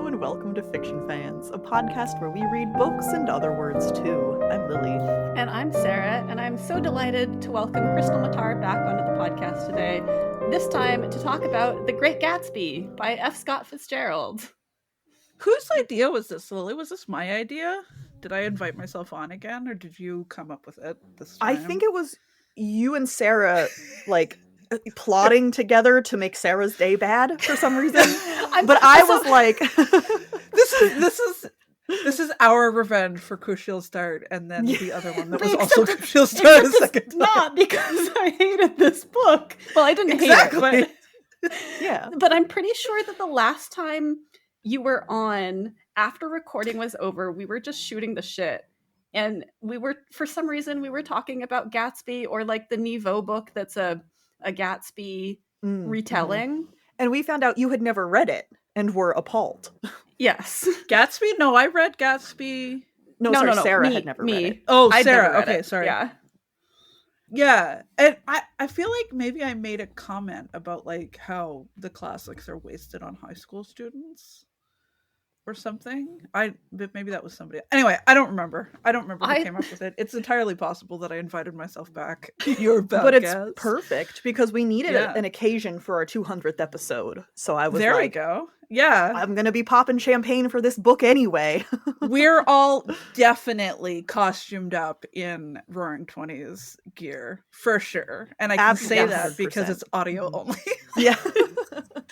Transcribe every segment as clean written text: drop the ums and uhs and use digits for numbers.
Hello and welcome to Fiction Fans, a podcast where we read books and other words too. I'm Lily. And I'm Sarah, and I'm so delighted to welcome Krystle Matar back onto the podcast today, this time to talk about The Great Gatsby by F. Scott Fitzgerald. Whose idea was this, Lily? Was this my idea? Did I invite myself on again, or did you come up with it this time? I think it was you and Sarah, plotting together to make Sarah's day bad for some reason. I was like, this is our revenge for Crucial Start, and then the other one that was also Crucial Start a second time. Not because I hated this book. Well, I didn't hate it, but yeah. But I'm pretty sure that the last time you were on, after recording was over, we were just shooting the shit. And for some reason, we were talking about Gatsby, or like the Niveau book that's a Gatsby retelling. And we found out you had never read it and were appalled. Yes. Gatsby? No, I read Gatsby. No, Sarah had never read it. Oh, I'd Sarah. never read Okay, it. sorry. Yeah. Yeah, and I feel like maybe I made a comment about like how the classics are wasted on high school students or something. But maybe that was somebody. Anyway, I don't remember who came up with it. It's entirely possible that I invited myself back. But it's perfect because we needed an occasion for our 200th episode. So I was there. We go. Yeah, I'm gonna be popping champagne for this book anyway. We're all definitely costumed up in Roaring 20s gear for sure, and I can say that because it's audio only. Yeah.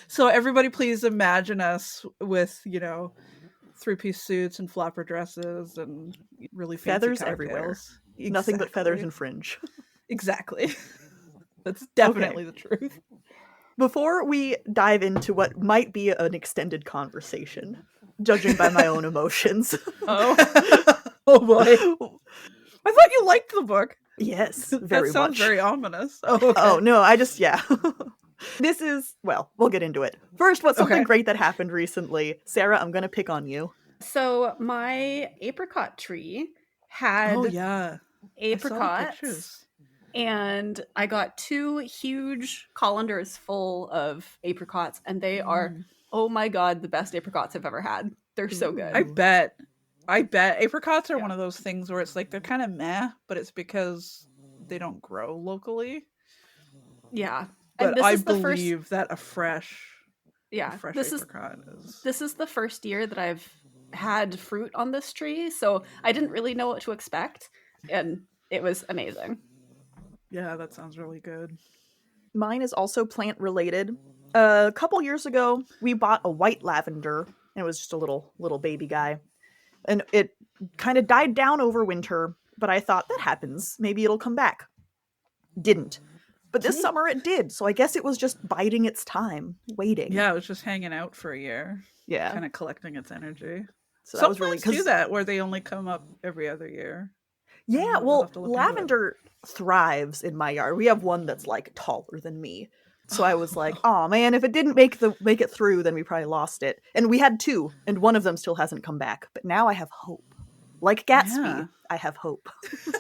So everybody please imagine us with, 3-piece suits and flapper dresses and really fancy feathers cocktails. everywhere. Exactly. Nothing but feathers and fringe. Exactly. That's definitely the truth. Before we dive into what might be an extended conversation, judging by my own emotions. Oh boy. I thought you liked the book. Yes, very That sounds much. very ominous. Oh, okay. Oh no, This is, we'll get into it. First, what's something great that happened recently? Sarah, I'm going to pick on you. So my apricot tree had apricots, and I got 2 huge colanders full of apricots, and they are, oh my god, the best apricots I've ever had. They're so good. I bet. Apricots are one of those things where it's like they're kind of meh, but it's because they don't grow locally. Yeah. But I believe that a fresh apricot is... This is the first year that I've had fruit on this tree, so I didn't really know what to expect, and it was amazing. Yeah, that sounds really good. Mine is also plant related. A couple years ago, we bought a white lavender, and it was just a little baby guy. And it kind of died down over winter, but I thought, that happens. Maybe it'll come back. Didn't. But this summer it did, so I guess it was just biding its time, waiting. Yeah, it was just hanging out for a year. Yeah. Kind of collecting its energy. So some that was really plants do that, where they only come up every other year. Yeah, well, lavender thrives in my yard. We have one that's like taller than me. So I was like, oh man, if it didn't make it through, then we probably lost it. And we had 2, and one of them still hasn't come back. But now I have hope. Like Gatsby, I have hope.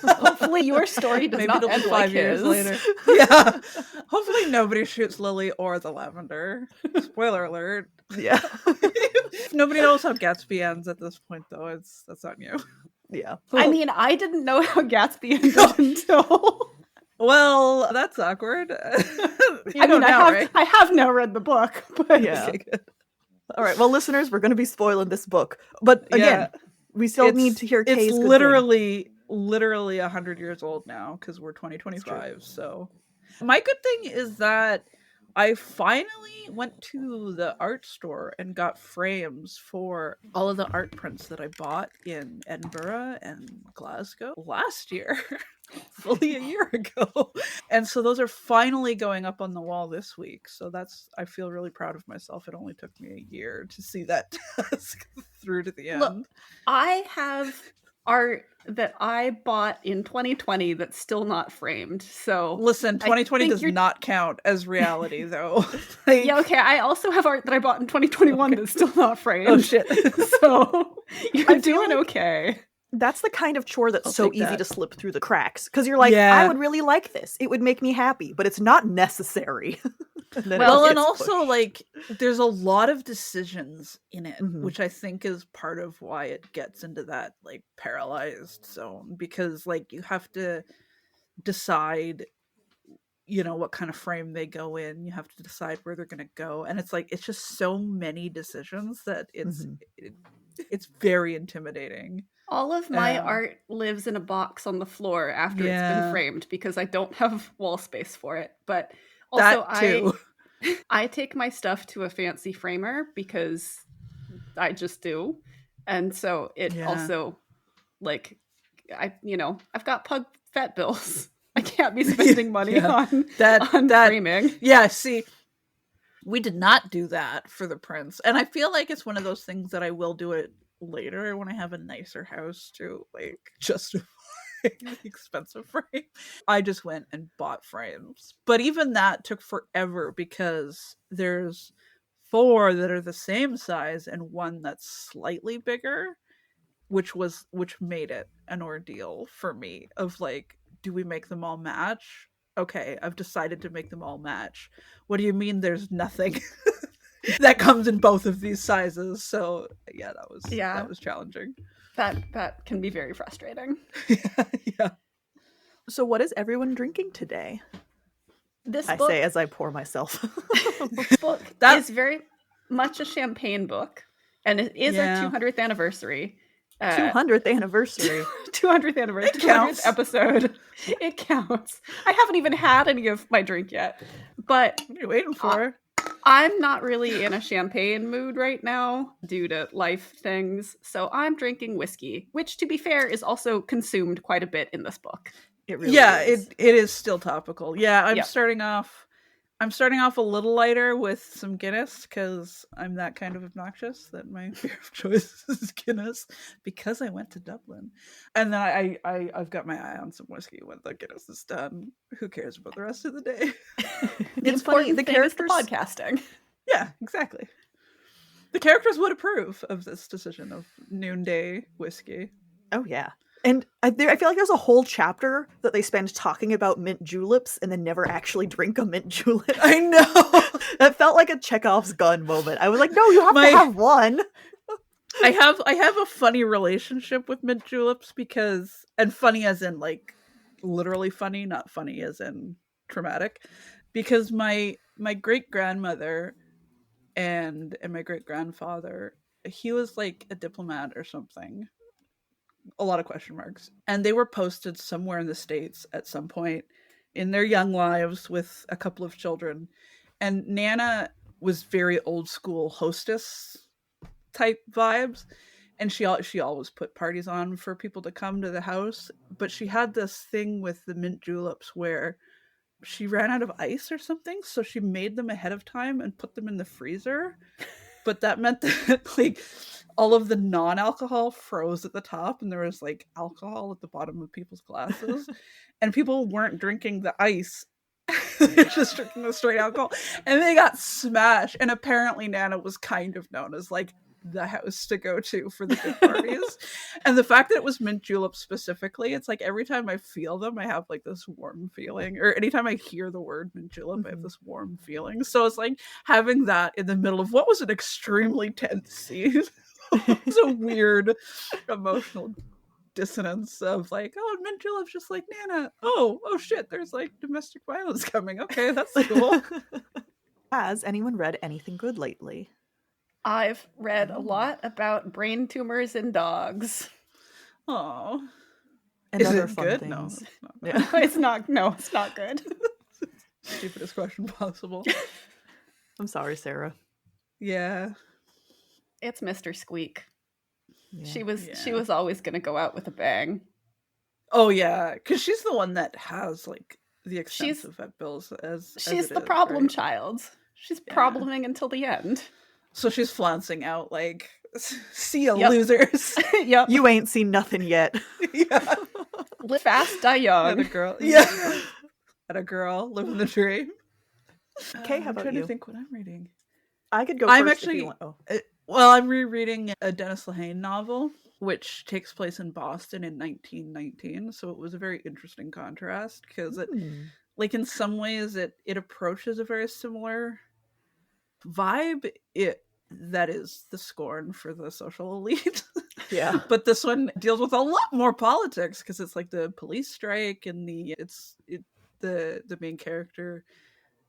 Hopefully your story does not end 5 years his. later. Yeah. Hopefully nobody shoots Lily or the lavender. Spoiler alert. Yeah. If nobody knows how Gatsby ends at this point, though, that's on you. Yeah. I mean, I didn't know how Gatsby ended until... Well, that's awkward. I have now read the book, but... Yeah. Okay, good. All right, well, listeners, we're going to be spoiling this book. But again... We still need to hear Kay's It's literally 100 years old now because we're 2025. So my good thing is that I finally went to the art store and got frames for all of the art prints that I bought in Edinburgh and Glasgow last year, fully a year ago. And so those are finally going up on the wall this week. So I feel really proud of myself. It only took me a year to see that task through to the end. Look, I have art that I bought in 2020 that's still not framed. So listen, 2020 does not count as reality, though. Yeah, okay. I also have art that I bought in 2021 that's still not framed. Oh shit! So you're doing okay. That's the kind of chore that's so easy to slip through the cracks because you're like, I would really like this. It would make me happy, but it's not necessary. And then Well, it and gets also pushed. like there's a lot of decisions in it, Mhm. which I think is part of why it gets into that like paralyzed zone, because like you have to decide, you know, what kind of frame they go in. You have to decide where they're going to go, and it's like it's just so many decisions that Mhm. it's very intimidating. All of my Um, art lives in a box on the floor after it's been Yeah. framed because I don't have wall space for it. But also That too. I take my stuff to a fancy framer because I just do. And so it Yeah. also like I've got pug vet bills. I can't be spending money Yeah. on That framing. Yeah, see, we did not do that for the prince, and I feel like it's one of those things that I will do it later when I have a nicer house to like justify the expensive frame. I just went and bought frames, but even that took forever because there's 4 that are the same size and one that's slightly bigger, which made it an ordeal for me of like, do we make them all match? Okay, I've decided to make them all match. What do you mean there's nothing that comes in both of these sizes? So yeah, that was challenging. That can be very frustrating. Yeah. So what is everyone drinking today? This I book say as I pour myself. book That- is very much a champagne book, and it is Yeah. our 200th anniversary. 200th anniversary. 200th anniversary. It counts. 200th episode. It counts. I haven't even had any of my drink yet, but What are you waiting for? I'm not really in a champagne mood right now due to life things, so I'm drinking whiskey, which, to be fair, is also consumed quite a bit in this book. It really is. It is still topical. Yeah, I'm Yep. starting off a little lighter with some Guinness because I'm that kind of obnoxious that my beer of choice is Guinness because I went to Dublin. And then I've got my eye on some whiskey when the Guinness is done. Who cares about the rest of the day? The It's funny, important the thing is the characters- podcasting. Yeah, exactly. The characters would approve of this decision of noonday whiskey. Oh yeah. And I feel like there's a whole chapter that they spend talking about mint juleps and then never actually drink a mint julep. I know. That felt like a Chekhov's gun moment. I was like, no, you have My- to have one. I have a funny relationship with mint juleps because, and funny as in like literally funny, not funny as in traumatic, because my great grandmother and my great grandfather, he was like a diplomat or something. A lot of question marks. And they were posted somewhere in the States at some point in their young lives with a couple of children. And Nana was very old school hostess type vibes. And she always put parties on for people to come to the house. But she had this thing with the mint juleps where she ran out of ice or something. So she made them ahead of time and put them in the freezer. But that meant that like all of the non-alcohol froze at the top and there was like alcohol at the bottom of people's glasses and people weren't drinking the ice. They're just drinking the straight alcohol and they got smashed. And apparently Nana was kind of known as like the house to go to for the good parties. And the fact that it was mint juleps specifically, it's like every time I feel them I have like this warm feeling, or anytime I hear the word mint julep I have this warm feeling. So it's like having that in the middle of what was an extremely tense scene. It was a weird emotional dissonance of like, oh, mint julep's just like Nana. Oh shit, there's like domestic violence coming. Okay, that's cool. Has anyone read anything good lately? I've read a lot about brain tumors in dogs. Oh, And is other it fun good? things. No, it's not. Yeah. It's not good. Stupidest question possible. I'm sorry, Sarah. Yeah. It's Mr. Squeak. Yeah. She was Yeah. always going to go out with a bang. Oh yeah, because she's the one that has like the extensive vet bills as She's it the is, problem right? child. She's Yeah. probleming until the end. So she's flouncing out like, see ya, Yep. losers. Yep. You ain't seen nothing yet. Yeah. Live fast, die At a young. girl. Yeah. At a girl living the dream. Okay, how I'm about trying you? to think what I'm reading. I could go I'm first if actually- you want. Oh. Well, I'm rereading a Dennis Lehane novel, which takes place in Boston in 1919. So it was a very interesting contrast because it Hmm. like in some ways it approaches a very similar vibe. That is the scorn for the social elite. Yeah. But this one deals with a lot more politics because it's like the police strike and the main character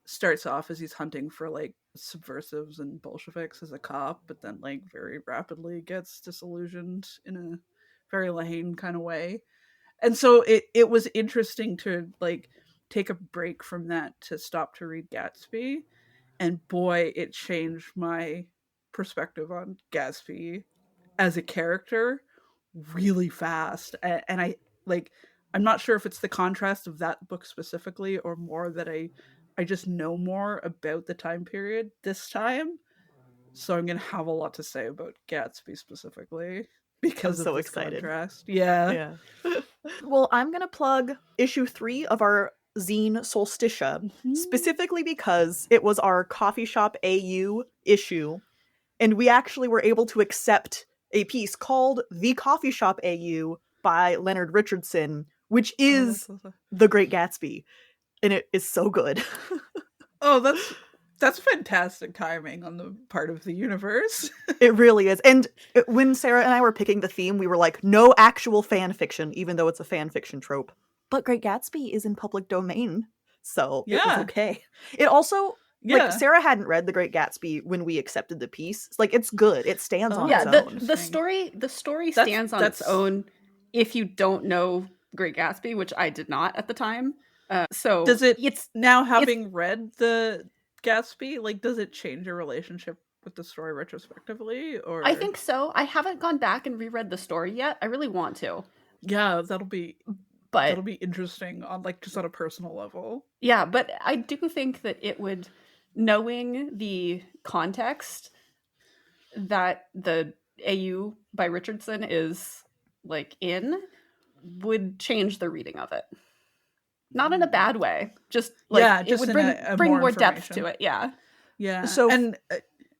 starts off as he's hunting for like subversives and Bolsheviks as a cop, but then like very rapidly gets disillusioned in a very Lane kind of way. And so it was interesting to like take a break from that to stop to read Gatsby. And boy, it changed my perspective on Gatsby as a character really fast. And I like, I'm not sure if it's the contrast of that book specifically or more that I just know more about the time period this time. So I'm going to have a lot to say about Gatsby specifically because I'm of so this excited. contrast. Yeah. Well, I'm going to plug issue 3 of our zine Solsticia, specifically because it was our Coffee Shop AU issue, and we actually were able to accept a piece called The Coffee Shop AU by Leonard Richardson, which is The Great Gatsby, and it is so good. Oh, that's fantastic timing on the part of the universe. It really is. And when Sarah and I were picking the theme, we were like, no actual fan fiction, even though it's a fan fiction trope. But Great Gatsby is in public domain, so it was okay. It also, like, Sarah hadn't read The Great Gatsby when we accepted the piece. Like, it's good. It stands on its own. The story stands on its own if you don't know Great Gatsby, which I did not at the time. So does it's now having read the Gatsby, like, does it change your relationship with the story retrospectively? Or I think so. I haven't gone back and reread the story yet. I really want to. Yeah, that'll be interesting on like just on a personal level. Yeah, but I do think that it would, knowing the context that the AU by Richardson is like in, would change the reading of it. Not in a bad way, just like it would bring more depth to it. Yeah. So and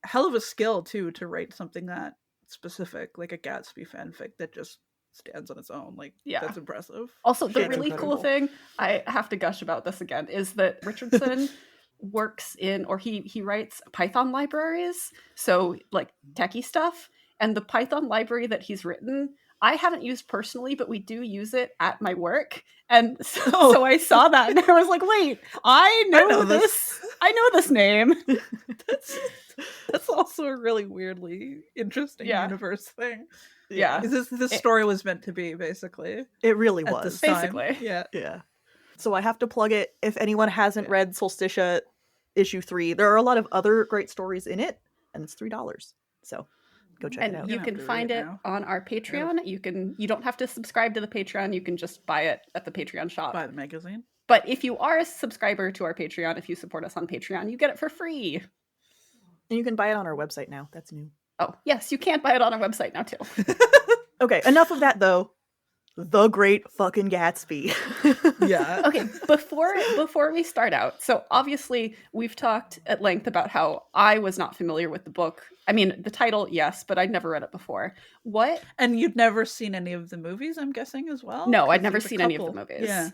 hell of a skill too to write something that specific, like a Gatsby fanfic that just stands on its own. Like, that's impressive. Also, the really cool thing, I have to gush about this again, is that Richardson works in, or he writes Python libraries, so like techie stuff, and the Python library that he's written, I haven't used personally, but we do use it at my work. And so I saw that and I was like, wait, I know this. I know this name. That's also a really weirdly interesting universe thing. Yeah. This story was meant to be, basically. It really was. Basically. Yeah. So I have to plug it. If anyone hasn't read Solsticia issue 3, there are a lot of other great stories in it, and it's $3. So go check it out. And you can find it on our Patreon. You don't have to subscribe to the Patreon. You can just buy it at the Patreon shop. Buy the magazine. But if you are a subscriber to our Patreon, if you support us on Patreon, you get it for free. And you can buy it on our website now. That's new. Oh, yes, you can buy it on our website now, too. Okay, enough of that, though. The Great fucking Gatsby. Yeah. Okay, before we start out, so obviously we've talked at length about how I was not familiar with the book. I mean, the title, yes, but I'd never read it before. What? And you'd never seen any of the movies, I'm guessing, as well? No, I'd never seen any of the movies. Yeah.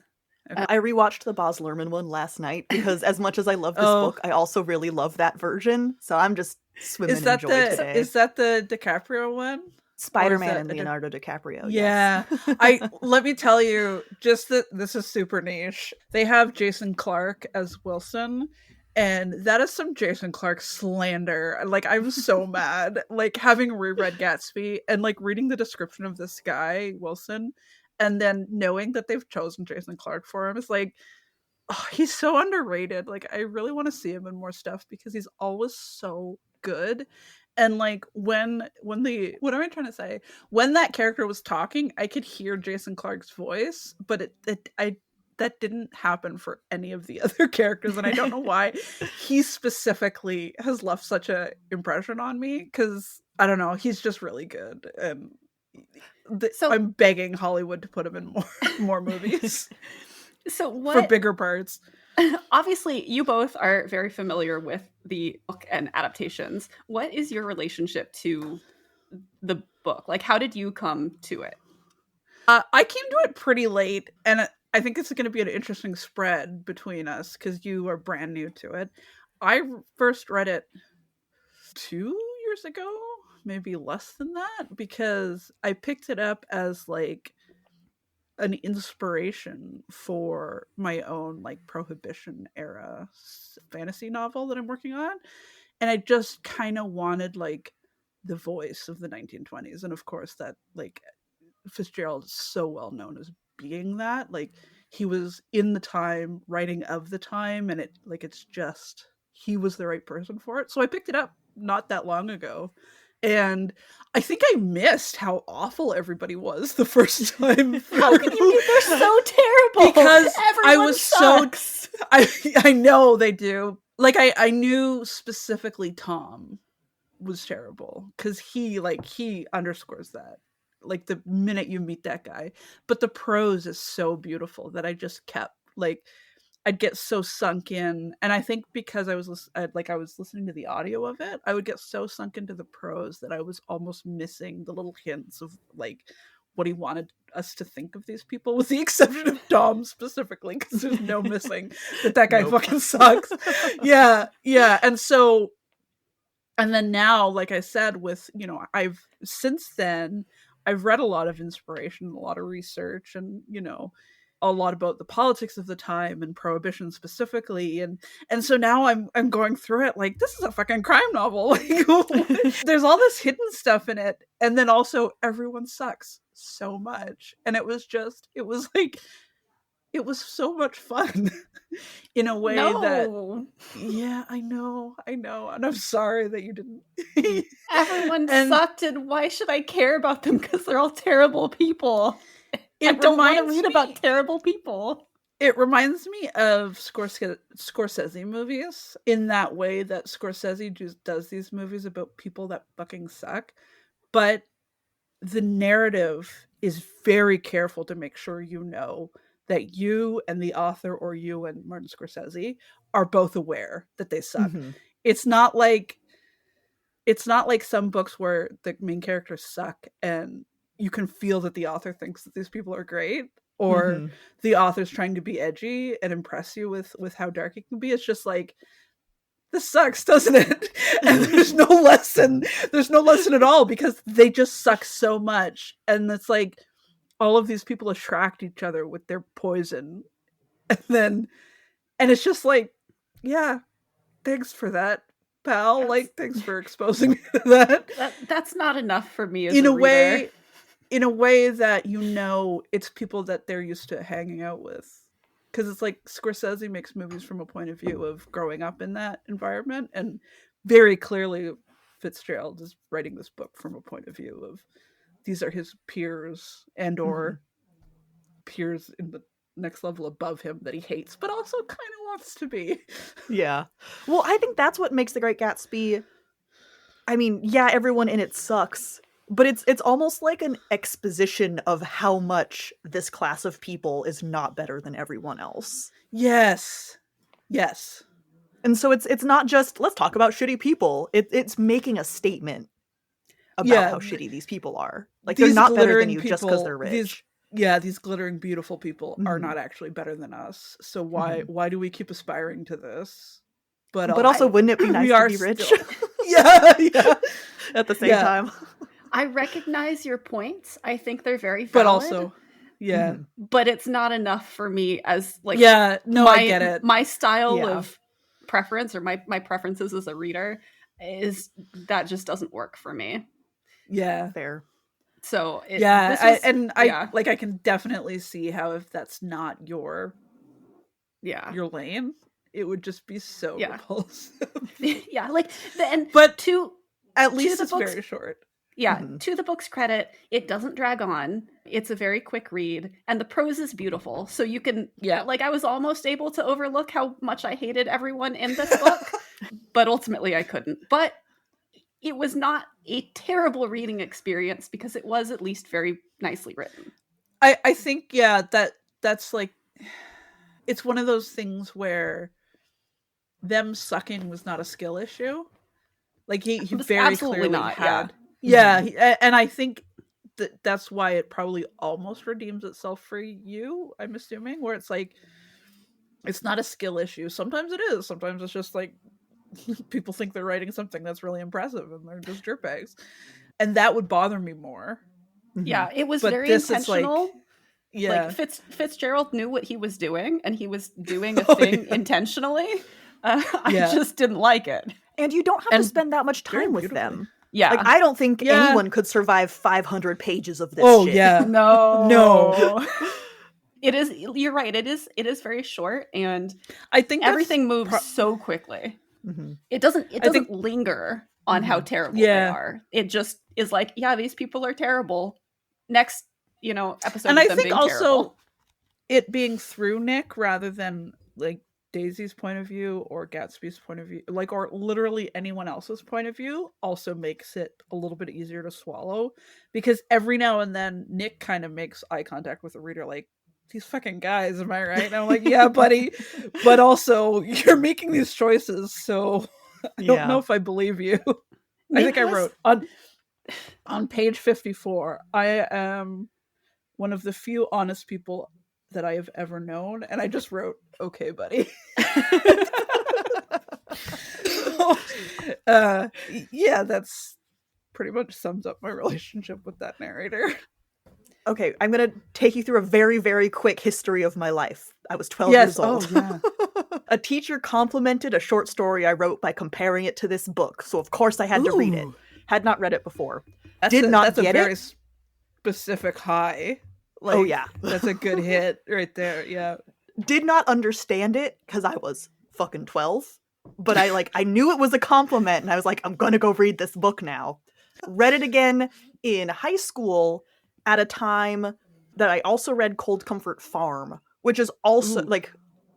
Okay. I rewatched the Baz Luhrmann one last night because as much as I love this book, I also really love that version. So I'm just swimming in joy today. Is that the DiCaprio one? Spider-Man and Leonardo DiCaprio. Yeah. Yes. Let me tell you, just that this is super niche. They have Jason Clarke as Wilson, and that is some Jason Clarke slander. Like, I'm so mad. Like, having reread Gatsby and like reading the description of this guy, Wilson, and then knowing that they've chosen Jason Clarke for him is like, oh, he's so underrated. Like, I really want to see him in more stuff because he's always so good. And like what am I trying to say? When that character was talking, I could hear Jason Clarke's voice, but that didn't happen for any of the other characters, and I don't know why. He specifically has left such a impression on me because I don't know, he's just really good, and so I'm begging Hollywood to put him in more movies. So for bigger parts. Obviously, you both are very familiar with the book and adaptations. What is your relationship to the book? Like, how did you come to it? I came to it pretty late, and I think it's going to be an interesting spread between us because you are brand new to it. I first read it 2 years ago, maybe less than that, because I picked it up as like an inspiration for my own like Prohibition era fantasy novel that I'm working on. And I just kind of wanted like the voice of the 1920s. And of course, that like Fitzgerald is so well known as being that. Like he was in the time, writing of the time, and it like it's just he was the right person for it. So I picked it up not that long ago. And I think I missed how awful everybody was the first time through. How can you? They're so terrible. Because everyone I was sucks. I know they do. Like I knew specifically Tom was terrible because he underscores that. Like the minute you meet that guy. But the prose is so beautiful that I just kept like I'd get so sunk in, and I think because I was listening to the audio of it, I would get so sunk into the prose that I was almost missing the little hints of like what he wanted us to think of these people, with the exception of Dom specifically, because there's no missing that guy fucking sucks. Yeah, and then now, like I said, with I've since then I've read a lot of inspiration, a lot of research, and a lot about the politics of the time and Prohibition specifically, and so now I'm going through it like this is a fucking crime novel. Like, there's all this hidden stuff in it, and then also everyone sucks so much, and it was so much fun in a way that yeah, I know, and I'm sorry that you didn't. Everyone sucked, and why should I care about them? Because they're all terrible people. I don't want to read about terrible people. It reminds me of Scorsese movies in that way that Scorsese just does these movies about people that fucking suck. But the narrative is very careful to make sure that you and the author, or you and Martin Scorsese, are both aware that they suck. Mm-hmm. It's not like some books where the main characters suck and you can feel that the author thinks that these people are great, or the author's trying to be edgy and impress you with how dark it can be. It's just like, this sucks, doesn't it? And there's no lesson. There's no lesson at all because they just suck so much. And it's like all of these people attract each other with their poison. And it's just like, yeah, thanks for that, pal. Like, thanks for exposing me to that. That's not enough for me as a reader. In a way that it's people that they're used to hanging out with. Because it's like Scorsese makes movies from a point of view of growing up in that environment. And very clearly Fitzgerald is writing this book from a point of view of these are his peers and or peers in the next level above him that he hates, but also kind of wants to be. Yeah. Well, I think that's what makes The Great Gatsby. I mean, yeah, everyone in it sucks. But it's almost like an exposition of how much this class of people is not better than everyone else. Yes. And so it's not just, let's talk about shitty people. It's making a statement about how shitty these people are. Like, they're not better than you just because they're rich. These glittering, beautiful people are not actually better than us. So why do we keep aspiring to this? But also, wouldn't it be nice to be rich? Yeah. At the same time. I recognize your points. I think they're very valid. But also, yeah. But it's not enough for me as like I get it. My style of preference, or my preferences as a reader, is that just doesn't work for me. Yeah. Fair. So I can definitely see how if that's not your lane, it would just be so repulsive. At least it's very short. Yeah, to the book's credit, it doesn't drag on. It's a very quick read, and the prose is beautiful. So you can, I was almost able to overlook how much I hated everyone in this book, but ultimately I couldn't. But it was not a terrible reading experience because it was at least very nicely written. I think, that's like, it's one of those things where them sucking was not a skill issue. Like he very clearly had. Yeah, and I think that's why it probably almost redeems itself for you, I'm assuming, where it's like, it's not a skill issue. Sometimes it is. Sometimes it's just like people think they're writing something that's really impressive and they're just dirtbags. And that would bother me more. Yeah, it was But very this is like, intentional. yeah. Like Fitzgerald knew what he was doing, and he was doing a thing intentionally. I just didn't like it. And you don't have to spend that much time with them. Yeah. Like, I don't think anyone could survive 500 pages of this shit. Yeah. No. It is, you're right. It is very short, and I think everything moves so quickly. Mm-hmm. It doesn't linger on how terrible they are. It just is like, yeah, these people are terrible. Next, episode. And of I them think being also terrible. it being through Nick rather than like Daisy's point of view or Gatsby's point of view, like, or literally anyone else's point of view, also makes it a little bit easier to swallow, because every now and then Nick kind of makes eye contact with the reader, like, these fucking guys, am I right? And I'm like, yeah, buddy, but also you're making these choices, so I don't know if I believe you. I think I wrote on page 54, I am one of the few honest people that I have ever known, and I just wrote, okay, buddy. Yeah, that's pretty much sums up my relationship with that narrator. Okay, I'm going to take you through a very, very quick history of my life. I was 12 years old. A teacher complimented a short story I wrote by comparing it to this book, so of course I had to read it. Had not read it before. That's a very specific high. Like, that's a good hit right there. Yeah. Did not understand it because I was fucking 12, but I knew it was a compliment, and I was like, I'm gonna go read this book now. Read it again in high school at a time that I also read Cold Comfort Farm, which is also like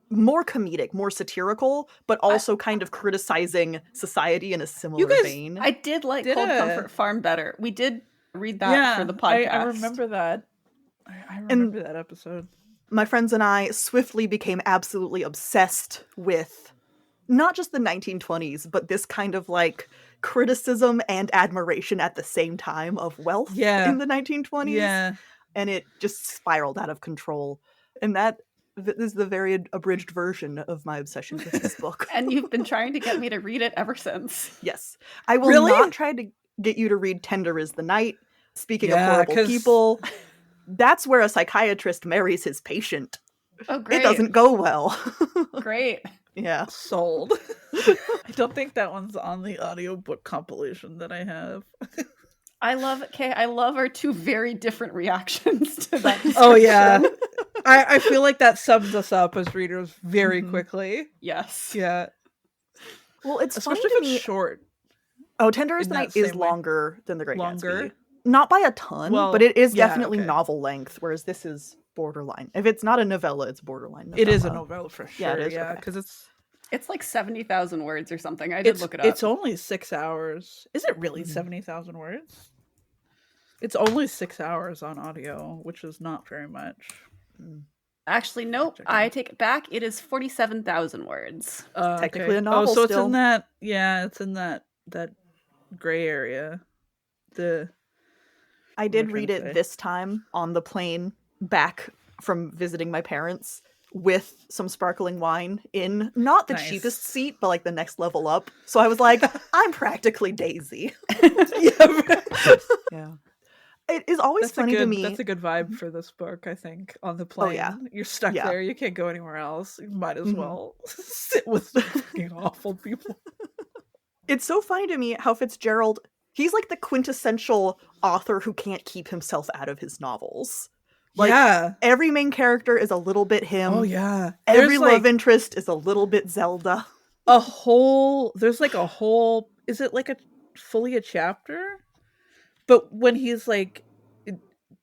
more comedic, more satirical, but also kind of criticizing society in a similar vein. I did like Cold Comfort Farm better. We did read that for the podcast. I remember that. I remember that episode. My friends and I swiftly became absolutely obsessed with not just the 1920s, but this kind of like criticism and admiration at the same time of wealth in the 1920s. Yeah. And it just spiraled out of control. And this is the very abridged version of my obsession with this book. And you've been trying to get me to read it ever since. Yes. I will not try to get you to read Tender is the Night. Speaking of horrible people, that's where a psychiatrist marries his patient. Oh, great. It doesn't go well. Great. Yeah. Sold. I don't think that one's on the audiobook compilation that I have. I love our two very different reactions to that description. Oh, yeah. I feel like that sums us up as readers very quickly. Yes. Yeah. Well, it's especially funny if to me. It's short. Oh, Tender is the Night is longer than The Great Gatsby. Not by a ton, well, but it is definitely novel length, whereas this is borderline. If it's not a novella, it's borderline novella. It is a novella for sure. Yeah, it is. Yeah, because it's like 70,000 words or something. I did look it up. It's only 6 hours. Is it really 70,000 words? It's only 6 hours on audio, which is not very much. Actually, nope. I take it back. It is 47,000 words. Technically a novel. Oh, so still. It's in that. Yeah, it's in that gray area. I did read it this time on the plane back from visiting my parents with some sparkling wine in not the cheapest seat, but like the next level up. So I was like, I'm practically Daisy. Yeah. It is always funny to me. That's a good vibe for this book, I think, on the plane. Oh, yeah. You're stuck there. You can't go anywhere else. You might as well sit with the fucking awful people. It's so funny to me how Fitzgerald, he's like the quintessential author who can't keep himself out of his novels. Like, every main character is a little bit him. Oh, yeah. Every love interest is a little bit Zelda. There's like a whole, is it like fully a chapter? But when he's like,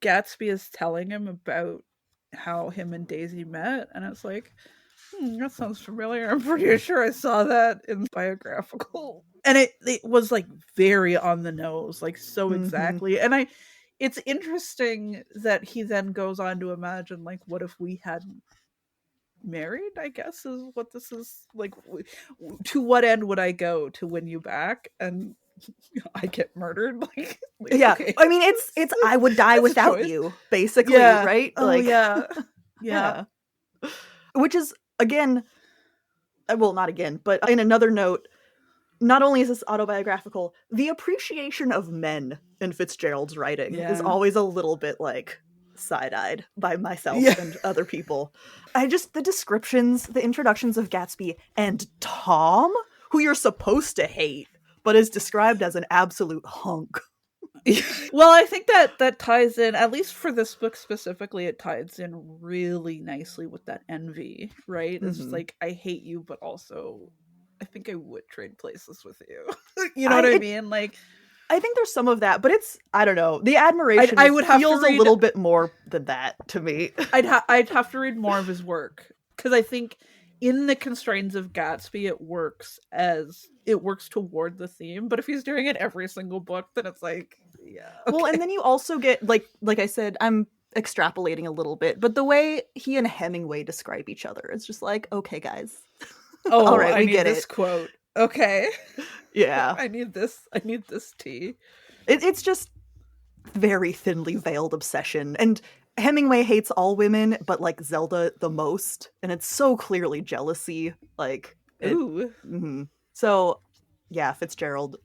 Gatsby is telling him about how him and Daisy met, and it's like, that sounds familiar. I'm pretty sure I saw that in biographical. And it was like very on the nose, like so exactly. And it's interesting that he then goes on to imagine, like, what if we hadn't married, I guess, is what this is like. To what end would I go to win you back? And I get murdered. Like Yeah, okay. I mean, it's I would die It's a without choice. you, basically, Yeah. right? Oh Like, yeah. Yeah. which is again, well, not again, but in another note, not only is this autobiographical, the appreciation of men in Fitzgerald's writing is Yeah. always a little bit like side-eyed by myself Yeah. and other people. The descriptions, the introductions of Gatsby and Tom, who you're supposed to hate, but is described as an absolute hunk. Well, I think that ties in, at least for this book specifically, it ties in really nicely with that envy, right? It's just like, I hate you, but also I think I would trade places with you. You know what I mean? Like, I think there's some of that, but it's, I don't know, the admiration I would have to feels read, a little bit more than that to me. I'd have to read more of his work, because I think in the constraints of Gatsby it works toward the theme, but if he's doing it every single book, then it's like, yeah, okay. Well, and then you also get like I said, I'm extrapolating a little bit, but the way he and Hemingway describe each other, it's just like, okay, guys. Oh, all right, I we need get this it. quote. Okay. Yeah. I need this tea. It's just very thinly veiled obsession. And Hemingway hates all women, but like Zelda the most. And it's so clearly jealousy. Like, Ooh. Mm-hmm. So, yeah, Fitzgerald.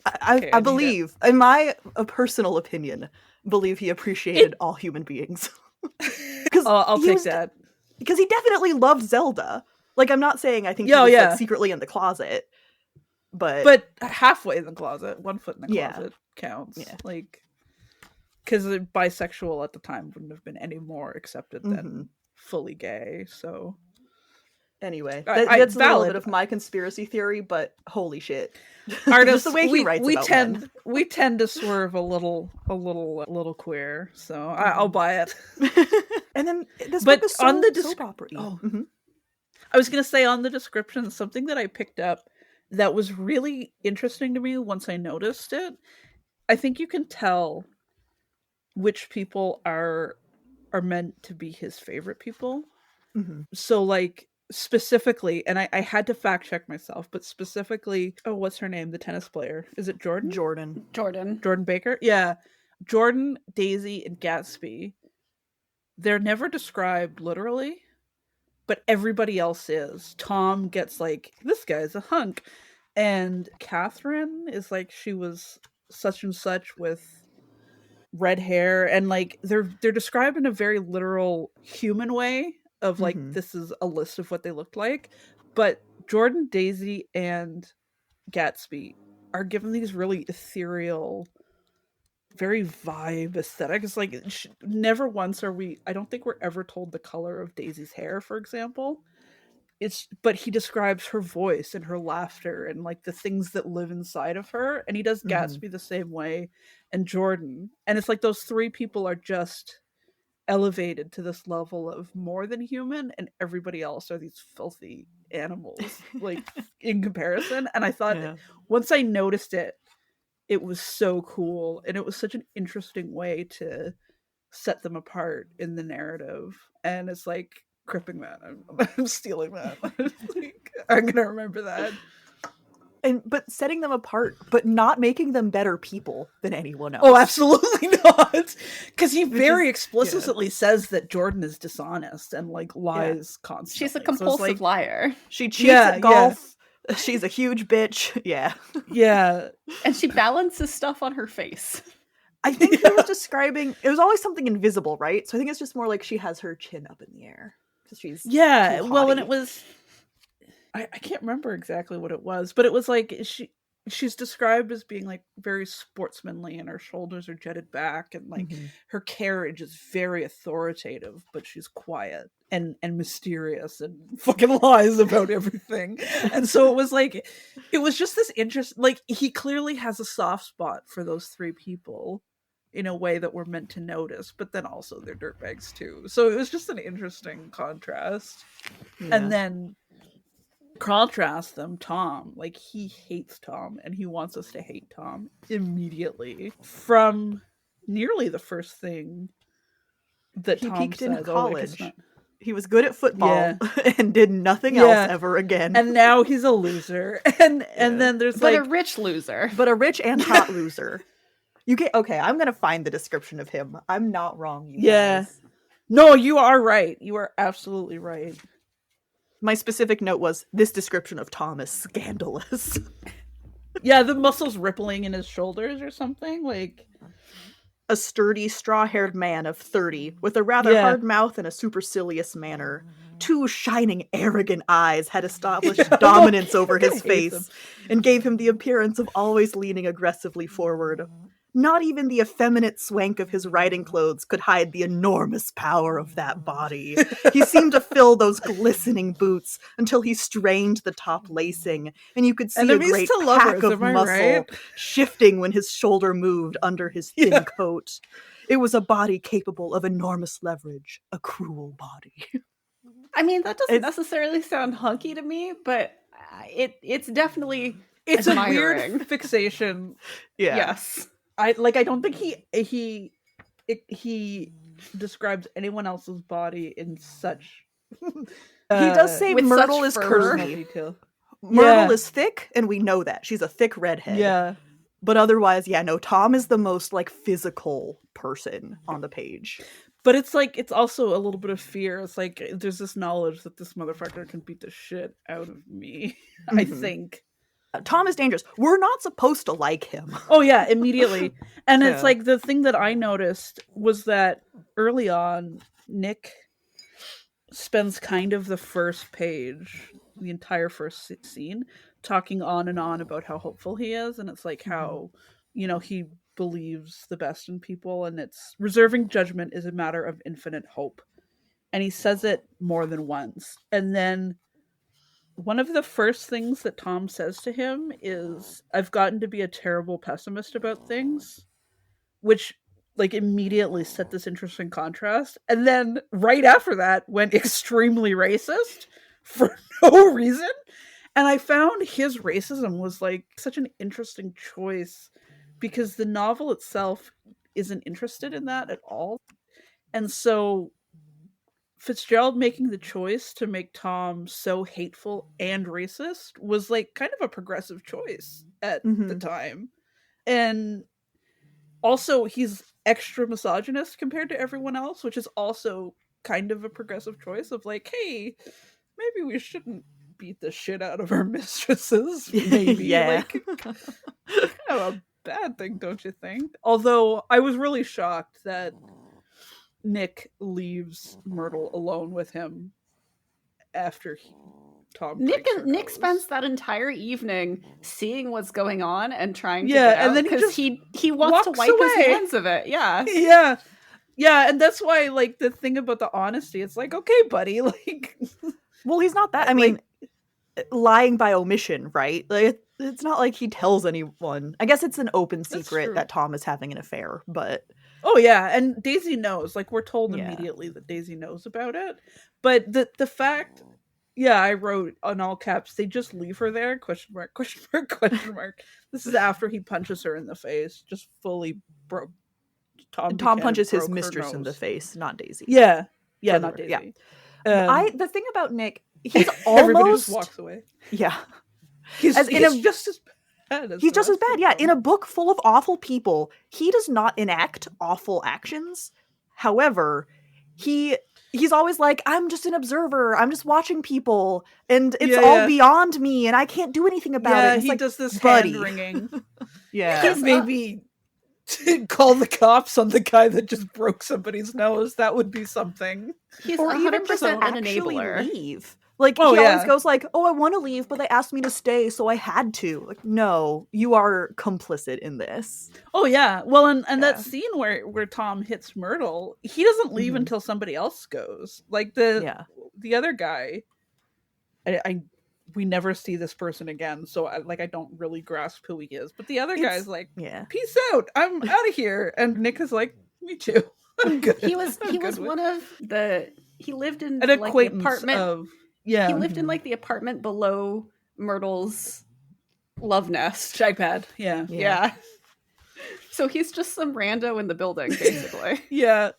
Okay, I believe, in my personal opinion, believe he appreciated all human beings. I'll take that. Because he definitely loved Zelda. Like, I'm not saying I think he was like secretly in the closet, but halfway in the closet, 1 foot in the closet counts. Yeah. Like, because bisexual at the time wouldn't have been any more accepted than fully gay. So anyway, that's a little bit of my conspiracy theory, but holy shit. Artists, just the way he writes about men. We tend to swerve a little queer, so I'll buy it. And then this book is so soap opera-y. I was gonna say, on the description, something that I picked up that was really interesting to me once I noticed it. I think you can tell which people are meant to be his favorite people. So like, specifically, and I had to fact check myself, but specifically, what's her name? The tennis player. Is it Jordan? Jordan Baker? Yeah. Jordan, Daisy, and Gatsby. They're never described literally, but everybody else is. Tom gets like, this guy's a hunk. And Catherine is like, she was such and such with red hair. And like, they're described in a very literal human way of like, this is a list of what they looked like. But Jordan, Daisy, and Gatsby are given these really ethereal, very vibe aesthetic. It's like, never once I don't think we're ever told the color of Daisy's hair, for example. But he describes her voice and her laughter and like the things that live inside of her. And he does Gatsby the same way, and Jordan. And it's like those three people are just elevated to this level of more than human, and everybody else are these filthy animals, like, in comparison. And I thought, once I noticed it, it was so cool, and it was such an interesting way to set them apart in the narrative. And it's like, cripping that. I'm stealing that. Like, I'm gonna remember that. But setting them apart, but not making them better people than anyone else. Oh, absolutely not. Because he very explicitly says that Jordan is dishonest and like lies constantly. She's a compulsive liar. She cheats at golf. Yeah. She's a huge bitch. Yeah. Yeah. And she balances stuff on her face. I think he was describing, it was always something invisible, right? So I think it's just more like she has her chin up in the air. She's well, and it was, I can't remember exactly what it was, but it was like she's described as being like very sportsmanly, and her shoulders are jetted back, and like her carriage is very authoritative, but she's quiet and mysterious and fucking lies about everything. And so it was like, it was just this interest, like, he clearly has a soft spot for those three people in a way that we're meant to notice, but then also they're dirtbags too. So it was just an interesting contrast. And then contrast them, Tom, like, he hates Tom, and he wants us to hate Tom immediately from nearly the first thing that he Tom peaked says. in college. He was good at football Yeah. and did nothing Yeah. else ever again. And now he's a loser. And then there's But like a rich loser. But a rich and hot loser. Okay, I'm gonna find the description of him. I'm not wrong, you Yeah. guys. No, you are right. You are absolutely right. My specific note was, this description of Tom is scandalous. Yeah, the muscles rippling in his shoulders or something. Like, A sturdy, straw-haired man of 30, with a rather Yeah. hard mouth and a supercilious manner. 2 shining, arrogant eyes had established Yeah, dominance over I his hate face, and gave him the appearance of always leaning aggressively forward. Not even the effeminate swank of his riding clothes could hide the enormous power of that body. He seemed to fill those glistening boots until he strained the top lacing, and you could see Enemies a great to pack lovers, of am I muscle right? shifting when his shoulder moved under his thin Yeah. coat. It was a body capable of enormous leverage, a cruel body. I mean, that doesn't It's- necessarily sound hunky to me, but it's definitely it's a admiring. weird fixation. Yes. I don't think he describes anyone else's body in such He does say with Myrtle such is fervor. curvy. detail. Myrtle Yeah. is thick, and we know that. She's a thick redhead. Yeah. But otherwise, yeah, no, Tom is the most, like, physical person on the page. But it's like, it's also a little bit of fear. It's like, there's this knowledge that this motherfucker can beat the shit out of me, I Mhm. think. Tom is dangerous. We're not supposed to like him. Oh yeah, immediately. And it's Yeah. like, the thing that I noticed was that early on, Nick spends kind of the first page, the entire first scene, talking on and on about how hopeful he is, and it's like how, he believes the best in people, and it's reserving judgment is a matter of infinite hope. And he says it more than once. And then one of the first things that Tom says to him is, I've gotten to be a terrible pessimist about things, which like immediately set this interesting contrast. And then right after that went extremely racist for no reason. And I found his racism was like such an interesting choice because the novel itself isn't interested in that at all. And so Fitzgerald making the choice to make Tom so hateful and racist was like kind of a progressive choice at the Mhm. time. And also he's extra misogynist compared to everyone else, which is also kind of a progressive choice of like, hey, maybe we shouldn't beat the shit out of our mistresses. Maybe. Yeah. Like, kind of a bad thing, don't you think? Although I was really shocked that Nick leaves Myrtle alone with him after Tom Nick breaks her Nick nose. spends that entire evening seeing what's going on and trying to Yeah, get out and then he because just he wants to walks wipe away. his hands of it. Yeah. Yeah, and that's why like the thing about the honesty, it's like, okay, buddy, like Well, he's not that. I mean, lying by omission, right? Like, it's not like he tells anyone. I guess it's an open That's secret true. that Tom is having an affair, but oh yeah, and Daisy knows. Like we're told Yeah. immediately that Daisy knows about it. But the fact, yeah, I wrote on all caps, they just leave her there, question mark, question mark, question mark. This is after he punches her in the face, just fully broke. Tom Buchanan punches his broke her mistress in the nose. face, not Daisy. Yeah. Yeah, For the not record, Daisy. yeah. The thing about Nick, he's Everybody almost just walks away. yeah. He's As in just a- as bad as He's the just as rest of bad. Yeah, them. in a book full of awful people, he does not enact awful actions. However, he's always like, I'm just an observer. I'm just watching people, and it's Yeah, all yeah. beyond me, and I can't do anything about it. Yeah, And it's he like, does this buddy. hand wringing. yeah, Maybe call the cops on the guy that just broke somebody's nose. That would be something. He's or 100% even just an actually enabler. leave. Like Oh, he always yeah. goes like, "Oh, I want to leave, but they asked me to stay, so I had to." Like, no, you are complicit in this. Oh yeah. Well, and Yeah. that scene where Tom hits Myrtle, he doesn't leave Mhm. until somebody else goes. Like Yeah. the other guy, we never see this person again, so I don't really grasp who he is. But the other It's- guy's like, Yeah. "Peace out, I'm out of here," and Nick is like, "Me too, I'm good." He was I'm good with one of the he lived in an like the acquaintance apartment. of yeah. He lived in like the apartment below Myrtle's love nest. Shagpad, yeah. Yeah. So he's just some rando in the building, basically. Yeah,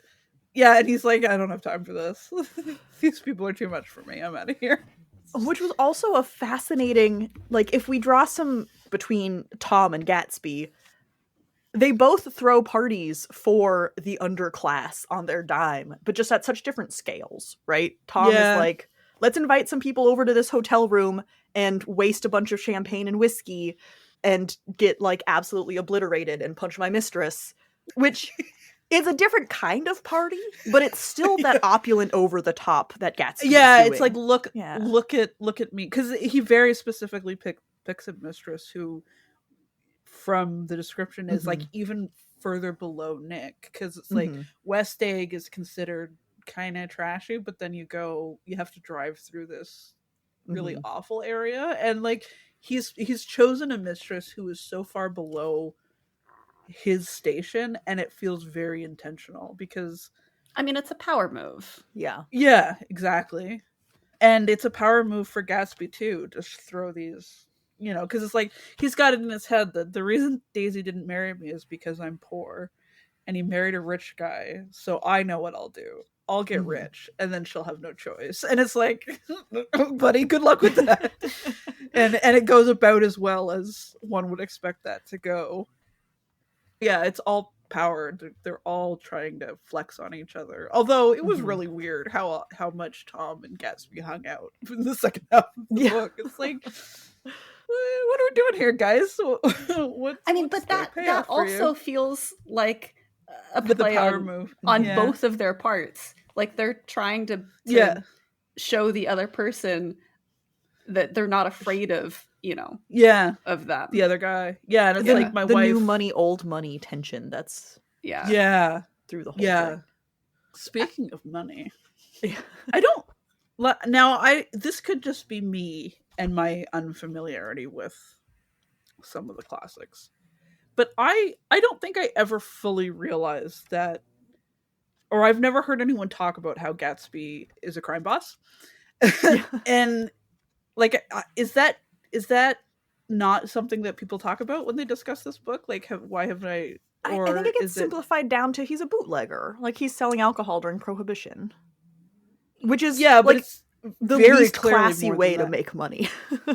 and he's like, I don't have time for this. these people are too much for me. I'm out of here. Which was also a fascinating, like, if we draw some between Tom and Gatsby, they both throw parties for the underclass on their dime, but just at such different scales, right? Tom is like, let's invite some people over to this hotel room and waste a bunch of champagne and whiskey and get, like, absolutely obliterated and punch my mistress, which is a different kind of party, but it's still that opulent over the top that Gatsby is doing. It's like, look at me. Because he very specifically picks a mistress who, from the description, is like even further below Nick, because it's like West Egg is considered kind of trashy, but then you have to drive through this really awful area, and like he's chosen a mistress who is so far below his station, and it feels very intentional because I mean, it's a power move. Yeah, exactly. And it's a power move for Gatsby too, to throw these, because it's like he's got it in his head that the reason Daisy didn't marry me is because I'm poor, and he married a rich guy, so I know what I'll do. I'll get rich, and then she'll have no choice. And it's like, buddy, good luck with that. and it goes about as well as one would expect that to go. Yeah, it's all power. They're all trying to flex on each other. Although it was really weird how much Tom and Gatsby hung out in the second half of the book. It's like, what are we doing here, guys? But that also feels like a play power on, move on both of their parts. Like they're trying to show the other person that they're not afraid of, of them. The other guy. Yeah, and it's like my the wife. new money, old money tension. That's through the whole thing. Speaking of money, I don't. Now, this could just be me and my unfamiliarity with some of the classics, but I don't think I ever fully realized that, or I've never heard anyone talk about how Gatsby is a crime boss. And like, is that not something that people talk about when they discuss this book? Like, why haven't I? I think it gets simplified down to he's a bootlegger. Like, he's selling alcohol during Prohibition, which is but it's the very least classy way to make money,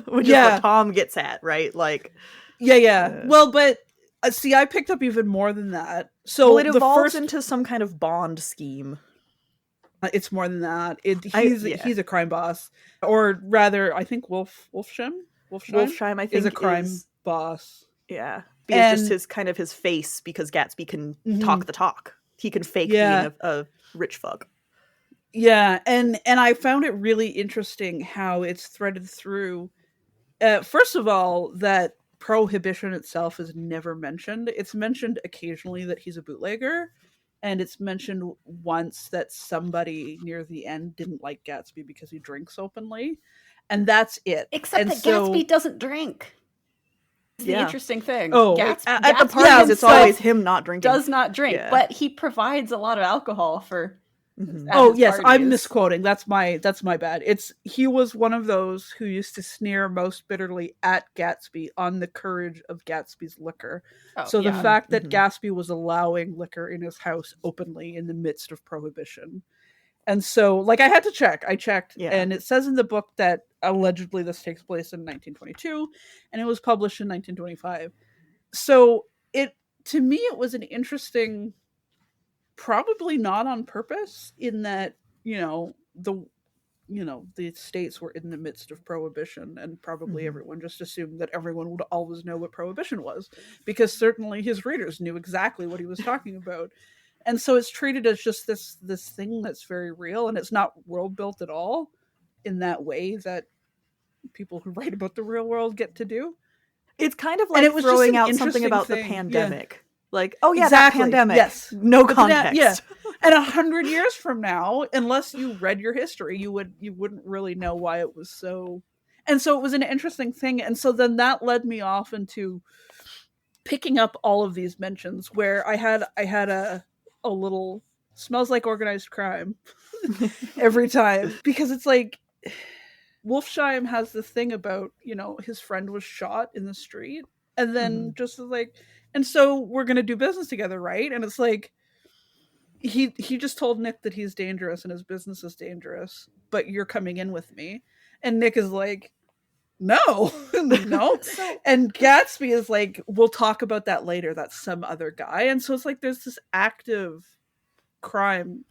which is what Tom gets at, right? Like, well, but see, I picked up even more than that. So it evolves into some kind of bond scheme. It's more than that. He's a crime boss, or rather, I think Wolfsheim I think is a crime boss. Yeah, it's just his face, because Gatsby can talk the talk. He can fake being a rich fuck. Yeah, and I found it really interesting how it's threaded through. First of all, that Prohibition itself is never mentioned. It's mentioned occasionally that he's a bootlegger, and it's mentioned once that somebody near the end didn't like Gatsby because he drinks openly, and that's it. Except that Gatsby doesn't drink. It's the interesting thing. Oh, Gatsby, at the parties, it's always him not drinking. Does not drink, but he provides a lot of alcohol for. Oh yes, parties. I'm misquoting. That's my bad. He was one of those who used to sneer most bitterly at Gatsby on the courage of Gatsby's liquor. The fact that Gatsby was allowing liquor in his house openly in the midst of Prohibition. And so, like, I had to check. I checked, and it says in the book that allegedly this takes place in 1922, and it was published in 1925. So to me, it was an interesting, probably not on purpose, in that, the states were in the midst of Prohibition, and probably everyone just assumed that everyone would always know what Prohibition was, because certainly his readers knew exactly what he was talking about. And so it's treated as just this thing that's very real, and it's not world built at all in that way that people who write about the real world get to do. It's kind of like throwing out something about the pandemic. Like, that pandemic. Yes. No context. And 100 years from now, unless you read your history, you wouldn't really know why it was so. And so it was an interesting thing. And so then that led me off into picking up all of these mentions, where I had a little smells like organized crime every time, because it's like Wolfsheim has this thing about, his friend was shot in the street, and then just like, and so we're going to do business together, right? And it's like, he just told Nick that he's dangerous and his business is dangerous, but you're coming in with me. And Nick is like, no, no. And Gatsby is like, we'll talk about that later. That's some other guy. And so it's like there's this active crime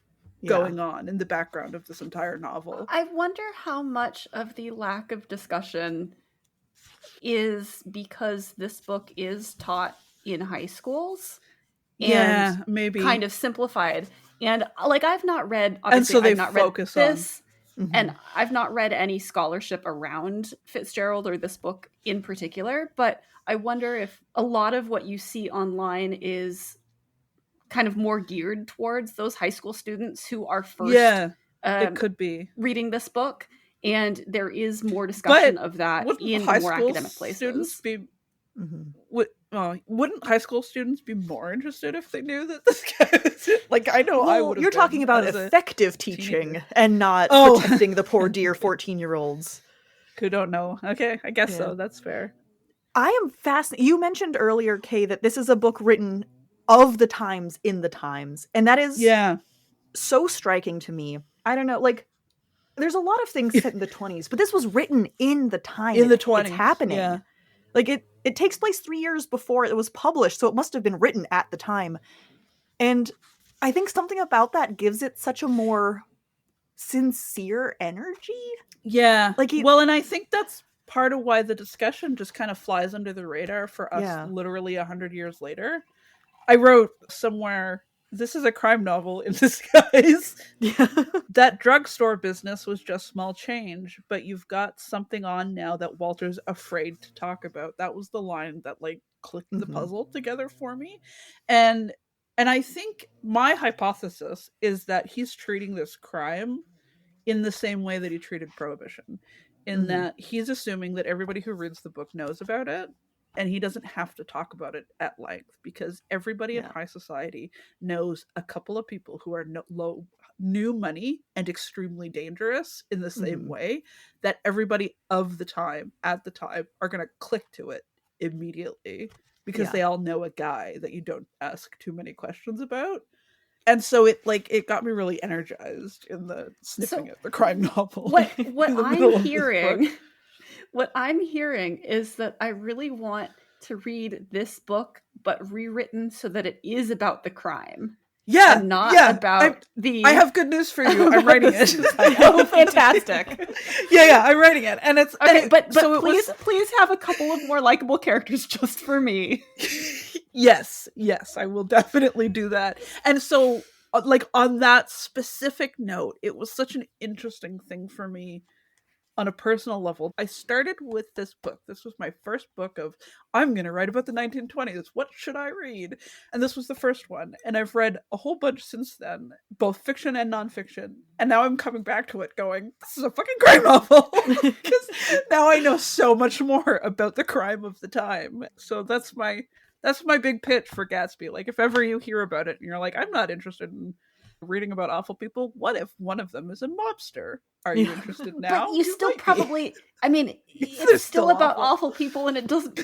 going on in the background of this entire novel. I wonder how much of the lack of discussion is because this book is taught in high schools. And maybe kind of simplified. And like, I've not read, and so they I've not focus read this, and I've not read any scholarship around Fitzgerald or this book in particular, but I wonder if a lot of what you see online is kind of more geared towards those high school students who are first it could be reading this book, and there is more discussion of that in the more academic places. Students be, wouldn't high school students be more interested if they knew that this guy was like, I know I would. You're talking about effective teaching and not protecting the poor dear 14-year-olds who don't know. Okay, I guess so. That's fair. I am fascinated. You mentioned earlier, Kay, that this is a book written of the times, in the times, and that is so striking to me. I don't know, like, there's a lot of things set in the 20s, but this was written in the time in the 20s. It's happening. Like, it takes place 3 years before it was published, so it must have been written at the time. And I think something about that gives it such a more sincere energy. Yeah. Like, and I think that's part of why the discussion just kind of flies under the radar for us literally 100 years later. I wrote somewhere, this is a crime novel in disguise. That drugstore business was just small change, but you've got something on now that Walter's afraid to talk about. That was the line that like clicked the puzzle together for me. And I think my hypothesis is that he's treating this crime in the same way that he treated Prohibition, in that he's assuming that everybody who reads the book knows about it, and he doesn't have to talk about it at length because everybody in high society knows a couple of people who are new money and extremely dangerous in the same way that everybody of the time at the time are going to click to it immediately because they all know a guy that you don't ask too many questions about. And so it got me really energized in the sniffing at the crime novel. What I'm hearing is that I really want to read this book, but rewritten so that it is about the crime. Yeah. And not about I have good news for you. I'm writing it. Oh, fantastic. I'm writing it. And it's okay, but so please have a couple of more likable characters just for me. Yes, I will definitely do that. And so, like, on that specific note, it was such an interesting thing for me on a personal level. I started with this book. This was my first book of, I'm going to write about the 1920s. What should I read? And this was the first one. And I've read a whole bunch since then, both fiction and nonfiction. And now I'm coming back to it going, this is a fucking crime novel. Because now I know so much more about the crime of the time. So that's my big pitch for Gatsby. Like, if ever you hear about it and you're like, I'm not interested in reading about awful people, what if one of them is a mobster? Are you interested now? But you still probably, I mean, it's still about awful people, and it doesn't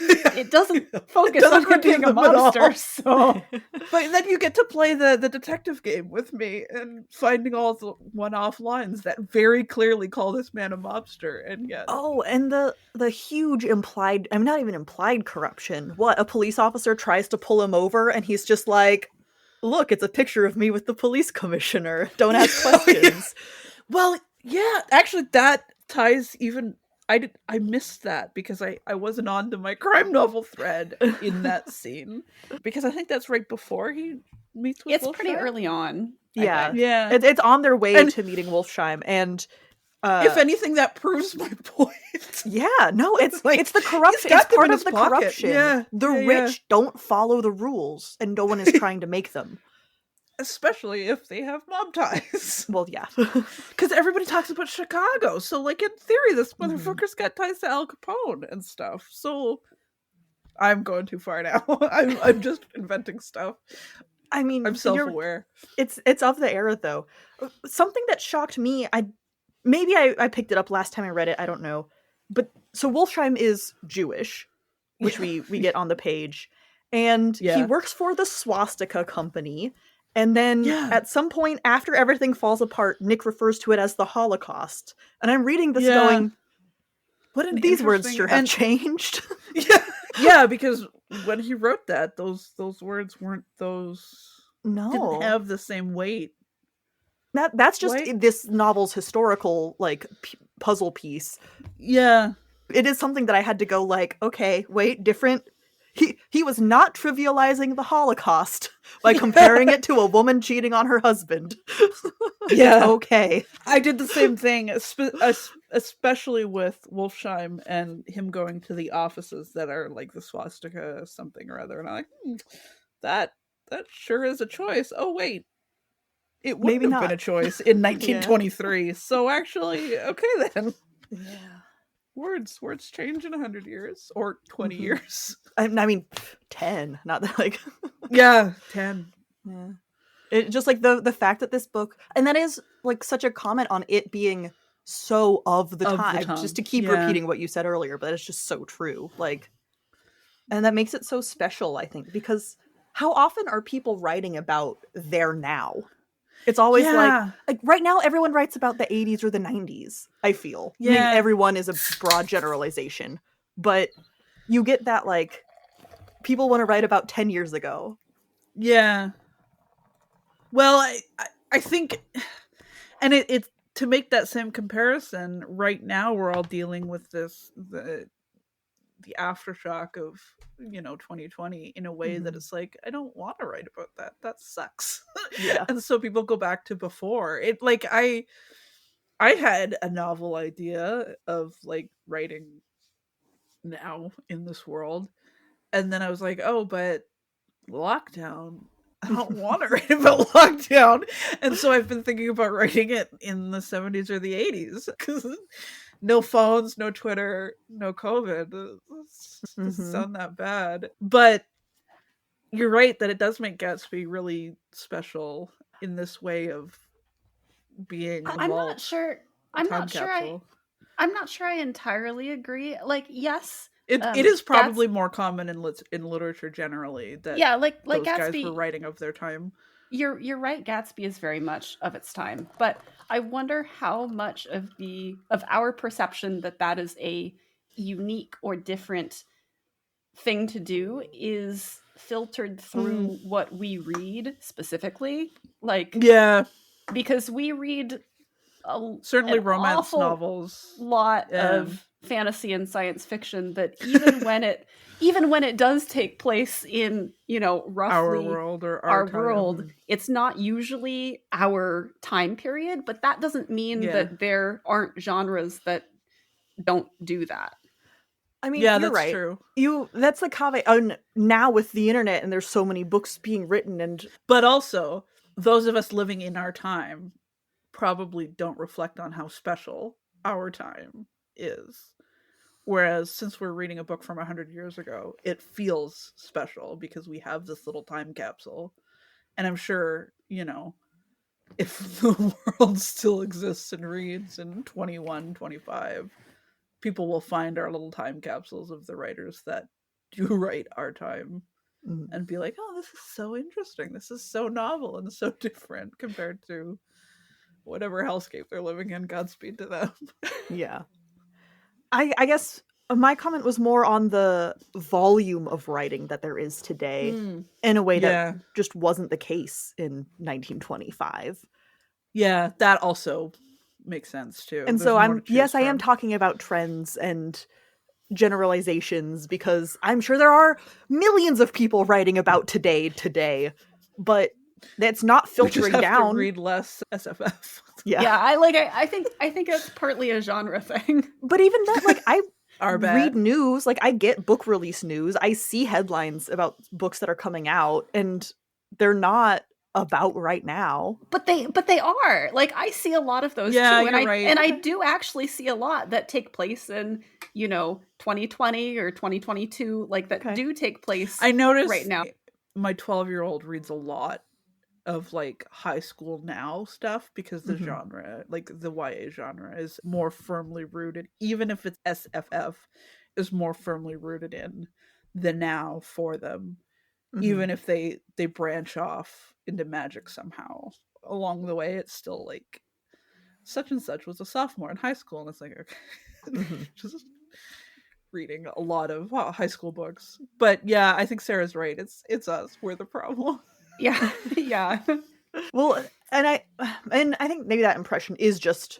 focus on being a mobster. So, but then you get to play the detective game with me and finding all the one-off lines that very clearly call this man a mobster, and yet and the huge implied, I'm not even implied corruption. What, a police officer tries to pull him over, and he's just like, look, it's a picture of me with the police commissioner. Don't ask questions. Well, yeah, actually that ties even, I missed that because I wasn't on to my crime novel thread in that scene, because I think that's right before he meets with Wolfsheim. It's pretty early on. Yeah. It's on their way to meeting Wolfsheim, and if anything, that proves my point. Yeah, no, it's like, it's the corruption. It's part of the corruption. Yeah, the rich don't follow the rules, and no one is trying to make them. Especially if they have mob ties. Well, yeah. Because everybody talks about Chicago. So, like, in theory, this motherfucker's got ties to Al Capone and stuff. So, I'm going too far now. I'm just inventing stuff. I mean, I'm self-aware. It's of the era, though. Something that shocked me, I picked it up last time I read it, I don't know. But, so Wolfsheim is Jewish, which we get on the page. And he works for the Swastika Company. And then Yeah. at some point after everything falls apart, Nick refers to it as the Holocaust. And I'm reading this Yeah. going, What an these words interesting- sure have and- changed. Yeah, because when he wrote that, those words weren't those. No. Didn't have the same weight. That's just Right? this novel's historical like puzzle piece. Yeah. It is something that I had to go like, okay, wait, different. He was not trivializing the Holocaust by comparing it to a woman cheating on her husband. Yeah. Okay. I did the same thing, especially with Wolfsheim and him going to the offices that are like the swastika something or other, and I'm like, that sure is a choice. Oh wait, it wouldn't Maybe have been not. a choice in 1923. So actually, okay then. Yeah. Words change in 100 years or 20 years. I mean, 10, not that like. Yeah, 10. Yeah. It just like the fact that this book, and that is like such a comment on it being so of the time, just to keep repeating what you said earlier, but it's just so true. Like, and that makes it so special, I think, because how often are people writing about their now? It's always like right now everyone writes about the 80s or the 90s, I feel. I mean, everyone is a broad generalization, but you get that like people want to write about 10 years ago. Yeah. Well, I think, and it to make that same comparison, right now we're all dealing with the aftershock of 2020 in a way that it's like, I don't want to write about that sucks. Yeah. And so people go back to before it. Like I had a novel idea of like writing now in this world, and then I was like, oh, but lockdown, I don't want to write about lockdown. And so I've been thinking about writing it in the 70s or the 80s, because no phones, no Twitter, no COVID. It doesn't sound that bad. But you're right that it does make Gatsby really special in this way of being I'm not sure I entirely agree. Like, yes, it is probably more common in literature generally that like those Gatsby, guys were writing of their time. You're right. Gatsby is very much of its time, but I wonder how much of our perception that is a unique or different thing to do is filtered through what we read specifically. Like, because we read certainly an romance novels, lot of fantasy and science fiction that even when it does take place in roughly our world or our world, it's not usually our time period, but that doesn't mean that there aren't genres that don't do that. I mean, yeah, you're that's right. true. That's the caveat. Now with the internet and there's so many books being written, but also those of us living in our time probably don't reflect on how special our time is. Whereas since we're reading a book from 100 years ago, it feels special because we have this little time capsule. And I'm sure, if the world still exists and reads in 2125, people will find our little time capsules of the writers that do write our time and be like, oh, this is so interesting. This is so novel and so different compared to whatever hellscape they're living in. Godspeed to them. Yeah. I guess my comment was more on the volume of writing that there is today in a way that just wasn't the case in 1925. Yeah, that also makes sense too. And so I am talking about trends and generalizations because I'm sure there are millions of people writing about today, but that's not filtering just have down. To read less SFF. Yeah. I think it's partly a genre thing. But even that, like, I bad. read news, like I get book release news. I see headlines about books that are coming out, and they're not about right now. But they are. Like, I see a lot of those too, and I do actually see a lot that take place in 2020 or 2022, like that do take place. I noticed right now. My 12-year-old reads a lot of like high school now stuff because the genre, like the YA genre, is more firmly rooted, even if it's SFF, is more firmly rooted in the now for them. even if they branch off into magic somehow along the way. It's still like such and such was a sophomore in high school, and it's like, okay. Just reading a lot of high school books. But yeah, I think Sarah's right. It's us. We're the problem. Yeah. Yeah. Well, and I think maybe that impression is just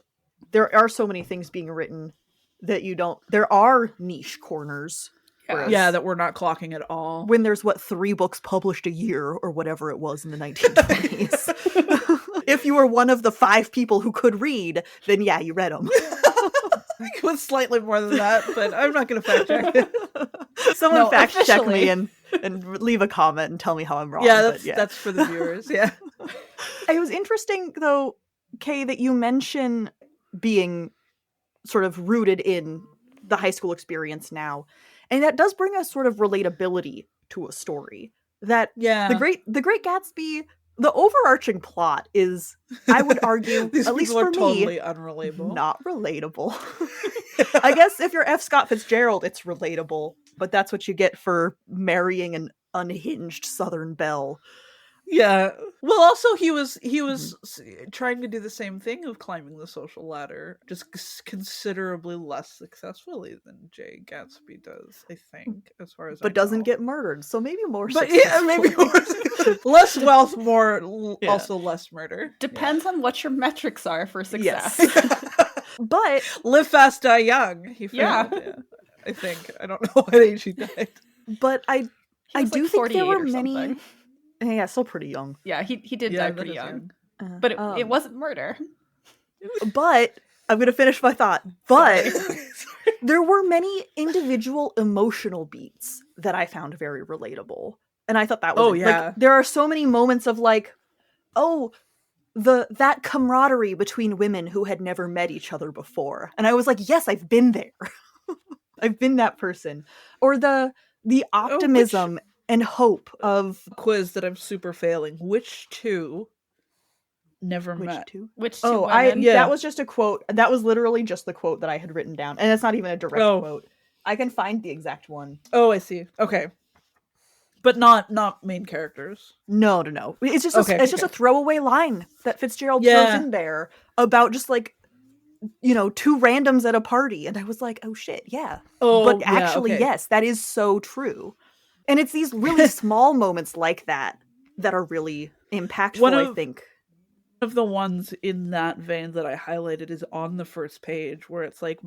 there are so many things being written that there are niche corners. Yeah. Yeah, that we're not clocking at all. When there's 3 books published a year or whatever it was in the 1920s. If you were one of the 5 people who could read, then yeah, you read them. It was slightly more than that, but I'm not going to fact check it. Someone fact check me and leave a comment and tell me how I'm wrong. Yeah, that's for the viewers. Yeah. It was interesting, though, Kay, that you mention being sort of rooted in the high school experience now. And that does bring a sort of relatability to a story. That the Great Gatsby, the overarching plot is, I would argue, These at least people for are me, totally unrelatable. not relatable. I guess if you're F. Scott Fitzgerald, it's relatable, but that's what you get for marrying an unhinged Southern belle. Yeah. Well, also he was trying to do the same thing of climbing the social ladder, just considerably less successfully than Jay Gatsby does, I think, as far as. But I doesn't know. get murdered, so maybe more. But yeah, maybe more. Less wealth, also less murder. Depends on what your metrics are for success. Yes. But live fast, die young. He failed. Yeah. I think. I don't know what age he died. But I do think there were many. Something. Yeah, still pretty young. Yeah, he did die pretty young. But it wasn't murder. But I'm going to finish my thought. But there were many individual emotional beats that I found very relatable. And I thought that was there are so many moments of that camaraderie between women who had never met each other before. And I was like, yes, I've been there. I've been that person. Or the optimism and hope of quiz that I'm super failing. Which two never met? Which two women? That was just a quote. That was literally just the quote that I had written down. And it's not even a direct quote. I can find the exact one. Oh, I see. Okay. But not main characters. No. It's just just a throwaway line that Fitzgerald throws in there about just 2 randoms at a party. And I was like, oh shit, yeah. But actually, yes, that is so true. And it's these really small moments like that are really impactful, I think. One of the ones in that vein that I highlighted is on the first page, where it's like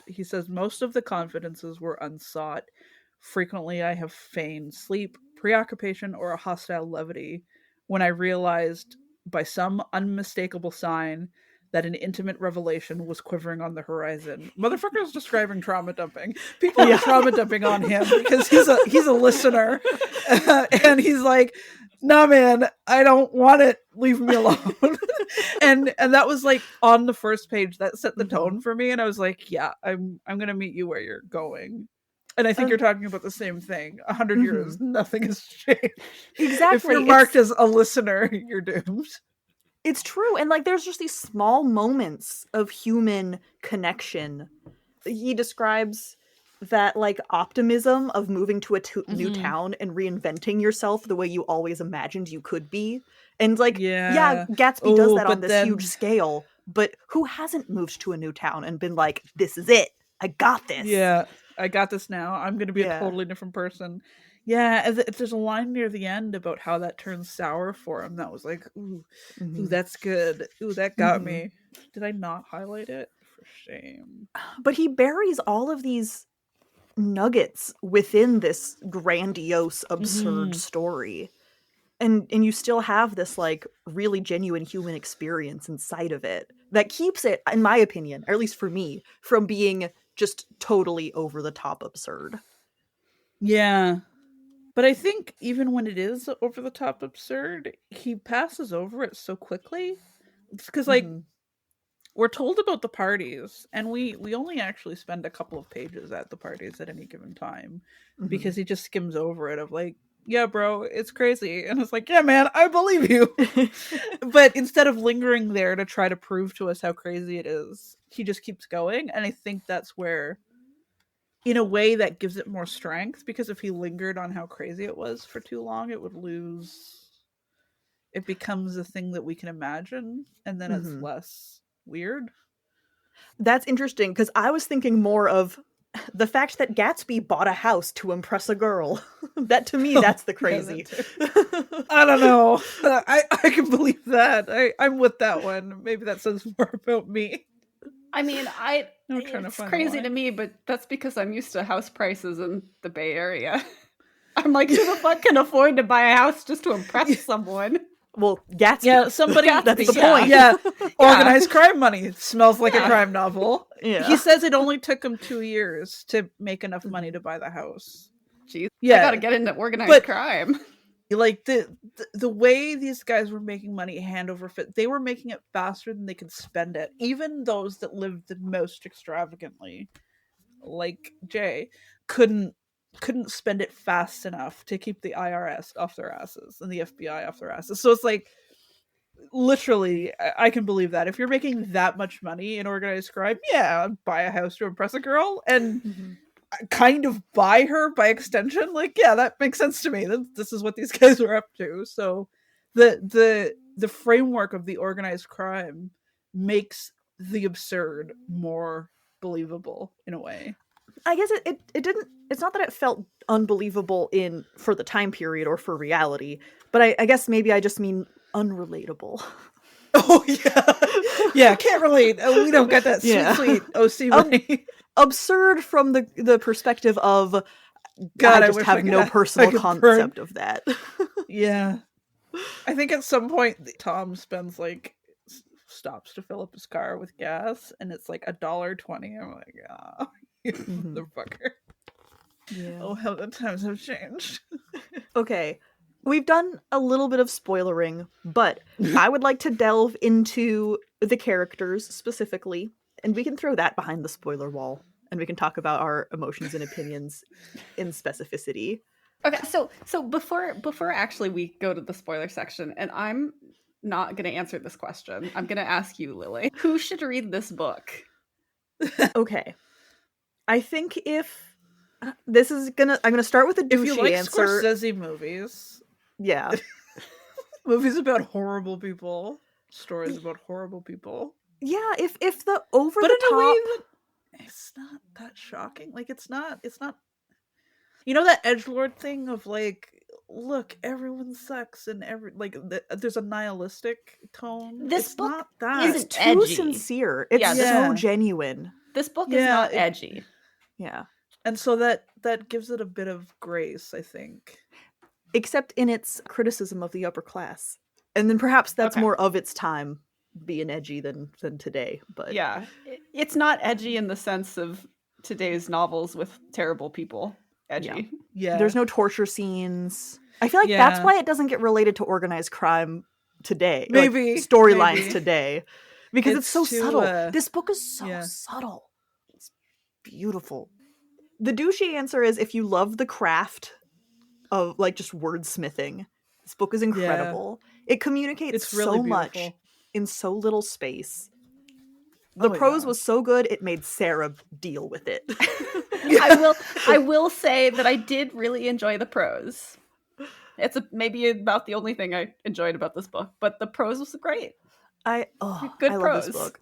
he says, most of the confidences were unsought. Frequently I have feigned sleep, preoccupation, or a hostile levity when I realized by some unmistakable sign that an intimate revelation was quivering on the horizon. Motherfucker's describing trauma dumping. People are trauma dumping on him because he's a listener. And he's like, nah, man, I don't want it. Leave me alone. and that was on the first page. That set the tone for me. And I was like, yeah, I'm going to meet you where you're going. And I think you're talking about the same thing. 100 years, nothing has changed. Exactly. If you're marked as a listener, you're doomed. It's true. And there's just these small moments of human connection. He describes that optimism of moving to a new town and reinventing yourself the way you always imagined you could be. And Gatsby does that on this huge scale. But who hasn't moved to a new town and been like, this is it. I got this. Yeah, I got this now. I'm going to be a totally different person. Yeah, there's a line near the end about how that turns sour for him. That was like, ooh, that's good. Ooh, that got me. Did I not highlight it? For shame. But he buries all of these nuggets within this grandiose, absurd story. And you still have this really genuine human experience inside of it that keeps it, in my opinion, or at least for me, from being just totally over the top absurd. Yeah. But I think even when it is over the top absurd, he passes over it so quickly. It's because we're told about the parties, and we only actually spend a couple of pages at the parties at any given time, because he just skims over it of yeah, bro, it's crazy. And it's like, yeah, man, I believe you. But instead of lingering there to try to prove to us how crazy it is, he just keeps going. And I think that's where in a way that gives it more strength, because if he lingered on how crazy it was for too long, it would lose. It becomes a thing that we can imagine, and then it's less weird. That's interesting, because I was thinking more of the fact that Gatsby bought a house to impress a girl. That, to me, that's the crazy. I don't know. I can believe that. I'm with that one. Maybe that says more about me. I mean, It's crazy to me, but that's because I'm used to house prices in the Bay Area. I'm like, who the fuck can afford to buy a house just to impress someone? Well, Gatsby. Yeah, somebody. That's the point. Yeah, organized crime money. It smells like a crime novel. Yeah. He says it only took him 2 years to make enough money to buy the house. Jeez, Yeah, I gotta get into organized crime. Like the way these guys were making money hand over fist, they were making it faster than they could spend it. Even those that lived the most extravagantly, like Jay, couldn't spend it fast enough to keep the IRS off their asses and the FBI off their asses. So it's like, literally, I can believe that. If you're making that much money in organized crime, yeah, buy a house to impress a girl and kind of buy her by extension. Like, yeah, that makes sense to me. This is what these guys were up to. So the framework of the organized crime makes the absurd more believable in a way. I guess it didn't. It's not that it felt unbelievable for the time period or for reality, but I guess maybe I just mean unrelatable. Oh yeah, can't relate. We don't get that sweet OC money. Absurd from the perspective of God. I just have no personal concept of that. Yeah, I think at some point Tom spends stops to fill up his car with gas, and it's like $1.20. I'm like, ah. Motherfucker. Yeah. Oh, how the times have changed. Okay. We've done a little bit of spoilering, but I would like to delve into the characters specifically, and we can throw that behind the spoiler wall, and we can talk about our emotions and opinions in specificity. Okay, so before actually we go to the spoiler section, and I'm not going to answer this question. I'm going to ask you, Lily. Who should read this book? Okay. I think if this is I'm gonna start with a douchey if you like answer. Scorsese movies, yeah, movies about horrible people, stories about horrible people. Yeah, if the over but the in top, a way that it's not that shocking. Like it's not. You know that edgelord thing of like, look, everyone sucks and there's a nihilistic tone. This book not that. It's too edgy. Sincere. It's so genuine. This book is not edgy. Yeah. And so that gives it a bit of grace, I think. Except in its criticism of the upper class. And then perhaps that's more of its time being edgy than today. But yeah. It's not edgy in the sense of today's novels with terrible people. Edgy. Yeah. There's no torture scenes. I feel like that's why it doesn't get related to organized crime today. Maybe. Storylines today. Because it's so too, subtle. This book is so subtle. It's beautiful. The douchey answer is if you love the craft of just wordsmithing, this book is incredible. It communicates really so much in so little space. The prose was so good it made Sarah deal with it. I will say that I did really enjoy the prose. It's maybe about the only thing I enjoyed about this book, but the prose was great. I love this book.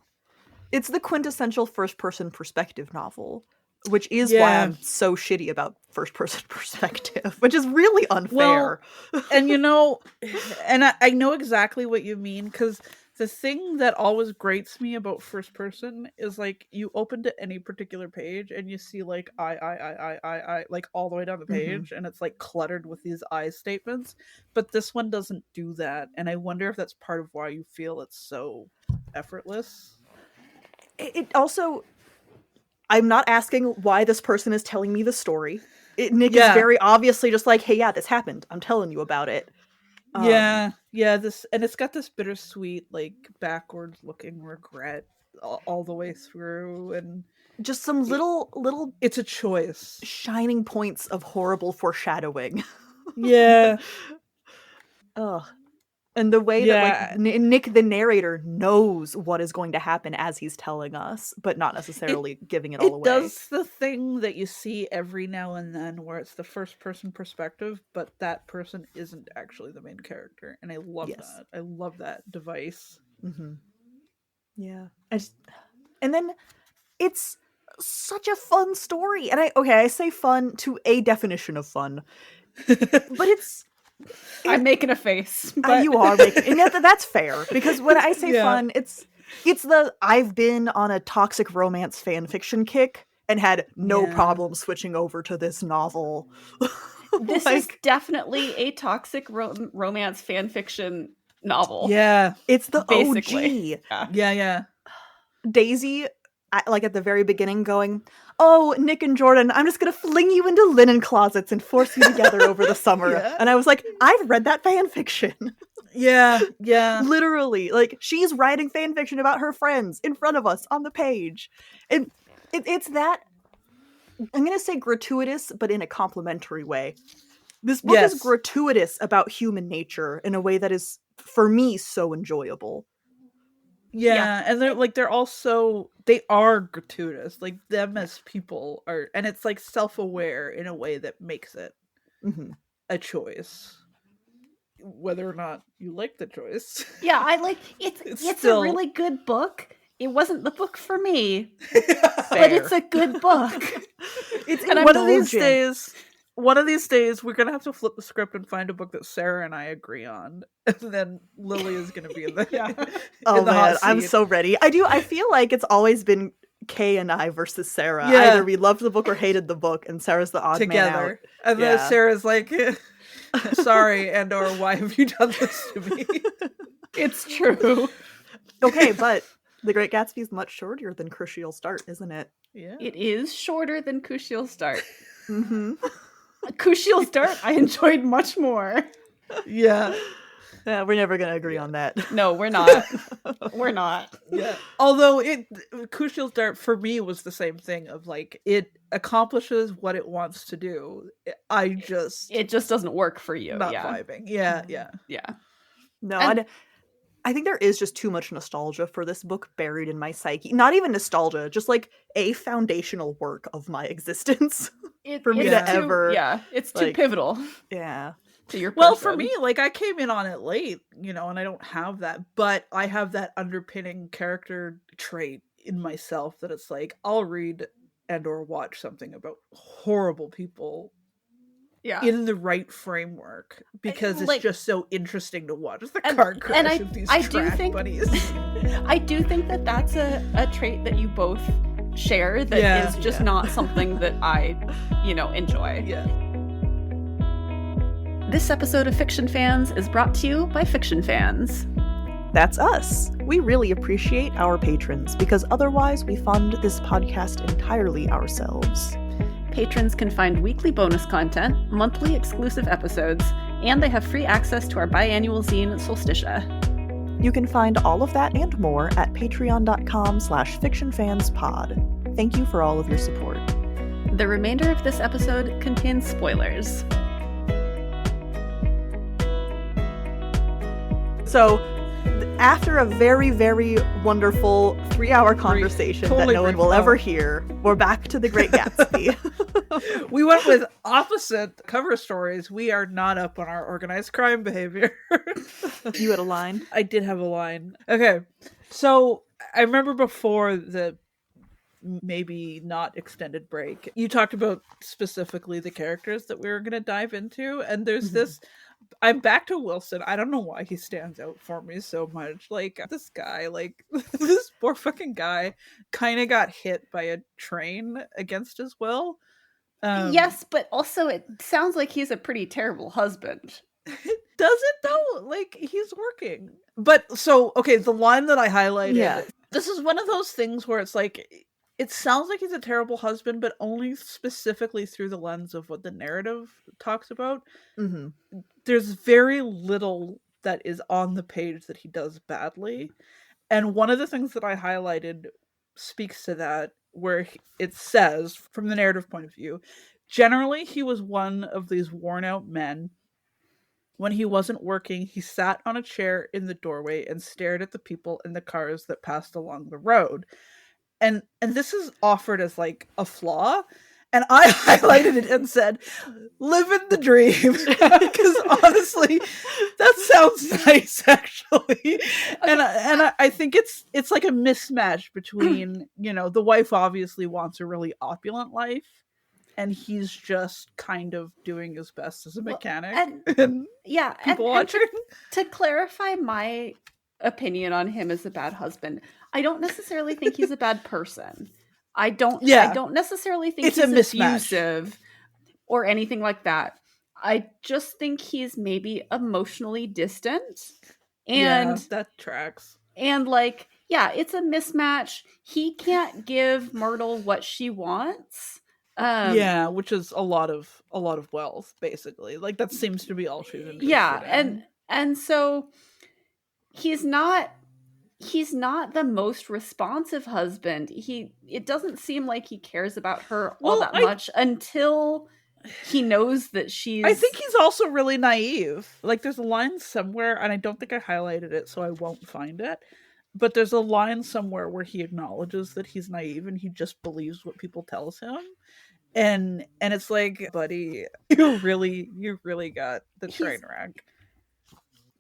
It's the quintessential first-person perspective novel, which is why I'm so shitty about first-person perspective, which is really unfair. Well, and and I know exactly what you mean, because the thing that always grates me about first-person is you open to any particular page and you see I all the way down the page, and it's cluttered with these I statements, but this one doesn't do that, and I wonder if that's part of why you feel it's so effortless. It also, I'm not asking why this person is telling me the story. Nick is very obviously just hey, yeah, this happened. I'm telling you about it. This, and it's got this bittersweet, backwards looking regret all the way through, and just some little. It's a choice. Shining points of horrible foreshadowing. Yeah. Ugh. And the way Yeah. that like Nick the narrator knows what is going to happen as he's telling us, but not necessarily giving it all It away. does the thing that you see every now and then where it's the first person perspective, but that person isn't actually the main character. And I love Yes. that. I love that device. Mm-hmm. Yeah. And then it's such a fun story. And I say fun to a definition of fun. But I'm making a face. But... you are making, and that's fair, because when I say Yeah. fun, it's the I've been on a toxic romance fan fiction kick and had no problem switching over to this novel. This is definitely a toxic romance fan fiction novel. Yeah. It's the basically. OG. Yeah. Daisy, like at the very beginning, going, "Oh, Nick and Jordan, I'm just gonna fling you into linen closets and force you together over the summer." Yeah. And I was like, I've read that fan fiction. Yeah. Literally, like, she's writing fan fiction about her friends in front of us on the page. And it's that, I'm gonna say gratuitous, but in a complimentary way. This book is gratuitous about human nature in a way that is, for me, so enjoyable. Yeah, and they are gratuitous. Like, them as people are, and it's like self-aware in a way that makes it a choice, whether or not you like the choice. Yeah, I like it's still a really good book. It wasn't the book for me, but it's a good book. It's one of these days we're gonna have to flip the script and find a book that Sarah and I agree on, and then Lily is gonna be in the oh the man, hot I'm seat. so ready. I feel like it's always been Kay and I versus Sarah. Yeah. Either we loved the book or hated the book, and Sarah's the odd man out. And then Sarah's like, sorry, and or why have you done this to me? It's true. Okay, but The Great Gatsby is much shorter than Crucial Start, isn't it? Yeah, it is shorter than Crucial Start. Crucial Start I enjoyed much more. Yeah. Yeah, we're never gonna agree on that. No, we're not. We're not. Yeah. Although Crucial Start for me was the same thing of like, it accomplishes what it wants to do. It just doesn't work for you. Not vibing. Yeah. No, I think there is just too much nostalgia for this book buried in my psyche. Not even nostalgia, just like a foundational work of my existence. For me to ever... Yeah, it's too pivotal. Yeah. To your person. Well, for me, like, I came in on it late, and I don't have that, but I have that underpinning character trait in myself that it's like, I'll read and or watch something about horrible people in the right framework, because it's just so interesting to watch. It's the car crash of these track buddies. I do think that that's a trait that you both share that is just not something that I, enjoy. Yeah. This episode of Fiction Fans is brought to you by Fiction Fans. That's us. We really appreciate our patrons, because otherwise we fund this podcast entirely ourselves. Patrons can find weekly bonus content, monthly exclusive episodes, and they have free access to our biannual zine, Solsticia. You can find all of that and more at patreon.com/fictionfanspod. Thank you for all of your support. The remainder of this episode contains spoilers. So, after a very, very wonderful 3-hour conversation that no one will ever hear, we're back to The Great Gatsby. We went with opposite cover stories. We are not up on our organized crime behavior. You had a line? I did have a line. Okay, so I remember before the maybe not extended break, you talked about specifically the characters that we were going to dive into, and there's this... I'm back to Wilson. I don't know why he stands out for me so much. Like, this guy, like, this poor fucking guy kind of got hit by a train against his will. Yes, but also it sounds like he's a pretty terrible husband. Does it though? Like, he's working. But so, okay, the line that I highlighted, this is one of those things where it's like, it sounds like he's a terrible husband, but only specifically through the lens of what the narrative talks about. Mm-hmm. There's very little that is on the page that he does badly. And one of the things that I highlighted speaks to that, where it says, from the narrative point of view, generally he was one of these worn out men When he wasn't working, he sat on a chair in the doorway and stared at the people in the cars that passed along the road. And this is offered as like a flaw. And I highlighted it and said, living the dream. Because honestly, that sounds nice, actually. And I think it's like a mismatch between, you know, the wife obviously wants a really opulent life, and he's just kind of doing his best as a mechanic. And people watching. To clarify my opinion on him as a bad husband, I don't necessarily think he's a bad person. I don't necessarily think he's abusive or anything like that. I just think he's maybe emotionally distant. And that tracks. And like, it's a mismatch. He can't give Myrtle what she wants. Which is a lot of wealth, basically. Like, that seems to be all she's interested in. And so he's not the most responsive husband. It doesn't seem like he cares about her all that much until he knows that she's... I think he's also really naive. Like, there's a line somewhere, and I don't think I highlighted it, so I won't find it. But there's a line somewhere where he acknowledges that he's naive and he just believes what people tells him. And it's like, buddy, you really got the train wreck.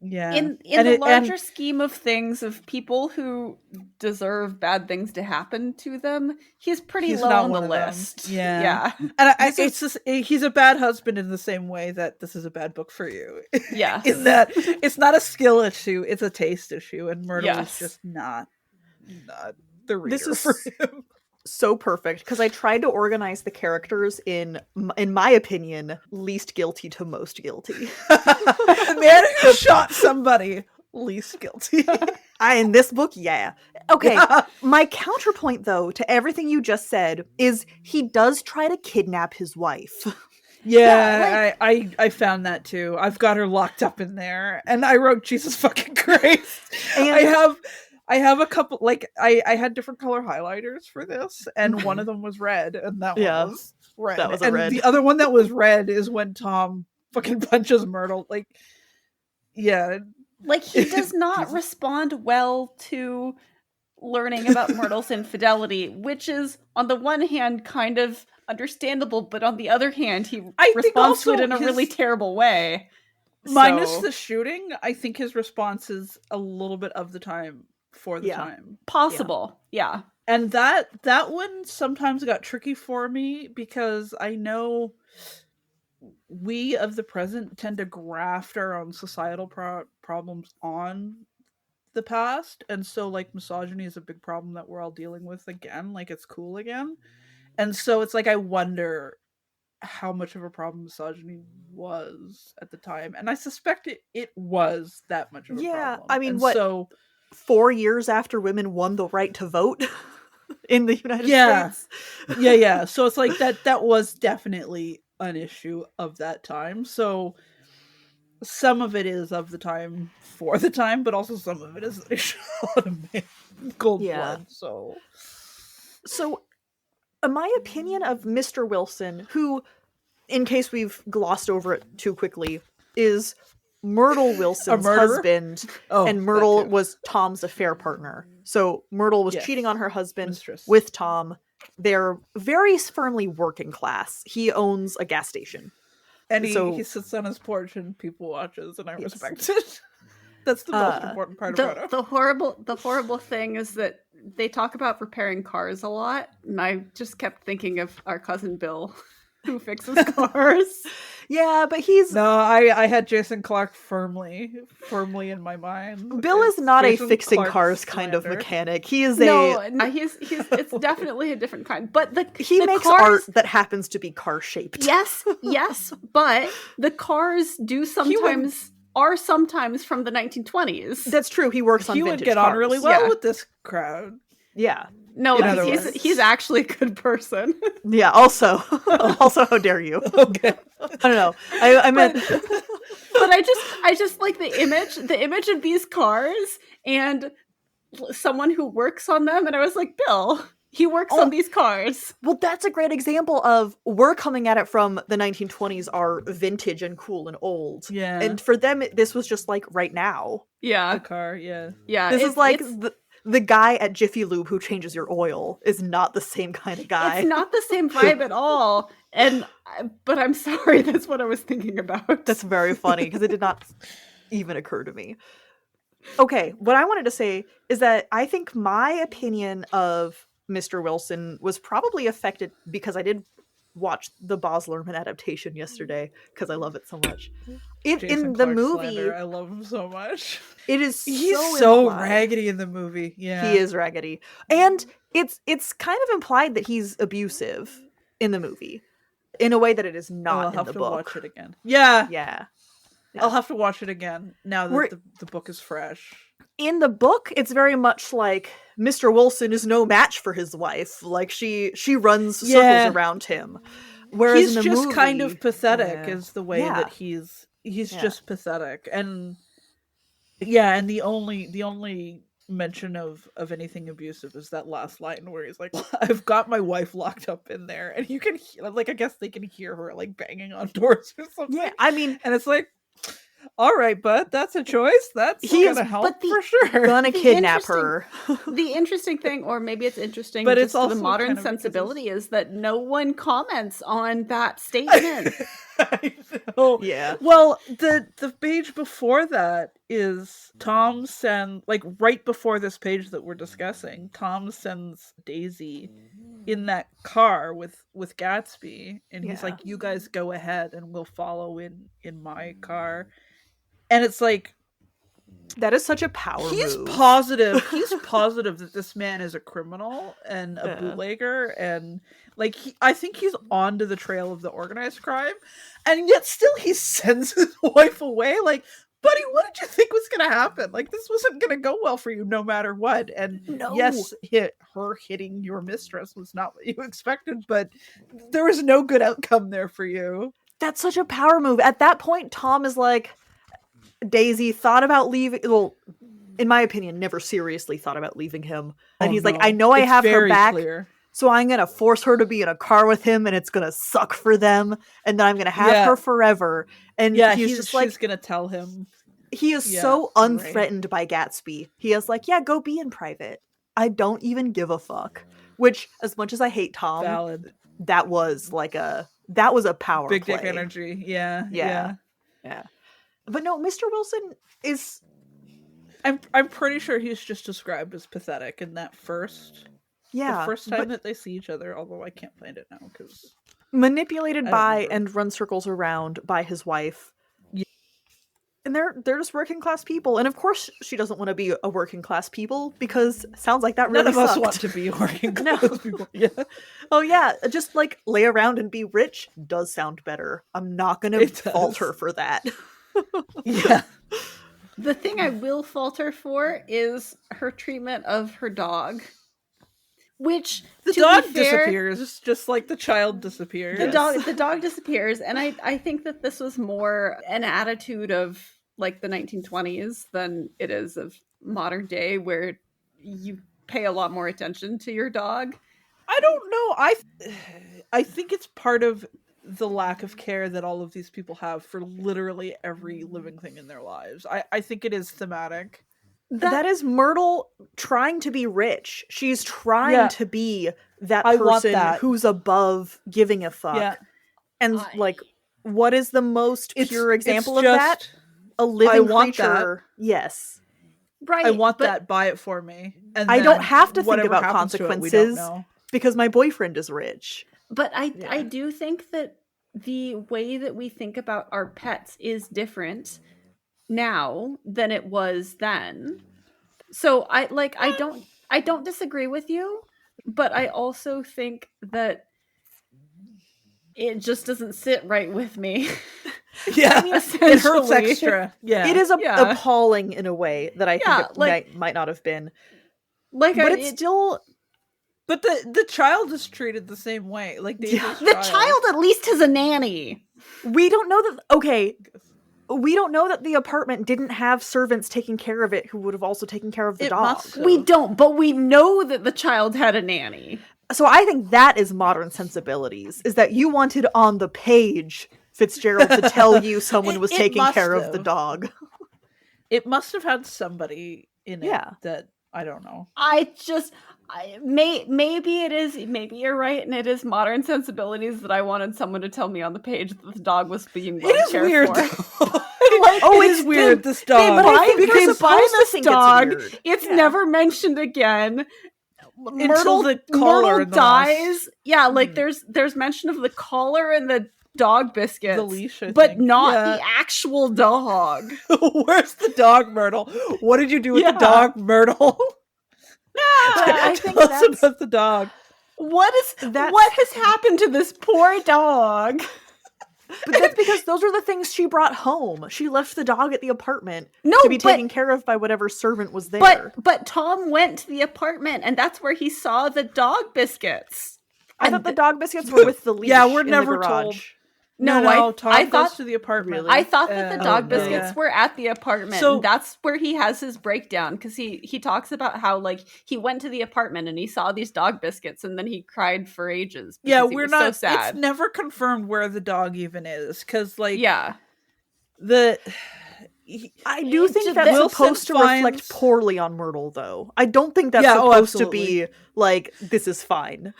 Yeah. In the larger scheme of things, of people who deserve bad things to happen to them, he's pretty low on the list. Yeah. And he's a bad husband in the same way that this is a bad book for you. Yeah. In that it's not a skill issue, it's a taste issue, and Myrtle is just not the reader for him. So perfect, because I tried to organize the characters in my opinion, least guilty to most guilty. The man who shot somebody, least guilty. In this book, okay. My counterpoint, though, to everything you just said is he does try to kidnap his wife. I found that too. I've got her locked up in there, and I wrote Jesus fucking Christ. And I have a couple, like, I had different color highlighters for this, and one of them was red, and that one was red. That was and red. The other one that was red is when Tom fucking punches Myrtle. Like, like, he does not respond well to learning about Myrtle's infidelity, which is, on the one hand, kind of understandable, but on the other hand, he responds to it in a really terrible way. Minus the shooting, I think his response is a little bit of the time for the time. Possible. Yeah. And that one sometimes got tricky for me, because I know we of the present tend to graft our own societal problems on the past. And so, like, misogyny is a big problem that we're all dealing with again. Like, it's cool again. And so it's like, I wonder how much of a problem misogyny was at the time. And I suspect it was that much of a problem. I mean, 4 years after women won the right to vote in the United States. Yeah. So it's like that was definitely an issue of that time. So some of it is of the time for the time, but also some of it is an issue of cold blood. So my opinion of Mr. Wilson, who, in case we've glossed over it too quickly, is Myrtle Wilson's husband, and Myrtle was Tom's affair partner. So Myrtle was cheating on her husband with Tom. They're very firmly working class. He owns a gas station. And he sits on his porch and people watches, and I respect it. That's the most important part about it. The horrible thing is that they talk about repairing cars a lot, and I just kept thinking of our cousin Bill, who fixes cars. Yeah, but he's... No, I had Jason Clarke firmly in my mind. Bill is not Jason a fixing Clarke cars kind of mechanic. He is he's it's definitely a different kind. But he makes art that happens to be car shaped. Yes, but the cars are sometimes from the 1920s. That's true. He works on vintage cars. He would get on really well with this crowd. Yeah. No, he's actually a good person. Yeah, also, how dare you? Okay. I don't know. I meant... But I just like the image of these cars and someone who works on them, and I was like, Bill, He works on these cars. Well, that's a great example of we're coming at it from the 1920s are vintage and cool and old. Yeah. And for them, this was just like right now. Yeah. The car, yeah. Yeah. This is like the guy at Jiffy Lube who changes your oil is not the same kind of guy. It's not the same vibe at all. But I'm sorry, that's what I was thinking about. That's very funny because it did not even occur to me. Okay, what I wanted to say is that I think my opinion of Mr. Wilson was probably affected because I did watch the Baz Luhrmann adaptation yesterday because I love it so much. In the Clark movie, slander. I love him so much. it is He's so so implied. raggedy in the movie. Yeah, He is raggedy, and it's kind of implied that he's abusive in the movie in a way that it is not I'll in have the to book. watch it again. Yeah, Yeah. I'll have to watch it again now that the book is fresh. In the book, it's very much like Mr. Wilson is no match for his wife. Like she runs circles around him. Whereas he's in the just movie, kind of pathetic is the way Yeah. that he's just pathetic. And and the only mention of anything abusive is that last line where he's like, I've got my wife locked up in there, and you can I guess they can hear her like banging on doors or something. Yeah, I mean, and it's like, all right, bud, that's a choice. That's gonna help for sure. Gonna kidnap her. The interesting thing, or maybe it's interesting, but just it's to also the modern kind of sensibility, is that no one comments on that statement. I know. Yeah. Well, the page before that is Tom sends, like right before this page that we're discussing, Tom sends Daisy in that car with Gatsby, and he's like, you guys go ahead and we'll follow in my car. And it's like, that is such a power he's move. He's positive that this man is a criminal and a bootlegger, and like I think he's onto the trail of the organized crime, and yet still he sends his wife away. Like, buddy, what did you think was gonna happen? Like, this wasn't gonna go well for you no matter what. And yes, her hitting your mistress was not what you expected, but there was no good outcome there for you. That's such a power move. At that point, Tom is like, Daisy thought about leaving. Well, in my opinion, never seriously thought about leaving him. And he's like, I know I have her back, so I'm going to force her to be in a car with him, and it's going to suck for them, and then I'm going to have her forever. And he's just like, she's going to tell him. He is so unthreatened by Gatsby. He is like, go be in private. I don't even give a fuck. Which, as much as I hate Tom, that was a power big play. Dick energy. Yeah. But no, Mr. Wilson is... I'm pretty sure he's just described as pathetic in that first the first time that they see each other, although I can't find it now because manipulated by and run circles around by his wife. Yeah. And they're just working class people. And of course she doesn't want to be a working class people because sounds like that really none of sucked. us want to be working class people. Yeah. Oh yeah, just like lay around and be rich does sound better. I'm not gonna fault her for that. Yeah. The thing I will falter for is her treatment of her dog. Which the dog disappears, just like the child disappears. The dog disappears, and I think that this was more an attitude of like the 1920s than it is of modern day, where you pay a lot more attention to your dog. I don't know. I think it's part of the lack of care that all of these people have for literally every living thing in their lives. I think it is thematic. That is Myrtle trying to be rich. She's trying to be that person who's above giving a fuck. Yeah. And like, what is the most pure example of that? A living creature. Yes. Right. I want that. Buy it for me. And I don't have to think about consequences because my boyfriend is rich. But I do think that the way that we think about our pets is different now than it was then. So I don't disagree with you, but I also think that it just doesn't sit right with me. Yeah, I mean, it hurts extra. Yeah, it is appalling in a way that I think it might not have been. But it's still. But the child is treated the same way. Like the child at least has a nanny. We don't know that. Okay, we don't know that the apartment didn't have servants taking care of it who would have also taken care of the It dog. must have. We don't, but we know that the child had a nanny. So I think that is modern sensibilities, is that you wanted on the page Fitzgerald to tell you someone was It taking must care of the have. dog. It must have had somebody in it Yeah. that, I don't know. Maybe it is, maybe you're right, and it is modern sensibilities that I wanted someone to tell me on the page that the dog was being well It is cared weird, for. though. Oh, it is weird, this dog. but I think because you're supposed to this think it's dog, weird. it's Yeah. never mentioned again. Until the collar Myrtle and the last- dies. Yeah, like there's mention of the collar and the dog biscuits, The leash, I but think. not Yeah. the actual dog. Where's the dog, Myrtle? What did you do with Yeah. the dog, Myrtle? I think Tell us that's- about the dog. What has happened to this poor dog? But that's because those are the things she brought home. She left the dog at the apartment No, to be but- taken care of by whatever servant was there. But Tom went to the apartment, and that's where he saw the dog biscuits. I thought the dog biscuits were with the leash. Yeah, we're in the never garage. told. No, Tom I goes thought to the apartment. Really? I thought that the dog no. biscuits were at the apartment. So- And that's where he has his breakdown, because he talks about how like he went to the apartment and he saw these dog biscuits and then he cried for ages. Yeah, because he we're was not. so sad. It's never confirmed where the dog even is, because like Yeah, I do think Just that's Wilson supposed to reflect finds- poorly on Myrtle, though. I don't think that's Yeah, oh, supposed to absolutely. be like, this is fine.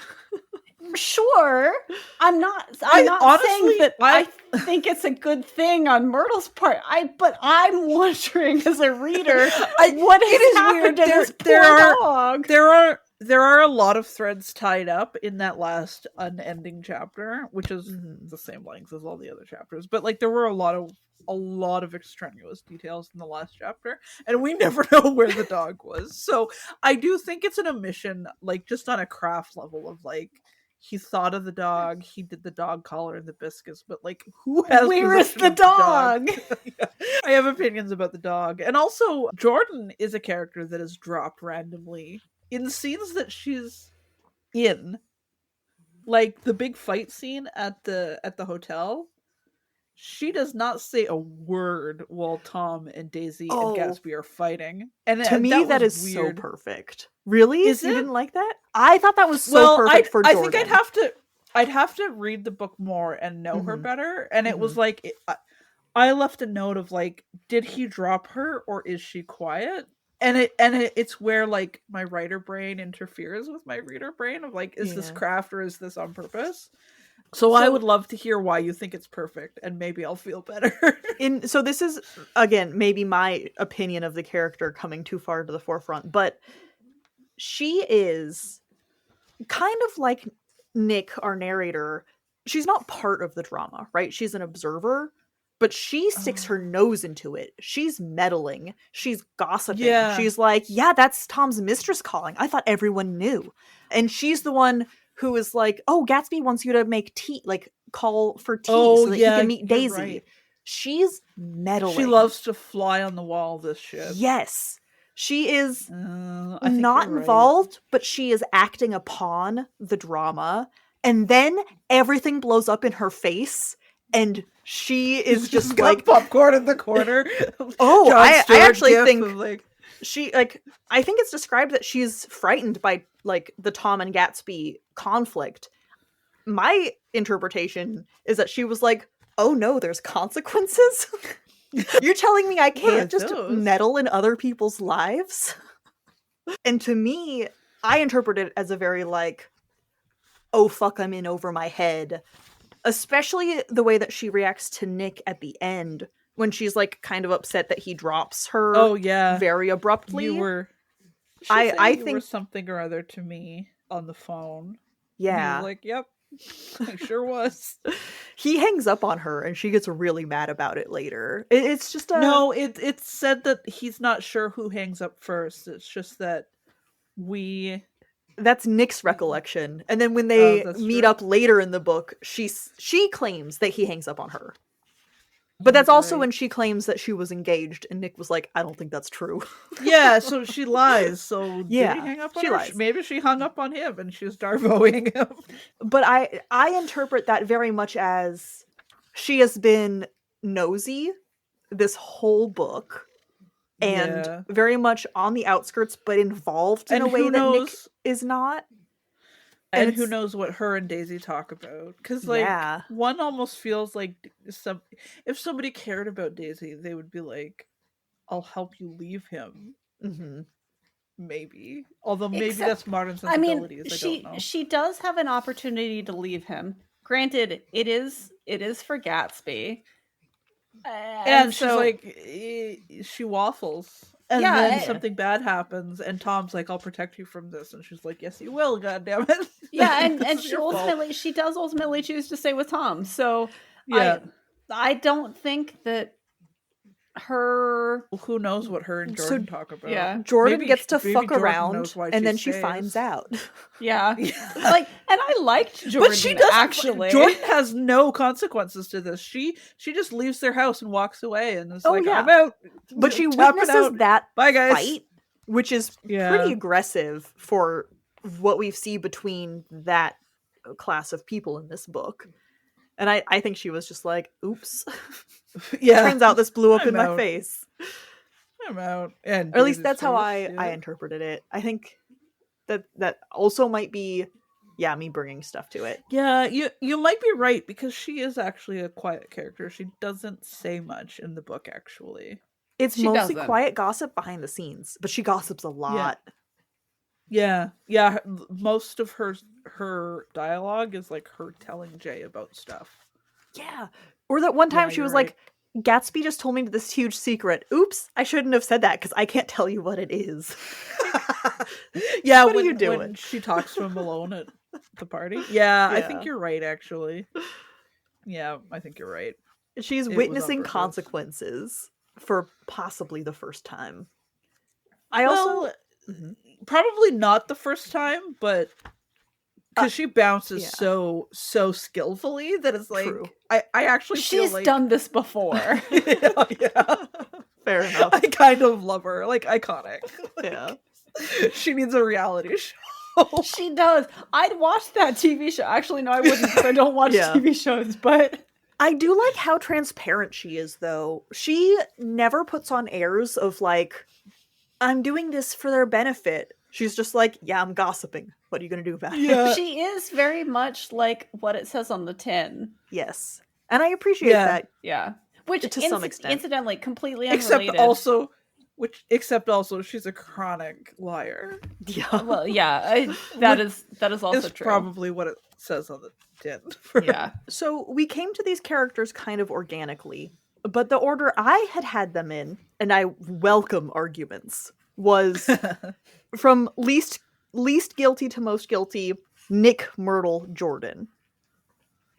sure. I'm not honestly, saying that I- I think it's a good thing on Myrtle's part. But I'm wondering as a reader, what has it is happened weird. to this poor dog? There are a lot of threads tied up in that last unending chapter, which is the same length as all the other chapters. But like there were a lot of extraneous details in the last chapter, and we never know where the dog was. So I do think it's an omission, like just on a craft level of like he thought of the dog, he did the dog collar and the biscuits, but like who has Where is possession the of dog? Yeah. I have opinions about the dog. And also Jordan is a character that is dropped randomly in scenes that she's in. Like the big fight scene at the hotel. She does not say a word while Tom and Daisy Oh. and Gatsby are fighting. And To me, that was is weird. so perfect. Really? Is You it? didn't like that? I thought that was so perfect for I Jordan. think I'd have to read the book more and know her Mhm. better. And it was like I left a note of like, did he drop her or is she quiet? And it's where like my writer brain interferes with my reader brain of like, is this Yeah. craft or is this on purpose? So I would love to hear why you think it's perfect, and maybe I'll feel better. So this is, again, maybe my opinion of the character coming too far to the forefront, but she is kind of like Nick, our narrator. She's not part of the drama, right? She's an observer, but she sticks her nose into it. She's meddling. She's gossiping. Yeah. She's like, yeah, that's Tom's mistress calling. I thought everyone knew. And she's the one who is like, oh, Gatsby wants you to make tea, like call for tea so that he can meet you're Daisy. right. She's meddling. She loves to fly on the wall, this shit. Yes. She is I think not you're right. involved, but she is acting upon the drama. And then everything blows up in her face. And she is just got like, popcorn in the corner. oh, Jon I Stewart actually gif think of, like, she, like, I think it's described that she's frightened by, like, the Tom and Gatsby conflict. My interpretation is that she was like, oh no, there's consequences? You're telling me I What are can't just those? meddle in other people's lives? And to me, I interpret it as a very, like, oh fuck, I'm in over my head. Especially the way that she reacts to Nick at the end, when she's, like, kind of upset that he drops her oh yeah, very abruptly. you were. I you were think- something or other to me on the phone. And he Yeah. was like, yep, I sure was. He hangs up on her and she gets really mad about it later. It's just a... No, it's said that he's not sure who hangs up first. It's just that we. That's Nick's recollection. And then when they that's meet true. up later in the book, she claims that he hangs up on her. But that's also Right. when she claims that she was engaged, and Nick was like, I don't think that's true. Yeah, so she lies. So Yeah, did he hang up on she her? lies. Maybe she hung up on him and she was Darvoing him. But I interpret that very much as she has been nosy this whole book and Yeah. very much on the outskirts, but involved in And a way who that Nick knows? is not. And And who it's- knows what her and Daisy talk about? Because like Yeah. one almost feels like if somebody cared about Daisy, they would be like, "I'll help you leave him." Mm-hmm. Maybe, although maybe Except- that's modern I mean, sensibilities. I don't know. she does have an opportunity to leave him. Granted, it is for Gatsby. And she's so- like, she waffles. And Yeah, then something bad happens, and Tom's like, "I'll protect you from this," and she's like, "Yes, you will, goddammit." yeah, and This is your fault. she does ultimately choose to stay with Tom. So Yeah. I don't think that her. Well, who knows what her and So- Jordan talk about? Yeah. Jordan Maybe- gets to maybe fuck Jordan around, knows why and then she stays. finds out. Yeah, Yeah. like, and I liked Jordan. But she doesn't actually. Jordan has no consequences to this. She just leaves their house and walks away and is Oh, like, yeah. "I'm out." But she Tapping witnesses out. that Bye, guys. fight, which is Yeah. pretty aggressive for what we see between that class of people in this book. And I think she was just like, oops. Yeah. Turns out this blew up I'm in my out. face. I'm out. And Or at least Daisy's that's how face, I yeah. interpreted it. I think that also might be, yeah, me bringing stuff to it. Yeah, you might be right, because she is actually a quiet character. She doesn't say much in the book, actually. It's She mostly doesn't. quiet gossip behind the scenes, but she gossips a lot. Yeah, most of her dialogue is like her telling Jay about stuff. Yeah. Or that one time Yeah, she was you're like, Gatsby just told me this huge secret. Oops, I shouldn't have said that because I can't tell you what it is. Yeah, What are when, you doing? when she talks to him alone at the party. Yeah, I Yeah. think you're right, actually. Yeah, I think you're right. She's It was on witnessing purpose. consequences for possibly the first time. I also Well, Mhm. probably not the first time, but because she bounces yeah. so skillfully that it's like True. I actually feel She's like done this before. yeah. fair enough. I kind of love her, like iconic. Yeah. She needs a reality show. She does. I'd watch that TV show. Actually, no, I wouldn't, because I don't watch Yeah. TV shows. But I do like how transparent she is, though. She never puts on airs of like, I'm doing this for their benefit. She's just like, yeah, I'm gossiping. What are you going to do about it? Yeah. she is very much like what it says on the tin. Yes. And I appreciate Yeah. that. Yeah, which To some extent. incidentally, completely unrelated. Except also she's a chronic liar. Yeah. well, yeah, that is also Is true. probably what it says on the tin. Yeah, So we came to these characters kind of organically, but the order I had them in, and I welcome arguments, was from least guilty to most guilty, Nick, Myrtle, Jordan.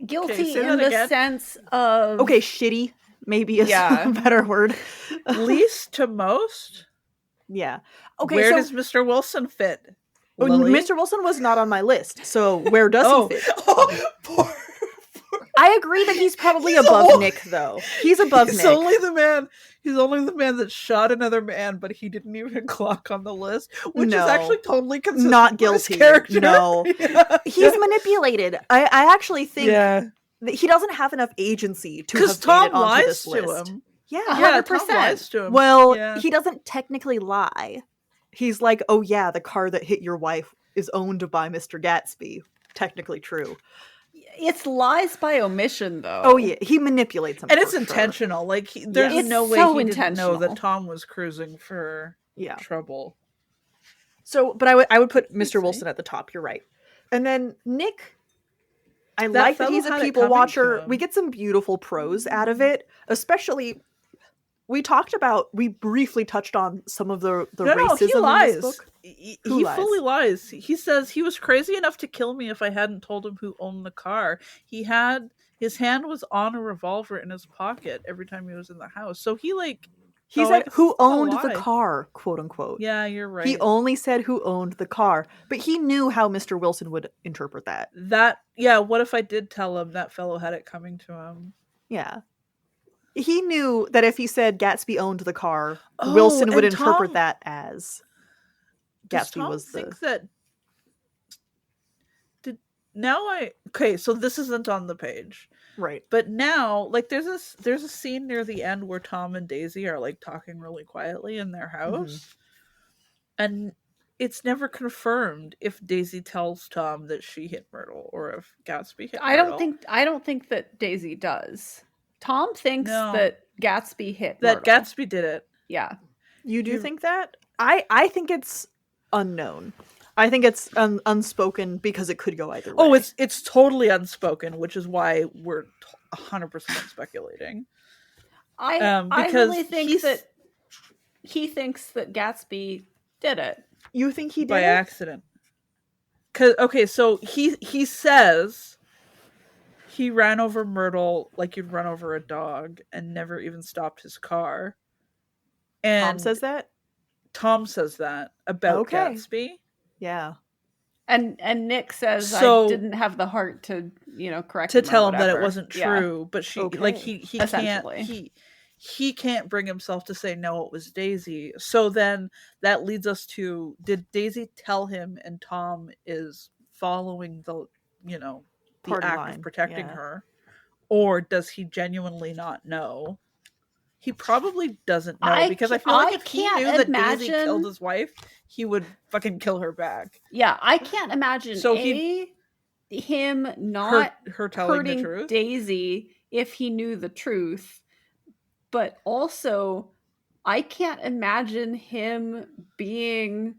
guilty say in that the again. sense of Okay, shitty maybe is Yeah. a better word. Least to most. Yeah. Okay, Where so does Mr. Wilson fit? oh, Lily? Mr. Wilson was not on my list, so where does he fit? Oh, poor. I agree that he's probably He's above old. Nick, though. He's above He's Nick. only the man. He's only the man that shot another man, but he didn't even clock on the list, which No. is actually totally consistent. Not with his guilty. character. No. Yeah. He's manipulated. I actually think Yeah, that he doesn't have enough agency to because have made Tom it onto lies this to list. him. Yeah. Yeah, Tom 100%. lies to him. Well, Yeah. he doesn't technically lie. He's like, oh yeah, the car that hit your wife is owned by Mr. Gatsby. Technically true. it's lies by omission, though. Oh yeah, he manipulates him. and it's for sure. intentional. Like there's It's no way so he didn't know that intentional. Tom was cruising for Yeah. trouble. So, but I would put Mr. see. Wilson at the top. You're right. And then Nick, I That like that fellow he's a had it people coming to watcher. him. We get some beautiful prose out of it, especially. We briefly touched on some of the No, racism he in lies. this book. He Who lies? fully lies. He says he was crazy enough to kill me if I hadn't told him who owned the car. His hand was on a revolver in his pocket every time he was in the house. So he like He Oh, said it's who still a owned the lie. car, quote unquote. yeah, you're right. He only said who owned the car, but he knew how Mr. Wilson would interpret that. What if I did tell him that fellow had it coming to him? Yeah. He knew that if he said Gatsby owned the car, Oh, Wilson would and interpret Tom- that as Does Gatsby Tom was the think that okay, so this isn't on the page. Right. But now, like, there's a scene near the end where Tom and Daisy are like talking really quietly in their house, and it's never confirmed if Daisy tells Tom that she hit Myrtle or if Gatsby hit Myrtle. I don't think that Daisy does. Tom thinks No. that Gatsby hit That Myrtle. Gatsby did it. Yeah. You do think that? I think it's unknown. I think it's unspoken because it could go either way. Oh, it's totally unspoken, which is why we're 100% speculating. I Because really think that he thinks that Gatsby did it. You think he did by it? accident. So he says he ran over Myrtle like you'd run over a dog and never even stopped his car. And Tom says that? Tom says that about Okay. Gatsby. Yeah. And Nick says So- I didn't have the heart to, correct To him or tell him that it whatever. wasn't Yeah. true, but she Okay. like he can't Essentially. he can't bring himself to say no, it was Daisy. So then that leads us to, did Daisy tell him and Tom is following the Party act line, of protecting yeah. her, or does he genuinely not know? He probably doesn't know, because I feel like if he can't knew that Daisy imagine- killed his wife, he would fucking kill her back. Yeah, I can't imagine So him not her telling hurting the truth. Daisy if he knew the truth. But also, I can't imagine him being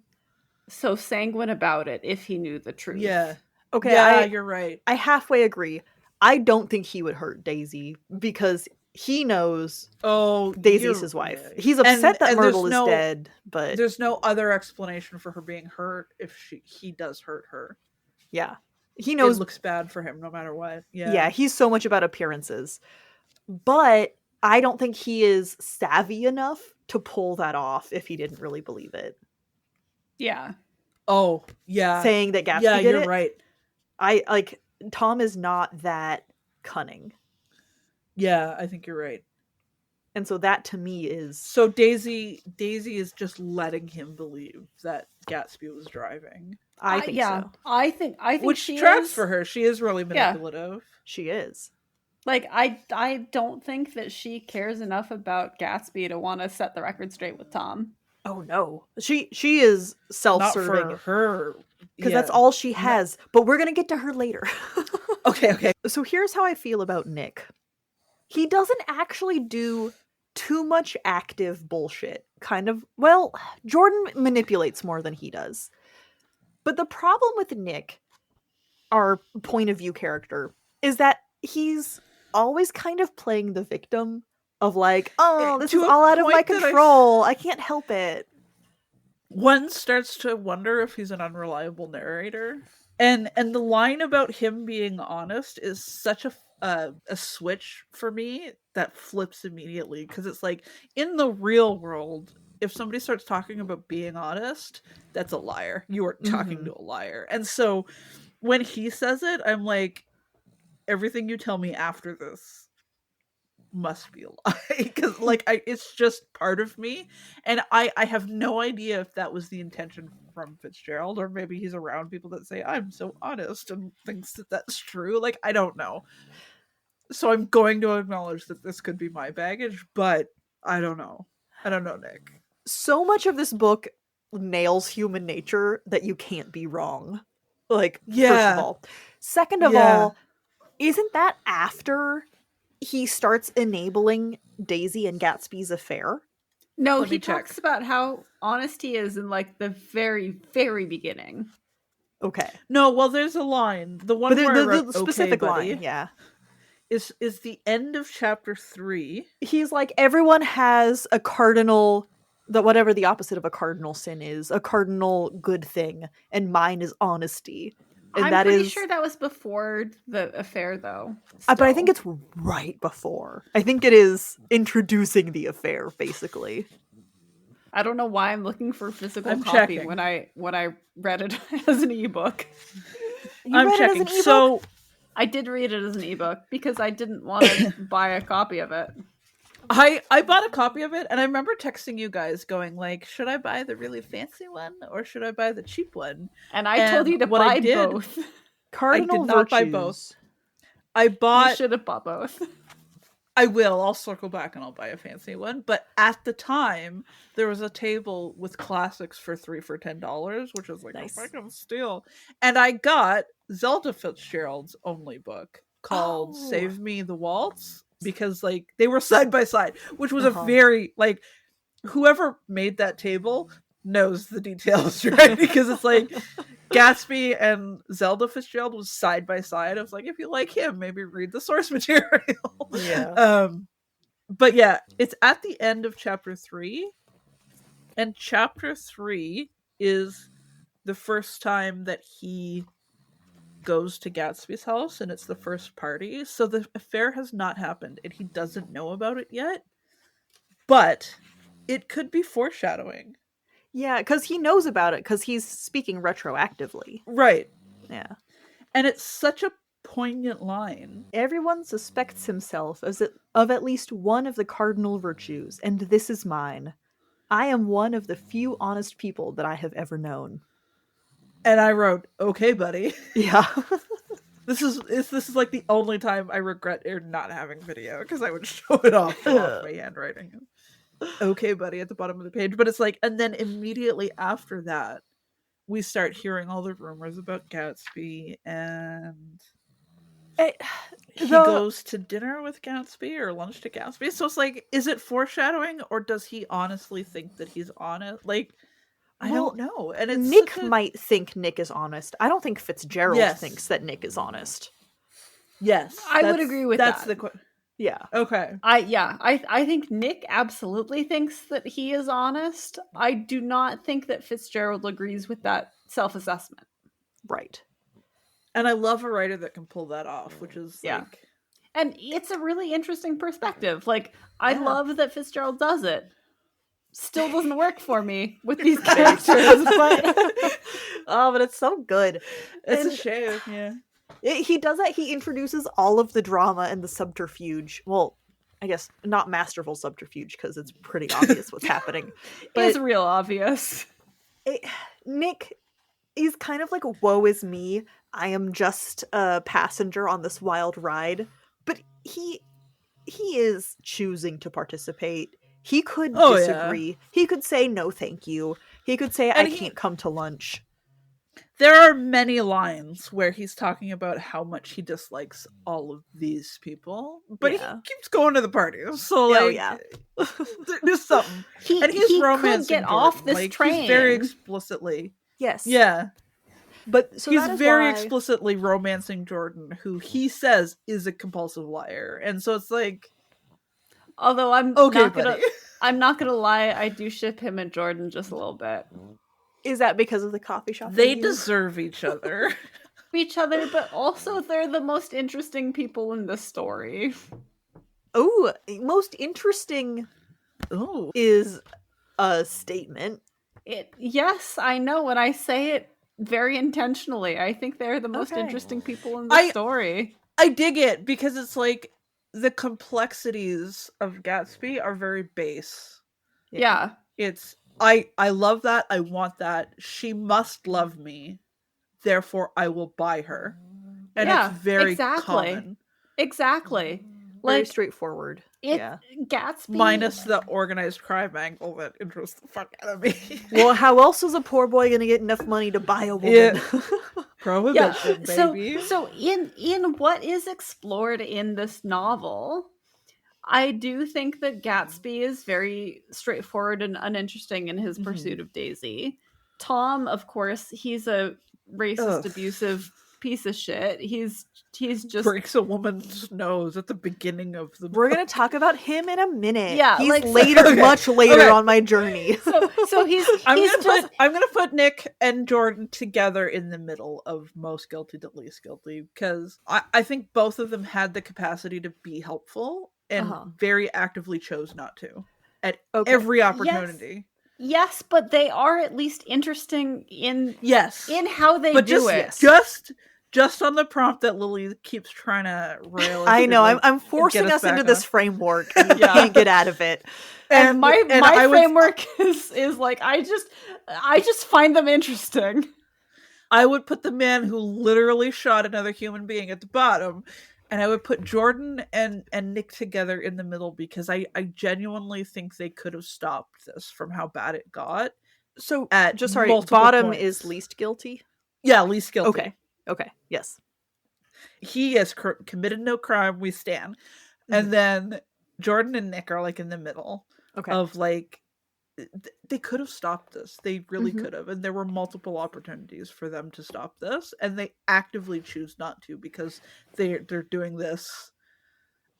so sanguine about it if he knew the truth. Yeah. Okay, Yeah, you're right. I halfway agree. I don't think he would hurt Daisy because he knows Oh, Daisy's his wife. He's upset that and Myrtle is there's dead, but There's no other explanation for her being hurt if he does hurt her. yeah. He It knows looks bad for him no matter what. Yeah. yeah, he's so much about appearances. But I don't think he is savvy enough to pull that off if he didn't really believe it. Yeah. Oh, yeah. Saying that Gatsby Yeah, did you're it. right. I like Tom is not that cunning. Yeah, I think you're right. And so that to me is So Daisy is just letting him believe that Gatsby was driving. I think so. I think Which she tracks is. for her. She is really Yeah. manipulative. She is. Like I don't think that she cares enough about Gatsby to want to set the record straight with Tom. Oh no. She is Not self-serving for her. because Yeah. that's all she has. But we're going to get to her later. Okay. So here's how I feel about Nick. He doesn't actually do too much active bullshit. Kind of, well, Jordan manipulates more than he does. But the problem with Nick, our point of view character, is that he's always kind of playing the victim of like, oh, this To is a all out of my point that control. I can't help it. One starts to wonder if he's an unreliable narrator. And the line about him being honest is such a switch for me that flips immediately, because it's like, in the real world, if somebody starts talking about being honest, that's a liar. You are talking to a liar. And so when he says it, I'm like, everything you tell me after this must be a lie, because it's just part of me, and I have no idea if that was the intention from Fitzgerald, or maybe he's around people that say I'm so honest and thinks that that's true. Like, I don't know. So I'm going to acknowledge that this could be my baggage, but I don't know, Nick. So much of this book nails human nature that you can't be wrong. Like, first Yeah. of all. Second of Yeah. all, isn't that after he starts enabling Daisy and Gatsby's affair? No, Let he me check. talks about how honest he is in like the very, very beginning. Okay. No, well, there's a line. The one But where I the wrote, specific "Okay, buddy," line, yeah. is the end of chapter 3. He's like, everyone has a cardinal, that whatever the opposite of a cardinal sin is, a cardinal good thing, and mine is honesty. And I'm that pretty is, sure that was before the affair, though. but I think still. it's right before. I think it is introducing the affair, basically. I don't know why I'm looking for physical I'm copy checking. when I read it as an ebook. You I'm read it as checking. an ebook? So I did read it as an ebook because I didn't want to buy a copy of it. I bought a copy of it, and I remember texting you guys going like, should I buy the really fancy one or should I buy the cheap one? And I told you to what I buy did- both. Cardinal I did not buy virtues. both. I You bought. should have bought both. I will. I'll circle back and I'll buy a fancy one. But at the time, there was a table with classics for $3 for $10, which was like Nice. a fucking steal. And I got Zelda Fitzgerald's only book called Oh. "Save Me the Waltz" because like they were side by side, which was Uh-huh. a very like whoever made that table knows the details, right? Because it's like Gatsby and Zelda Fitzgerald was side by side. I was like, if you like him, maybe read the source material. Yeah. But yeah, it's at the end of chapter 3, and chapter 3 is the first time that he goes to Gatsby's house, and it's the first party. So the affair has not happened, and he doesn't know about it yet. But it could be foreshadowing. Yeah, because he knows about it because he's speaking retroactively. Right. Yeah. And it's such a poignant line. Everyone suspects himself of at least one of the cardinal virtues, and this is mine. I am one of the few honest people that I have ever known. And I wrote, "Okay, buddy." Yeah. This is like the only time I regret not having video, because I would show it off my handwriting. "Okay, buddy," at the bottom of the page. But it's like, and then immediately after that, we start hearing all the rumors about Gatsby, and he goes to dinner with Gatsby or lunch to Gatsby. So it's like, is it foreshadowing, or does he honestly think that he's honest? Like, I don't know. And it's Nick might think Nick is honest. I don't think Fitzgerald Yes. thinks that Nick is honest. Yes, I would that's- agree with that's that. the Yeah. okay. I think Nick absolutely thinks that he is honest. I do not think that Fitzgerald agrees with that self-assessment. Right. And I love a writer that can pull that off, which is Yeah. like, And it's a really interesting perspective. Like, I Yeah. love that Fitzgerald does it. Still doesn't work for me with these characters, but Oh, but it's so good. it's And- a shame. Yeah. He does that. He introduces all of the drama and the subterfuge. Well, I guess not masterful subterfuge, because it's pretty obvious what's happening. it's But real obvious. Nick is kind of like, woe is me. I am just a passenger on this wild ride. But he is choosing to participate. He could Oh, yeah. disagree. He could say no thank you. He could say And I he- can't come to lunch. There are many lines where he's talking about how much he dislikes all of these people, but Yeah. he keeps going to the parties. So like, Oh, yeah. there's something. He And he's could romancing get off Jordan. this Like, train. He's very explicitly, Yes. yeah. But so he's that is very why- explicitly romancing Jordan, who he says is a compulsive liar, and so it's like, Although I'm okay, not gonna buddy. I'm not gonna lie, I do ship him and Jordan just a little bit. Is that because of the coffee shop? They review? deserve each other. Each other, but also they're the most interesting people in the story. Oh, most interesting Oh, is a statement. Yes, I know when I say it very intentionally. I think they're the most Okay. interesting people in the I- story. I dig it, because it's like the complexities of Gatsby are very base. Yeah. It's I love that. I want that. She must love me. Therefore, I will buy her. And Yeah, it's very exactly. common. Exactly. Very Like straightforward. it Yeah. Gatsby Minus the organized crime angle that interests the fuck out of me. Well, how else is a poor boy gonna get enough money to buy a woman? Yeah. Prohibition, baby. So in what is explored in this novel, I do think that Gatsby is very straightforward and uninteresting in his Mhm. pursuit of Daisy. Tom, of course, he's a racist, Ugh. abusive piece of shit. He's just Breaks a woman's nose at the beginning of the We're book. gonna talk about him in a minute. Yeah, he's like- later, Okay, much later okay. on my journey. so he's I'm just gonna put Nick and Jordan together in the middle of most guilty to least guilty, because I think both of them had the capacity to be helpful and Uh-huh. very actively chose not to at Okay. every opportunity. yes, but they are at least interesting in Yes, how they but do just it. just on the prompt that Lily keeps trying to rail. I know. like, I'm forcing get us back into on. this framework, and you Yeah. can't get out of it. And my I would- framework is like I just find them interesting. I would put the man who literally shot another human being at the bottom, And I would put Jordan and Nick together in the middle because I genuinely think they could have stopped this from how bad it got. So, At just sorry, multiple bottom points. is least guilty? Yeah, least guilty. Okay. Okay. Yes. He has committed no crime, we stand. And then Jordan and Nick are like in the middle of like, they could have stopped this. They really could have. And there were multiple opportunities for them to stop this. And they actively choose not to because they're doing this.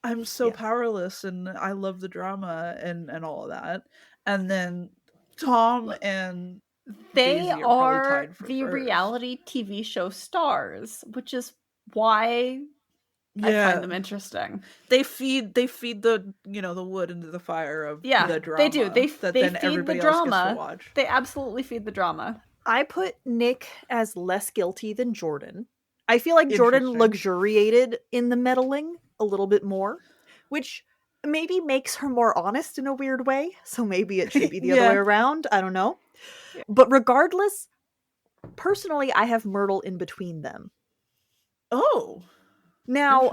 I'm so powerless and I love the drama and all of that. And then Tom and They Daisy probably are tied for the first. reality TV show stars, which is why I find them interesting. They feed the the wood into the fire of the drama. They do. They feed the drama. Watch. They absolutely feed the drama. I put Nick as less guilty than Jordan. I feel like Jordan luxuriated in the meddling a little bit more, which maybe makes her more honest in a weird way. So maybe it should be the other way around. I don't know. Yeah. But regardless, personally, I have Myrtle in between them. Oh. Now,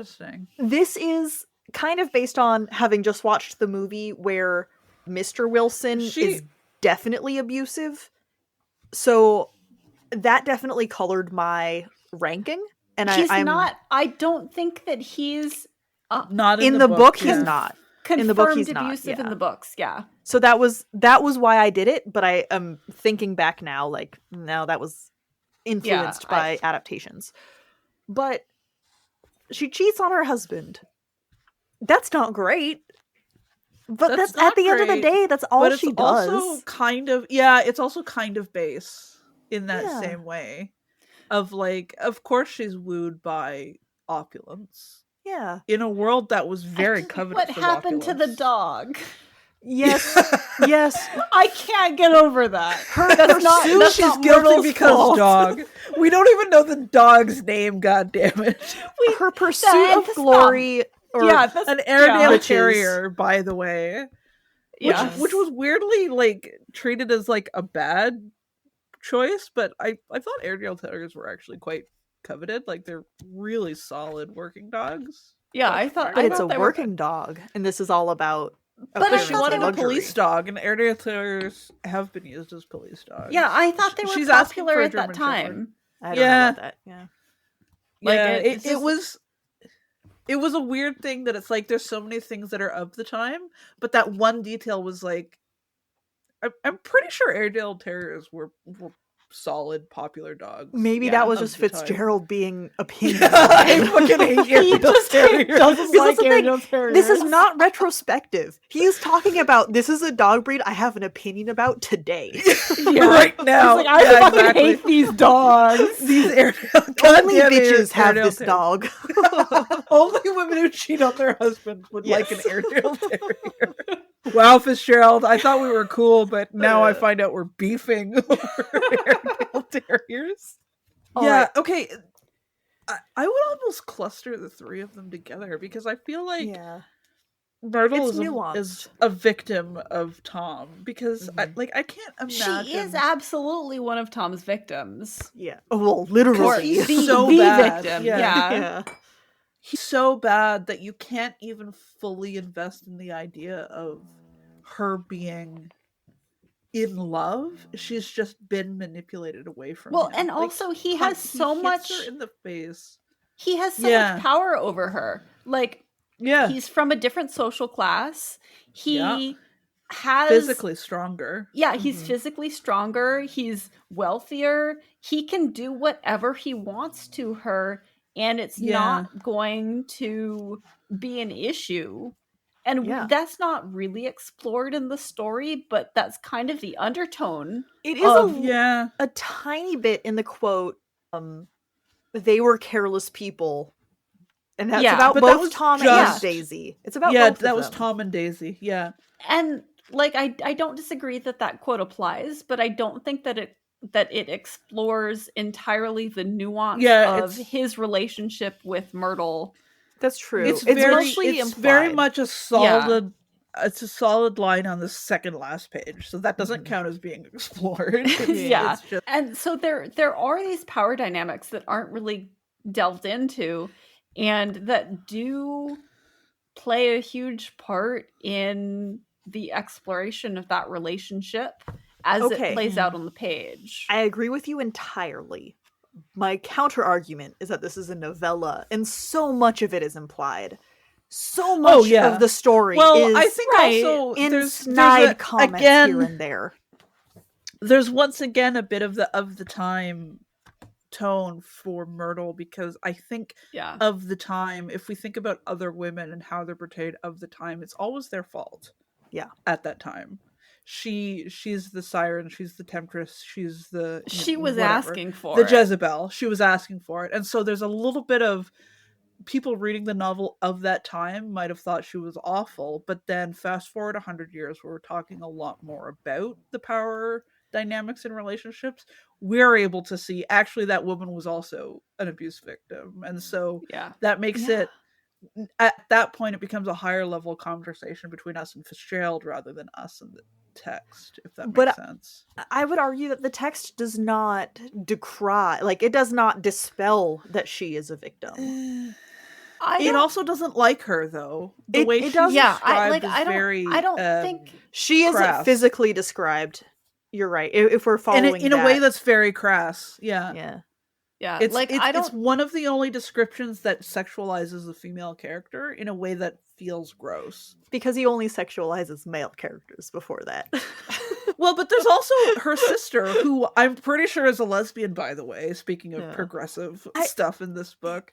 this is kind of based on having just watched the movie where Mr. Wilson is definitely abusive. So that definitely colored my ranking. And I'm not. I don't think that he's not in the book. He's not. Confirmed in the book, he's abusive not, in the books. Yeah. So that was why I did it. But I am thinking back now, like, no, that was influenced by adaptations. But she cheats on her husband. That's not great. But that's at the end of the day, that's all she does. Also kind of, it's also kind of base in that same way. Of like, of course she's wooed by opulence. Yeah. In a world that was very covetous. What happened to the dog? Yes. Yes. I can't get over that. She's guilty because dog. We don't even know the dog's name, god damn it. Her pursuit of glory. An Airedale Terrier, by the way. Which was weirdly like treated as like a bad choice, but I thought Airedale Terriers were actually quite coveted. Like they're really solid working dogs. Yeah, I thought it's a working dog, and this is all about. But she wanted a police dog, and Airedale Terriers have been used as police dogs. Yeah, I thought they were popular at that time. I don't know about that. Yeah, like it was a weird thing that it's like there's so many things that are of the time, but that one detail was like, I'm pretty sure Airedale Terriers were solid, popular dogs. Maybe that was just Fitzgerald being opinionated. I fucking hate Airedale Terriers. This is not retrospective. He is talking about, this is a dog breed I have an opinion about today. Right now. He's like, I fucking hate these dogs. These Airedale Only bitches have this dog. Only women who cheat on their husbands would like an Airedale Terrier. Wow, Fitzgerald, I thought we were cool, but now I find out we're beefing over Airedale Terriers. Okay. I would almost cluster the three of them together because I feel like Myrtle is a victim of Tom because I can't imagine. She is absolutely one of Tom's victims. Yeah. Oh, well, literally. He's so bad. Victim. Yeah. He's so bad that you can't even fully invest in the idea of her being in love. She's just been manipulated away from him. And also he has so much her in the face. He has so much power over her. Like, he's from a different social class. He has physically stronger. Yeah, he's physically stronger. He's wealthier. He can do whatever he wants to her. And it's not going to be an issue. And that's not really explored in the story, but that's kind of the undertone. It is a tiny bit in the quote, they were careless people. And that's about both Tom and Daisy. It's about both of them. That was Tom and Daisy. Yeah. And like I don't disagree that quote applies, but I don't think that it explores entirely the nuance of his relationship with Myrtle. That's true. It's very much a solid. It's a solid line on the second last page, so that doesn't count as being explored. It's just... And so there are these power dynamics that aren't really delved into, and that do play a huge part in the exploration of that relationship as it Okay. plays out on the page. I agree with you entirely. My counter argument is that this is a novella, and so much of it is implied. So much of the story is I think also in snide comments here and there. There's once again a bit of the time tone for Myrtle, because I think of the time, if we think about other women and how they're portrayed of the time, it's always their fault. Yeah. At that time. She's the siren, she's the temptress, she's the she was whatever. Asking for the it. Jezebel. She was asking for it. And so there's a little bit of people reading the novel of that time might have thought she was awful, but then fast forward 100 years where we're talking a lot more about the power dynamics in relationships, we're able to see actually that woman was also an abuse victim. And so that makes it, at that point, it becomes a higher level conversation between us and Fitzgerald rather than us and the text, if that makes sense. I would argue that the text does not decry, like, it does not dispel that she is a victim. It also doesn't like her, though. The way she's described is very... I don't think... She isn't physically described. You're right. If we're following in a way that's very crass. Yeah. Yeah. It's one of the only descriptions that sexualizes the female character in a way that feels gross. Because he only sexualizes male characters before that. Well, but there's also her sister, who I'm pretty sure is a lesbian, by the way, speaking of progressive stuff in this book.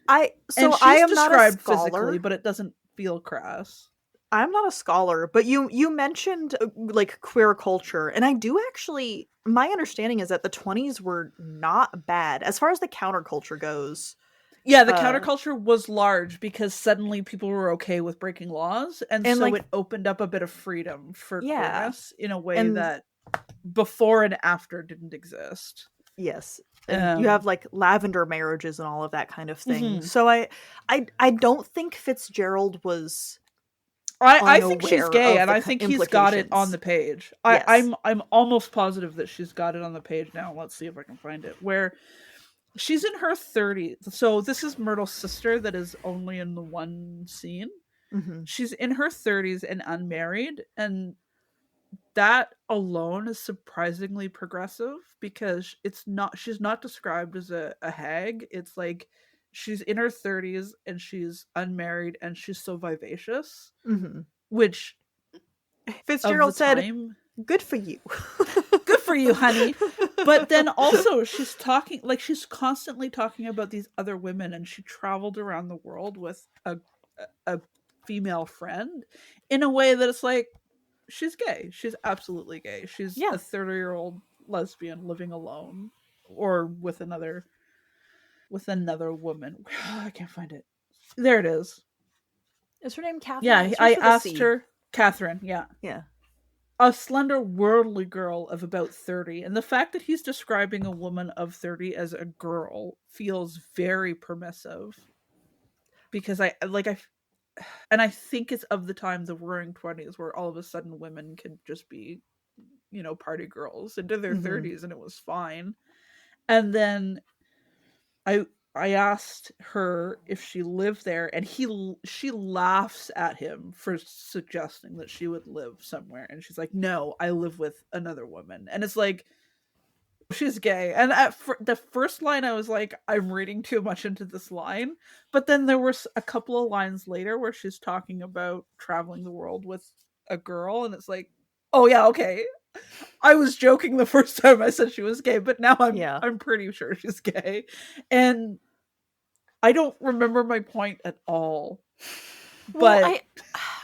I am described not a scholar, physically, but it doesn't feel crass. I'm not a scholar, but you mentioned like queer culture, and I do actually, my understanding is that the 20s were not bad as far as the counterculture goes. Yeah, the counterculture was large because suddenly people were okay with breaking laws, and so it opened up a bit of freedom for queerness in a way that before and after didn't exist. Yes. And you have like lavender marriages and all of that kind of thing. Mm-hmm. So I don't think Fitzgerald was I think she's gay, and I think he's got it on the page. I'm almost positive that she's got it on the page now. Let's see if I can find it. Where she's in her 30s. So this is Myrtle's sister that is only in the one scene. Mm-hmm. She's in her 30s and unmarried, and that alone is surprisingly progressive because she's not described as a hag. It's like she's in her 30s and she's unmarried and she's so vivacious, mm-hmm. which Fitzgerald said, good for you. Good for you, honey. But then also she's constantly talking about these other women, and she traveled around the world with a female friend in a way that it's like, she's gay. She's absolutely gay. She's a 30-year-old lesbian living alone or with another woman. I can't find it. There it is. Is her name Catherine? Yeah, I asked her. Catherine, yeah. Yeah. A slender, worldly girl of about 30. And the fact that he's describing a woman of 30 as a girl feels very permissive. Because I think it's of the time, the Roaring 20s, where all of a sudden women could just be, party girls into their 30s, and it was fine. And then I asked her if she lived there, and she laughs at him for suggesting that she would live somewhere. And she's like, no, I live with another woman. And it's like, she's gay. And the first line, I was like, I'm reading too much into this line. But then there was a couple of lines later where she's talking about traveling the world with a girl. And it's like, oh yeah, okay. I was joking the first time I said she was gay, but now I'm pretty sure she's gay. And I don't remember my point at all. But well,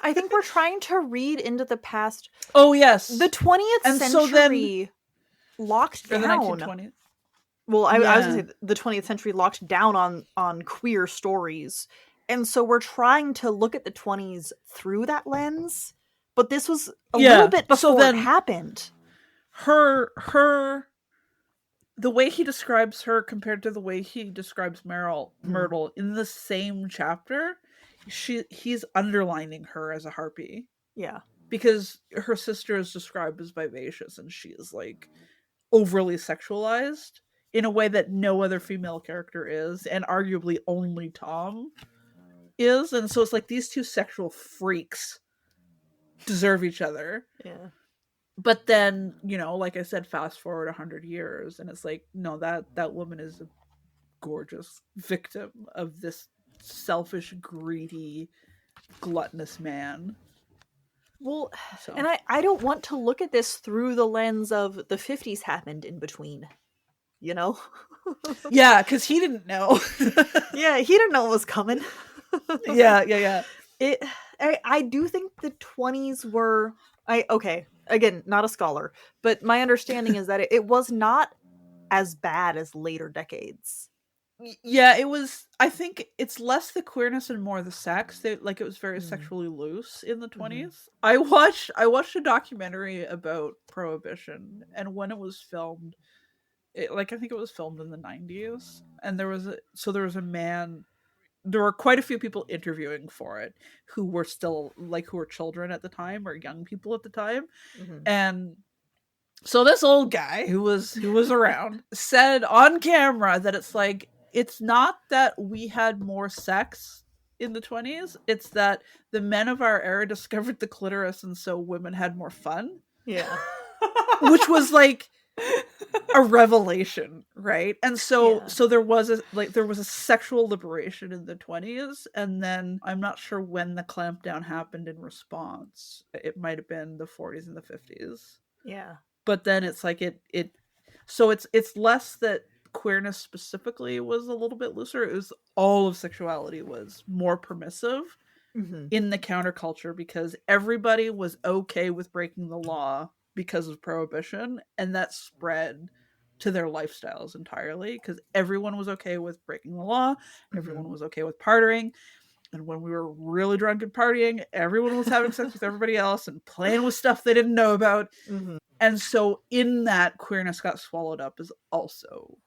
I think we're trying to read into the past. Oh yes. The 20th century. So then, locked down. The 1920s. Well, I was going to say the 20th century locked down on queer stories. And so we're trying to look at the 20s through that lens. But this was a little bit before it happened. The way he describes her compared to the way he describes Myrtle in the same chapter, he's underlining her as a harpy. Yeah. Because her sister is described as vivacious and she is like overly sexualized in a way that no other female character is, and arguably only Tom is. And so it's like these two sexual freaks deserve each other. Yeah. But then, like I said, fast forward 100 years, and it's like, no, that woman is a gorgeous victim of this selfish, greedy, gluttonous man. Well, and I don't want to look at this through the lens of the 50s happened in between, Yeah, because he didn't know. Yeah, he didn't know it was coming. Yeah. I do think the 20s were, again, not a scholar, but my understanding is that it was not as bad as later decades. Yeah, it was. I think it's less the queerness and more the sex. It was very sexually loose in the 20s. I watched a documentary about Prohibition, and when it was filmed, I think it was filmed in the 90s, and there was a man. There were quite a few people interviewing for it who were still who were children at the time or young people at the time, and so this old guy who was around said on camera that it's not that we had more sex in the 20s, it's that the men of our era discovered the clitoris, and so women had more fun. Yeah. Which was a revelation, right? And so there was a sexual liberation in the 20s, and then I'm not sure when the clampdown happened in response. It might have been the 40s and the 50s. Yeah. But then it's so it's less that queerness specifically was a little bit looser. It was all of sexuality was more permissive in the counterculture because everybody was okay with breaking the law because of Prohibition, and that spread to their lifestyles entirely because everyone was okay with breaking the law, everyone was okay with partying, and when we were really drunk and partying, everyone was having sex with everybody else and playing with stuff they didn't know about. And so in that, queerness got swallowed up as also,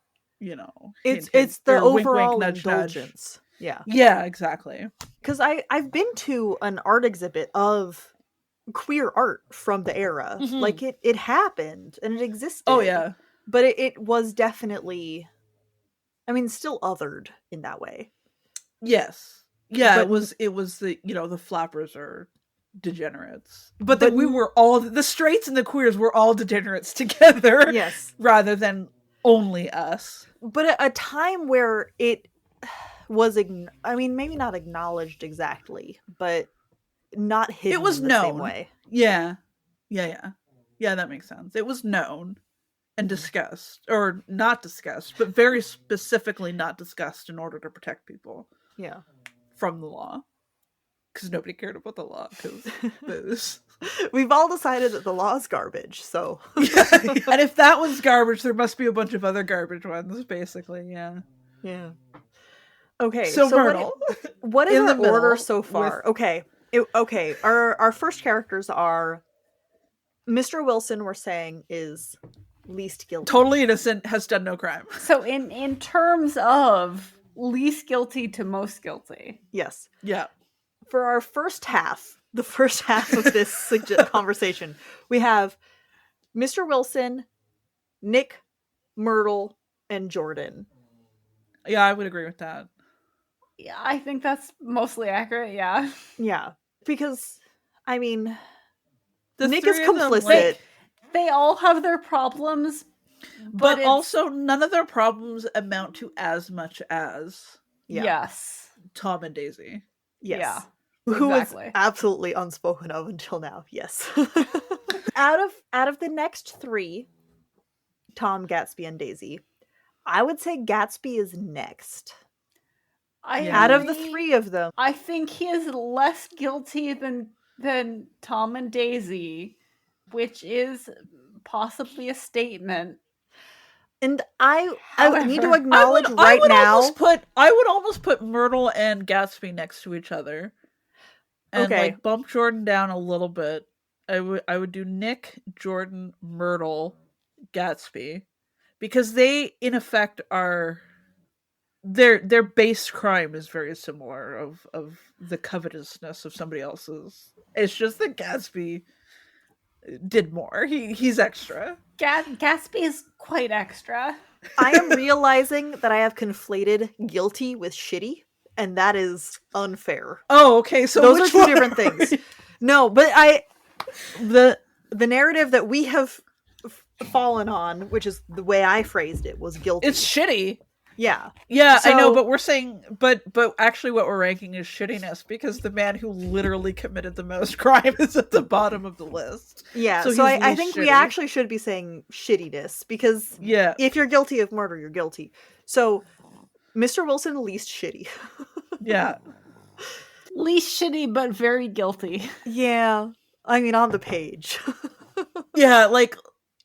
it's the overall indulgence. Yeah, exactly. Because I've been to an art exhibit of queer art from the era. It happened and it existed. Oh yeah, but it was definitely, still othered in that way. Yes, yeah, but it was the the flappers are degenerates, but we were all the straights and the queers were all degenerates together. Yes, rather than only us. But a time where it was, maybe not acknowledged exactly, but not hidden. It was in the known. Same way. Yeah, that makes sense. It was known and discussed, or not discussed, but very specifically not discussed in order to protect people. Yeah, from the law. Because nobody cared about the law, because booze. We've all decided that the law is garbage, so... And if that was garbage, there must be a bunch of other garbage ones, basically, yeah. Yeah. Okay, so Myrtle. What is our order so far? Okay, our first characters are... Mr. Wilson, we're saying, is least guilty. Totally innocent, has done no crime. So in terms of least guilty to most guilty. Yes. Yeah. For our first half, the first half of this conversation, we have Mr. Wilson, Nick, Myrtle, and Jordan. Yeah, I would agree with that. Yeah, I think that's mostly accurate, yeah. Yeah, because, Nick is complicit. They all have their problems, but also none of their problems amount to as much as yes, Tom and Daisy. Yes. Yeah. Who was absolutely unspoken of until now. Yes. out of the next three, Tom, Gatsby, and Daisy, I would say Gatsby is next. Out of the three of them, I think he is less guilty than Tom and Daisy, which is possibly a statement. And I need to acknowledge I would almost put Myrtle and Gatsby next to each other. And bump Jordan down a little bit. I would do Nick, Jordan, Myrtle, Gatsby. Because they in effect are their base crime is very similar of the covetousness of somebody else's. It's just that Gatsby did more. He's extra. Gatsby is quite extra. I am realizing that I have conflated guilty with shitty, and that is unfair. Oh, okay. So Those are which two one different are things. we- No, but the narrative that we have fallen on, which is the way I phrased it, was guilty. It's shitty. Yeah. Yeah, I know, So- but we're saying, but actually, what we're ranking is shittiness because the man who literally committed the most crime is at the bottom of the list. Yeah, So so he's I least think we shitty. actually should be saying shittiness, because Yeah, if you're guilty of murder, you're guilty. So, Mr. Wilson, least shitty. yeah. Least shitty, but very guilty. Yeah, I mean, on the page. Yeah, like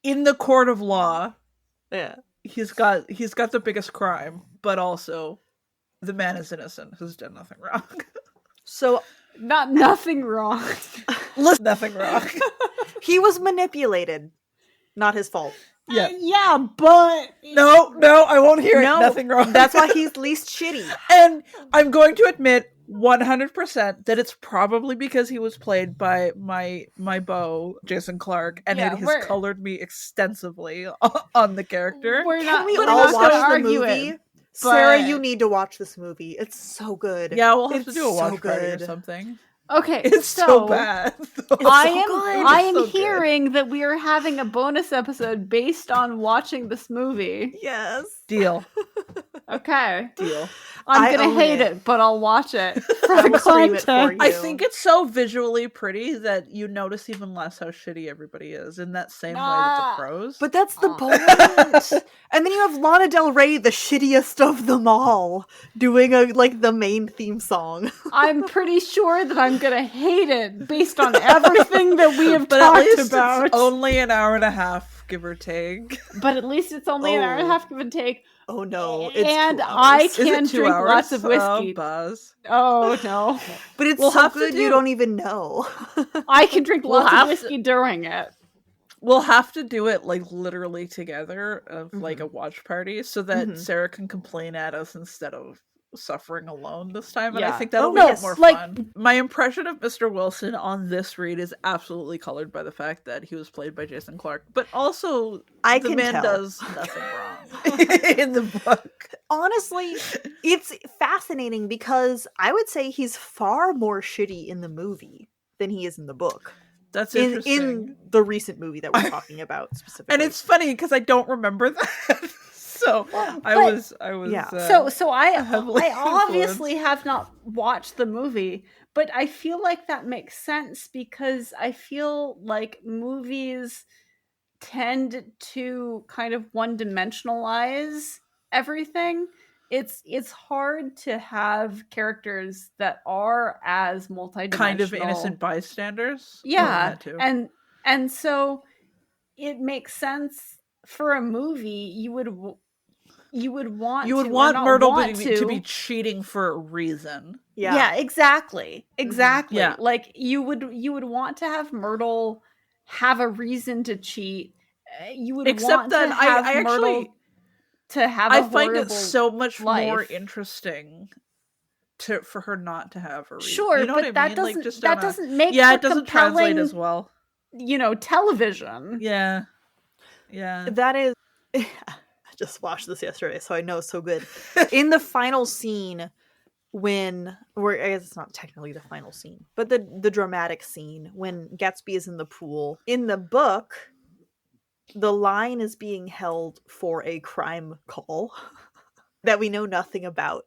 in the court of law, Yeah. he's got the biggest crime, but also the man is innocent, has done nothing wrong. So, Nothing wrong. Listen, nothing wrong. he was manipulated. Not his fault. Yeah. Yeah, but No, I won't hear it. No, Nothing wrong. That's why he's least shitty. And I'm going to admit 100% that it's probably because he was played by my beau, Jason Clarke, and Yeah, it has we're- colored me extensively on the character. we're Can not. we we're all not watch gonna the argue movie? it. Sarah, but- you need to watch this movie. It's so good. Yeah, we'll have to It's do a watch so party or good. something. Okay, It's so bad. though. I so am good. I It's am so good. hearing that we are having a bonus episode based on watching this movie. Yes. Deal. Okay. Deal. I'm I gonna own hate it. it, but I'll watch it for I the will stream it for content. you. I think it's so visually pretty that you notice even less how shitty everybody is in that same way that Ah. the pros. But that's the Oh. point. And then you have Lana Del Rey, the shittiest of them all, doing the main theme song. I'm pretty sure that I'm gonna hate it based on everything that we have But at talked least about. it's only an hour and a half, give or take. But at least it's only an hour and a Oh. half, give and take. Oh no, it's And 2 I hours. Is can it 2 drink hours? lots of Oh, whiskey. buzz. Oh no, But it's We'll so have to good you do- don't even know. I can drink We'll lots have of to- whiskey during it. We'll have to do it literally together of like a watch party so that Mhm. Sarah can complain at us instead of suffering alone this time. And I Yeah. think that'll Oh, make yes. it more Like- fun. My impression of Mr. Wilson on this read is absolutely colored by the fact that he was played by Jason Clarke, but also I the can man tell. does nothing wrong in the book. Honestly, it's fascinating because I would say he's far more shitty in the movie than he is in the book. That's In interesting. the recent movie that we're talking about specifically. And it's funny because I don't remember that. So I but- was Yeah. So I heavily obviously have not watched the movie, but I feel like that makes sense because I feel like movies tend to kind of one-dimensionalize everything. It's hard to have characters that are as multidimensional, kind of innocent bystanders. Oh, yeah, that too. and so it makes sense for a movie. You would want you would to, or want not Myrtle want to be cheating for a reason. yeah, exactly. Yeah. Like you would want to have Myrtle have a reason to cheat. You would Except want that to have I Myrtle actually to have I a find it horrible so much more life. interesting for her not to have a reason. Sure, you know but what I that mean? doesn't Like, just that on a- doesn't make yeah, for it doesn't compelling, translate as well. television. Yeah, That is I just watched this yesterday, so I know it's so good. In the final scene, I guess it's not technically the final scene, but the dramatic scene when Gatsby is in the pool. In the book, the line is being held for a crime call that we know nothing about.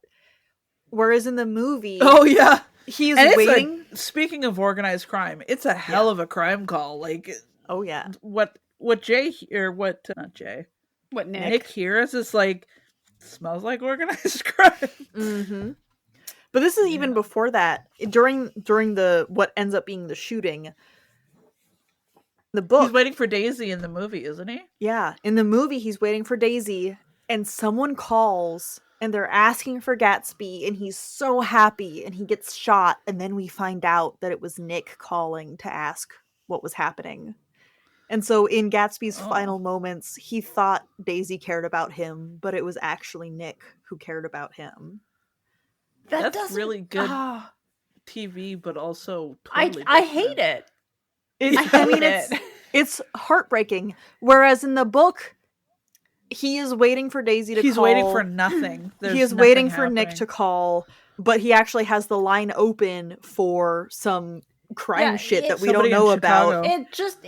Whereas in the movie, Oh yeah. he's And it's waiting. speaking of organized crime, it's a hell of a crime call. Like Oh yeah. what Jay or what not Jay What Nick hears is like smells like organized crime. Mm-hmm. But this is even before that. During the what ends up being the shooting. The book. He's waiting for Daisy in the movie, isn't he? Yeah, in the movie, he's waiting for Daisy, and someone calls, and they're asking for Gatsby, and he's so happy, and he gets shot, and then we find out that it was Nick calling to ask what was happening. And so in Gatsby's Oh. final moments, he thought Daisy cared about him, but it was actually Nick who cared about him. That That's doesn't- really good Ah, TV, but also I totally hate different. it. It- I hate mean, it. it's heartbreaking. Whereas in the book, He is waiting for Daisy to He's call. waiting for nothing. He is waiting for Nick to call, but he actually has the line open for some crime shit that we don't know about. It just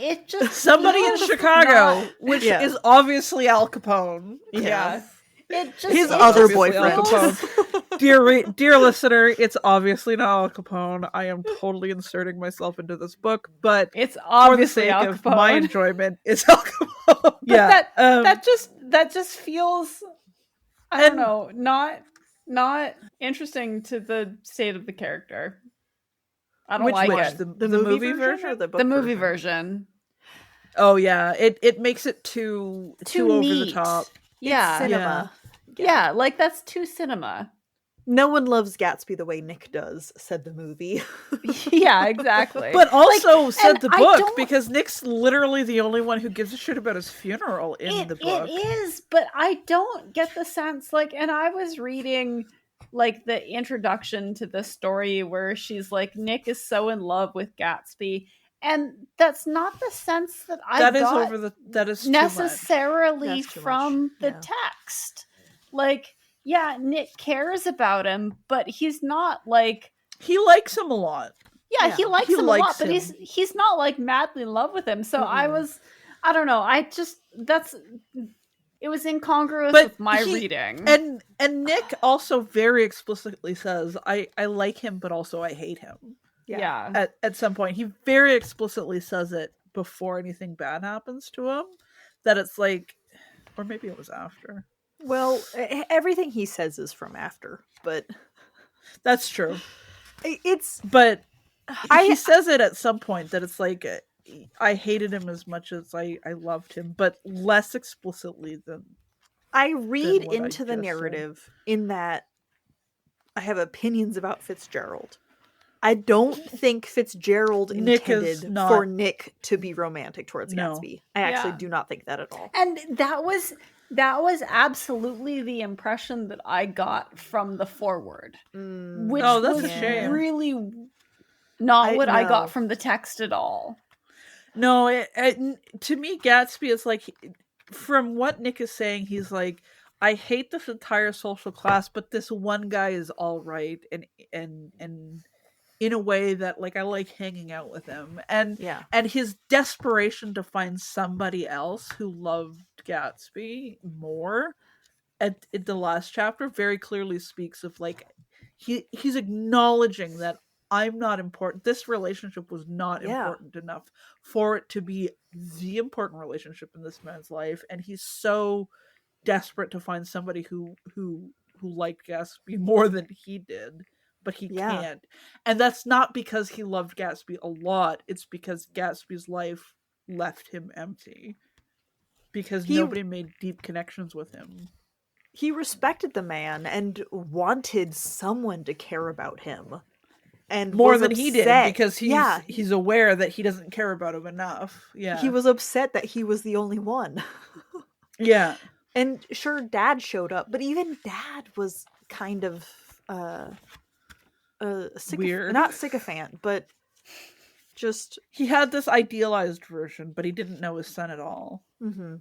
somebody in Chicago, which is obviously Al Capone. Yeah. His other boyfriend. Dear listener, it's obviously not Al Capone. I am totally inserting myself into this book, but it's obviously for the sake Al of Capone. my enjoyment, it's Al Capone. But that just feels, I don't know, not interesting to the state of the character. I don't like it. The movie version or the book? The movie version. Oh yeah, it makes it too over the top. Yeah, it's cinema. Yeah, like that's too cinema. No one loves Gatsby the way Nick does, said the movie. Yeah, exactly. But also said the book, because Nick's literally the only one who gives a shit about his funeral in the book. It is, but I don't get the sense, like, and I was reading like the introduction to the story where she's like, Nick is so in love with Gatsby, and that's not the sense that I got that is necessarily from the text. Like, yeah, Nick cares about him, but he's not like, he likes him a lot. Yeah, he likes him a lot, but he's not like madly in love with him. So I don't know. It was incongruous with my reading. And Nick also very explicitly says, I like him, but also I hate him. Yeah. At some point, he very explicitly says it before anything bad happens to him. That it's like, or maybe it was after. Well, everything he says is from after, but that's true. But he says it at some point that it's like, I hated him as much as I loved him, but less explicitly than I read into the narrative in that I have opinions about Fitzgerald. I don't think Fitzgerald intended for Nick to be romantic towards Gatsby. I actually do not think that at all. And that was absolutely the impression that I got from the foreword, which was a shame. Really not what I got from the text at all. No, to me, Gatsby is like, from what Nick is saying, he's like, I hate this entire social class, but this one guy is all right, and in a way that, like, I like hanging out with him, and his desperation to find somebody else who loved Gatsby more at the last chapter very clearly speaks of, like, he's acknowledging that I'm not important. This relationship was not important enough for it to be the important relationship in this man's life, and he's so desperate to find somebody who liked Gatsby more than he did, but he can't. And that's not because he loved Gatsby a lot. It's because Gatsby's life left him empty. Because nobody made deep connections with him. He respected the man and wanted someone to care about him. And more than he did, because he's aware that he doesn't care about him enough. Yeah. He was upset that he was the only one. Yeah. And sure, Dad showed up, but even Dad was kind of weird. Not sycophant, but just... He had this idealized version, but he didn't know his son at all. Mm-hmm.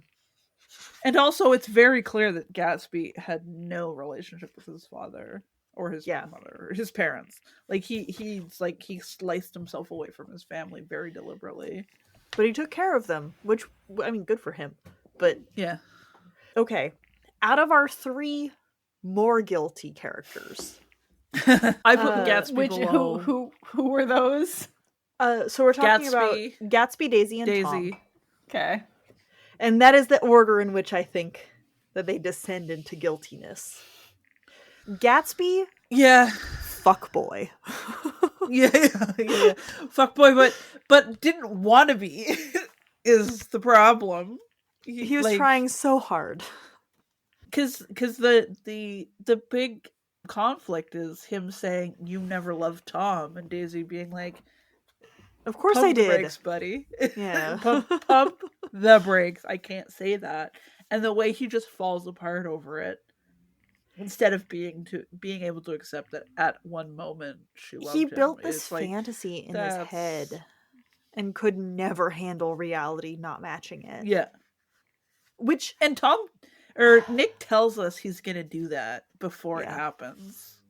And also, it's very clear that Gatsby had no relationship with his father or his mother, or his parents. Like, he sliced himself away from his family very deliberately. But he took care of them, which, I mean, good for him. But yeah. Okay, out of our 3 more guilty characters, I put Gatsby below. Who were those? So we're talking about Gatsby, Daisy, and Tom. Okay. And that is the order in which I think that they descend into guiltiness. Gatsby, fuckboy. yeah, fuckboy, but didn't want to be is the problem. He was trying so hard. Because the big conflict is him saying, "You never loved Tom," and Daisy being like, "Of course I did, brakes, buddy." Yeah, pump the brakes. I can't say that. And the way he just falls apart over it, instead of being able to accept that at one moment she loved him. He built this fantasy in his head and could never handle reality not matching it. Yeah. or Nick tells us he's gonna do that before it Yeah. happens.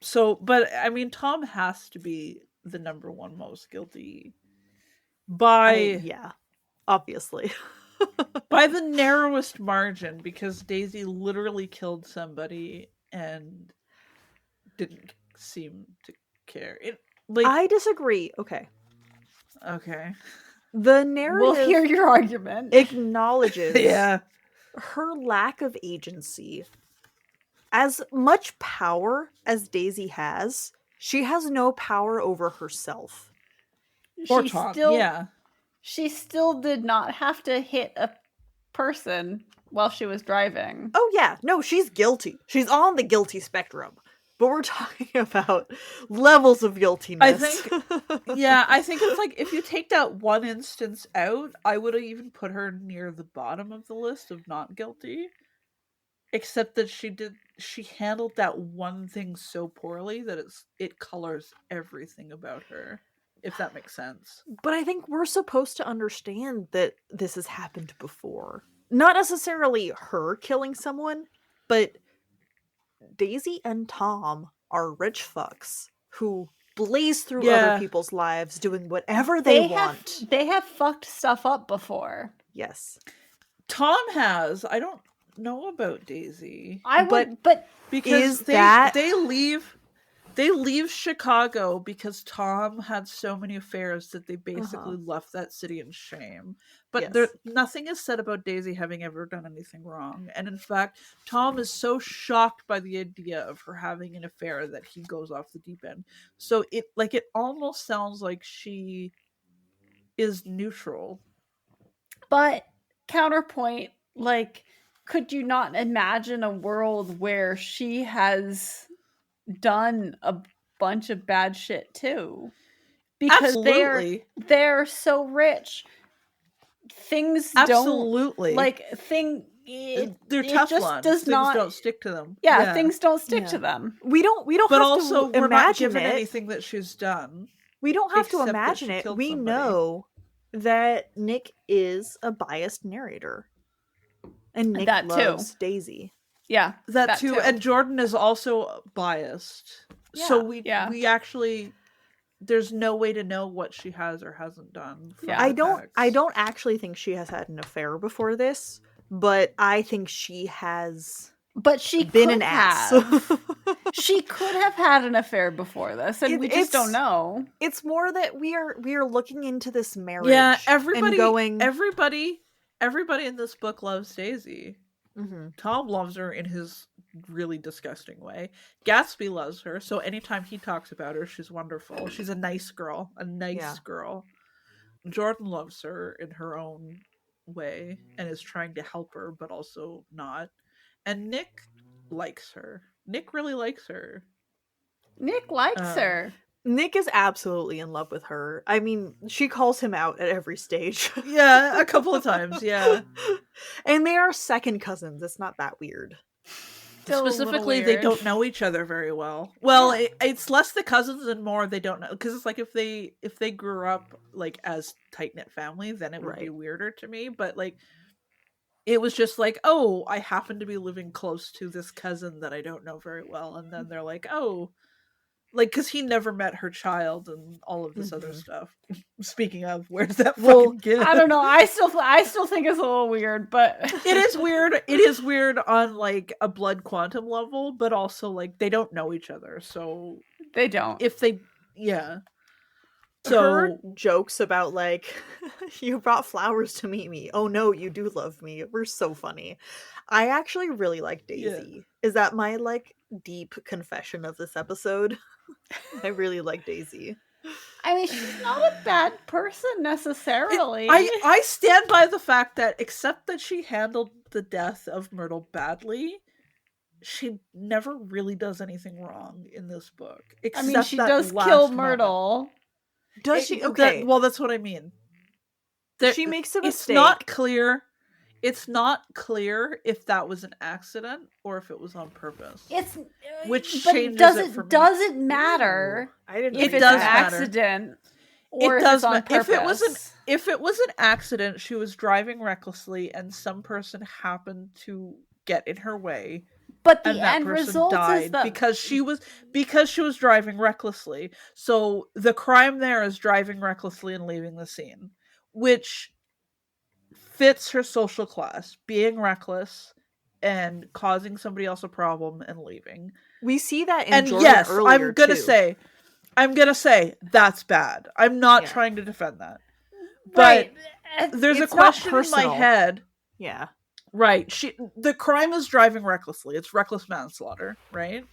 So, but I mean, Tom has to be the number one most guilty by Yeah, obviously. by the narrowest margin, because Daisy literally killed somebody and didn't seem to care. I disagree. Okay. Okay. The narrative We'll hear your argument. acknowledges Yeah. her lack of agency. As much power as Daisy has, she has no power over herself. Or She Tom. still, Yeah. she still did not have to hit a person while she was driving. Oh yeah, no, she's guilty. She's on the guilty spectrum. But we're talking about levels of guiltiness. I think it's like, if you take that one instance out, I would have even put her near the bottom of the list of not guilty. Except that she handled that one thing so poorly that it colors everything about her, if that makes sense. But I think we're supposed to understand that this has happened before. Not necessarily her killing someone, but Daisy and Tom are rich fucks who blaze through other people's lives doing whatever they want. They have fucked stuff up before. Yes. Tom has. I don't know about Daisy. But because is that they leave Chicago because Tom had so many affairs that they basically left that city in shame. But nothing is said about Daisy having ever done anything wrong. And in fact, Tom is so shocked by the idea of her having an affair that he goes off the deep end. So it almost sounds like she is neutral. But counterpoint, like, could you not imagine a world where she has done a bunch of bad shit too? Because Absolutely. they're so rich. Things Absolutely. don't like they're Teflon. Just does things not don't stick to them. Yeah, things don't stick to them. We don't But have also, to we're not imagine given it. anything that she's done. We don't have to except that imagine she it. killed We somebody. know that Nick is a biased narrator. And Nick That too. loves Daisy. Yeah, That too. And Jordan is also biased. So we actually, there's no way to know what she has or hasn't done. I don't actually think she has had an affair before this, but I think she has. But she been could an ass. She could have had an affair before this, and we just don't know. It's more that we are looking into this marriage. Yeah, everybody, and going. Everybody in this book loves Daisy. Mm-hmm. Tom loves her in his really disgusting way. Gatsby loves her, so anytime he talks about her, she's wonderful. She's a nice girl. Girl. Jordan loves her in her own way and is trying to help her, but also not. And Nick likes her. Nick really likes her. Nick likes her. Nick is absolutely in love with her. I mean, she calls him out at every stage. Yeah, a couple of times, yeah. And they are second cousins. It's not that weird. Specifically, they don't know each other very well. Well, it's less the cousins and more they don't know. Because it's like if they grew up like as tight-knit family, then it would be weirder to me. But like, it was just like, oh, I happen to be living close to this cousin that I don't know very well. And then they're like, oh, like, because he never met her child and all of this other stuff. Speaking of, where's that fucking kid? I don't know. I still think it's a little weird, but it is weird. It is weird on like a blood quantum level, but also like they don't know each other, so they don't. If they, So her jokes about like, you brought flowers to meet me. Oh no, you do love me. We're so funny. I actually really like Daisy. Yeah. Is that my like deep confession of this episode? I really like Daisy. I mean, she's not a bad person necessarily. I stand by the fact that except that she handled the death of Myrtle badly, she never really does anything wrong in this book. I mean, she does kill Myrtle. Moment. Does she? Okay. Well, that's what I mean. She makes a mistake. It's not clear if that was an accident or if it was on purpose. Does it matter I didn't if it's an accident? or It if does it's on matter. purpose. If it was an accident, she was driving recklessly and some person happened to get in her way But the and that end person result is died that because she was driving recklessly. So the crime there is driving recklessly and leaving the scene, which fits her social class, being reckless and causing somebody else a problem and leaving. We see that in And Jordan yes, earlier, I'm gonna say that's bad. I'm not Yeah. trying to defend that. right. But there's a It's not question in my personal. head. Yeah. Right. The crime is driving recklessly. It's reckless manslaughter, right?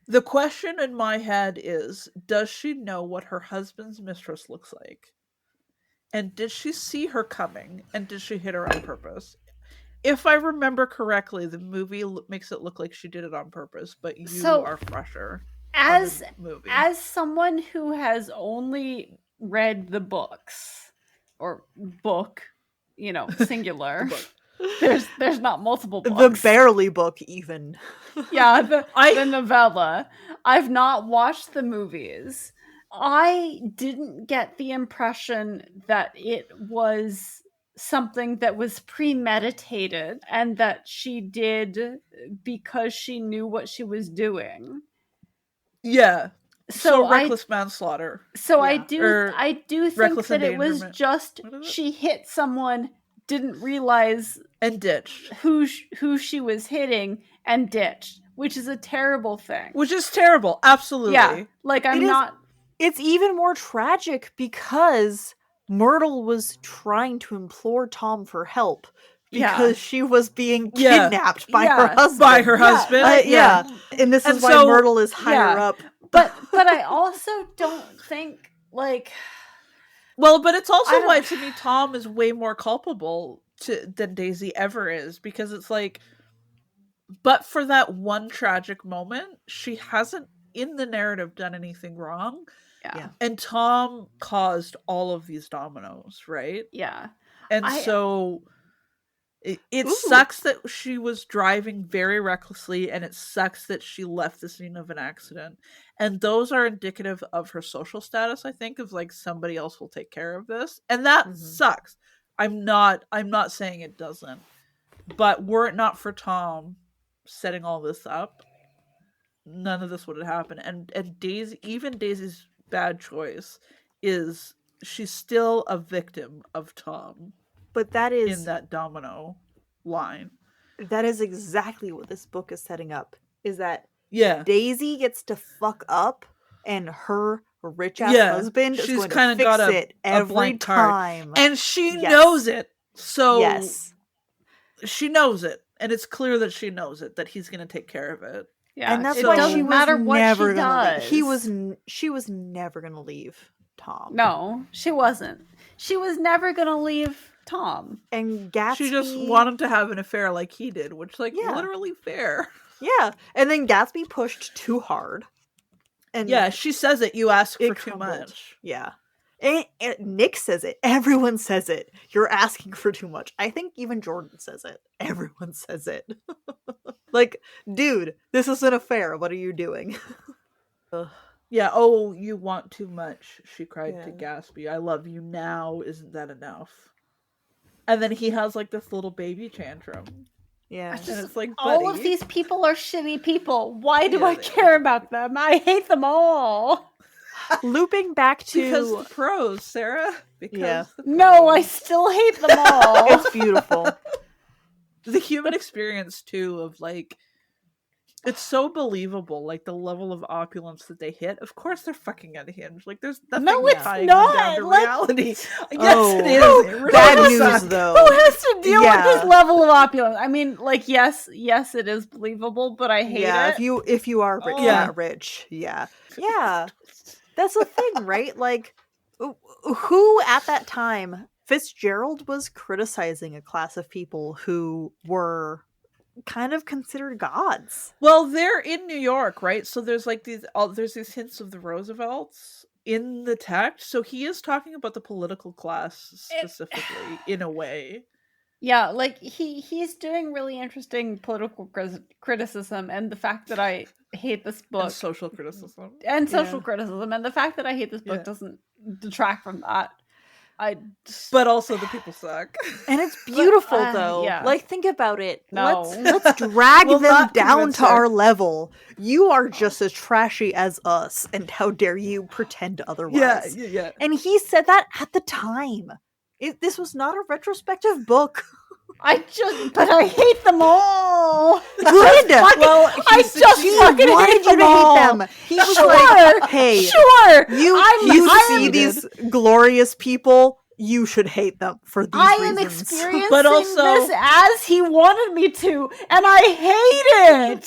The question in my head is, does she know what her husband's mistress looks like? And did she see her coming? And did she hit her on purpose? If I remember correctly, the movie makes it look like she did it on purpose, but you So, are fresher as on the movie. as someone who has only read the books, or book, singular. There's not multiple books. The Barely book, even. Yeah, the novella. I've not watched the movies. I didn't get the impression that it was something that was premeditated and that she did because she knew what she was doing. Yeah. So reckless manslaughter. So Yeah. I do think reckless that it was endangerment. just What is it? she hit someone, didn't realize And ditched. who she was hitting, and ditched, which is a terrible thing. Which is terrible. Absolutely. Yeah, like It's even more tragic because Myrtle was trying to implore Tom for help because she was being kidnapped by her husband. By her husband. Yeah. And this is why Myrtle is higher up. But I also don't think, like... Well, but it's also why, to me, Tom is way more culpable than Daisy ever is, because it's like, but for that one tragic moment, she hasn't, in the narrative, done anything wrong. Yeah. And Tom caused all of these dominoes, right? Yeah. And so it sucks that she was driving very recklessly, and it sucks that she left the scene of an accident. And those are indicative of her social status, I think, of like, somebody else will take care of this. And that sucks. I'm not saying it doesn't. But were it not for Tom setting all this up, none of this would have happened. And Daisy's bad choice is she's still a victim of Tom. But that is in that domino line. That is exactly what this book is setting up. Is that Daisy gets to fuck up, and her rich ass husband is going to fix it every time, and she knows it. So she knows it, and it's clear that she knows it, that he's going to take care of it. Yeah, and that's why she was matter what never she gonna does. She was never gonna leave Tom. No, she wasn't. She was never gonna leave Tom. And Gatsby, she just wanted to have an affair like he did, which, like, literally fair. Yeah, and then Gatsby pushed too hard. And she says it. You ask for too much. Yeah. And Nick says it. Everyone says it. You're asking for too much. I think even Jordan says it. Everyone says it. Like, dude, this is an affair. What are you doing? Yeah, oh, you want too much, she cried to Gatsby. I love you now. Isn't that enough? And then he has, like, this little baby tantrum. Yeah. And it's like, all of these people are shitty people. Why do I care about them? I hate them all. Looping back to... Because the pros, Sarah. Because the pros. No, I still hate them all. It's beautiful. The human experience, too, of, like... It's so believable, like, the level of opulence that they hit. Of course they're fucking unhinged. Like, there's nothing tying them down to reality. Yes, it is. Bad news, though. Who has to deal with this level of opulence? I mean, like, yes, it is believable, but I hate it. If you are rich, not rich. Yeah. Yeah. That's the thing, right? Like, who at that time, Fitzgerald was criticizing a class of people who were kind of considered gods. Well, they're in New York, right? So there's like there's these hints of the Roosevelts in the text. So he is talking about the political class specifically, in a way. Yeah, like he's doing really interesting political criticism, and the fact that I hate this book, and social criticism, and the fact that I hate this book doesn't detract from that. But also the people suck. And it's beautiful, But, though. yeah. Like, think about it. No. Let's drag Will them not down convince to her. our level. You are just as trashy as us, and how dare you pretend otherwise? Yeah. And he said that at the time. This was not a retrospective book. But I hate them all. Good. Well, I just He fucking wanted hate you them to all. hate them. He was Sure. like, hey, Sure. you see I'm- these glorious people, you should hate them for these I am reasons. experiencing But also- this as he wanted me to, and I hate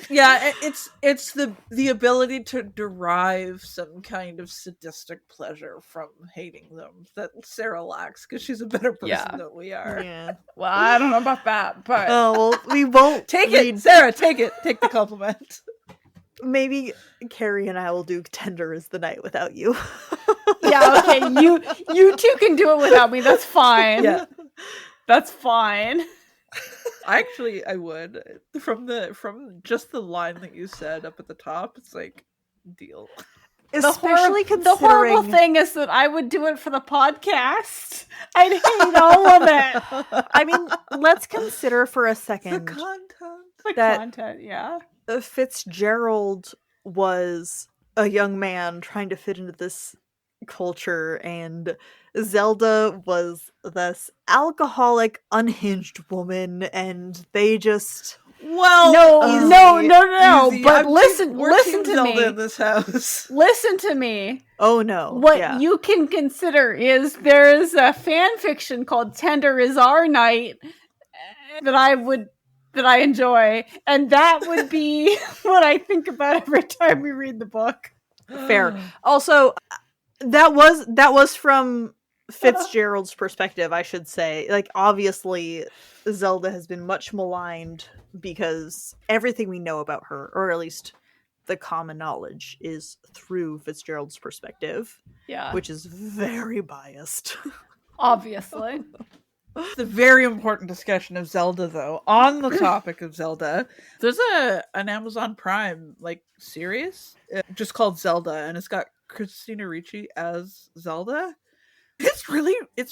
it. Yeah, it's the ability to derive some kind of sadistic pleasure from hating them that Sarah lacks because she's a better person Yeah. than we are. Yeah. Well, I don't know about that, but Oh, well, we won't Take read. it, Sarah. Take it. Take the compliment. Maybe Carrie and I will do Tender is the Night without you. yeah, okay, you two can do it without me. That's fine. Yeah, That's fine. I would from just the line that you said up at the top. It's like deal. Especially the horrible considering thing is that I would do it for the podcast. I'd hate all of it. I mean, let's consider for a The second content. The That- content, yeah. Fitzgerald was a young man trying to fit into this culture, and Zelda was this alcoholic, unhinged woman, and they just Well, No. easy. But I'm listen we're to Team Zelda me. in this house. Listen to me. oh no. What yeah. you can consider is there is a fan fiction called Tender is Our Night that I enjoy, and that would be what I think about every time we read the book. Fair. Also, that was from Fitzgerald's perspective, I should say. Like, obviously, Zelda has been much maligned because everything we know about her, or at least the common knowledge, is through Fitzgerald's perspective, Yeah, which is very biased. obviously. The very important discussion of Zelda, though, on the topic of Zelda, there's an Amazon Prime series just called Zelda, and it's got Christina Ricci as Zelda. It's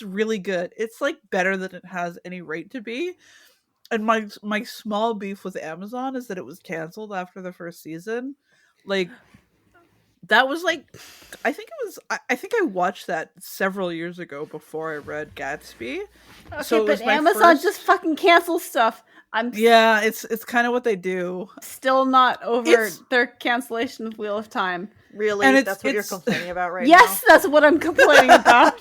really good. It's better than it has any right to be. And my small beef with Amazon is that it was canceled after the first season. That was I think I watched that several years ago before I read Gatsby. Okay, So it was but my Amazon first- just fucking cancels stuff. I'm Yeah, it's kind of what they do. still not over It's- their cancellation of Wheel of Time. Really? And That's what you're it's- complaining about right Yes, that's what I'm complaining about.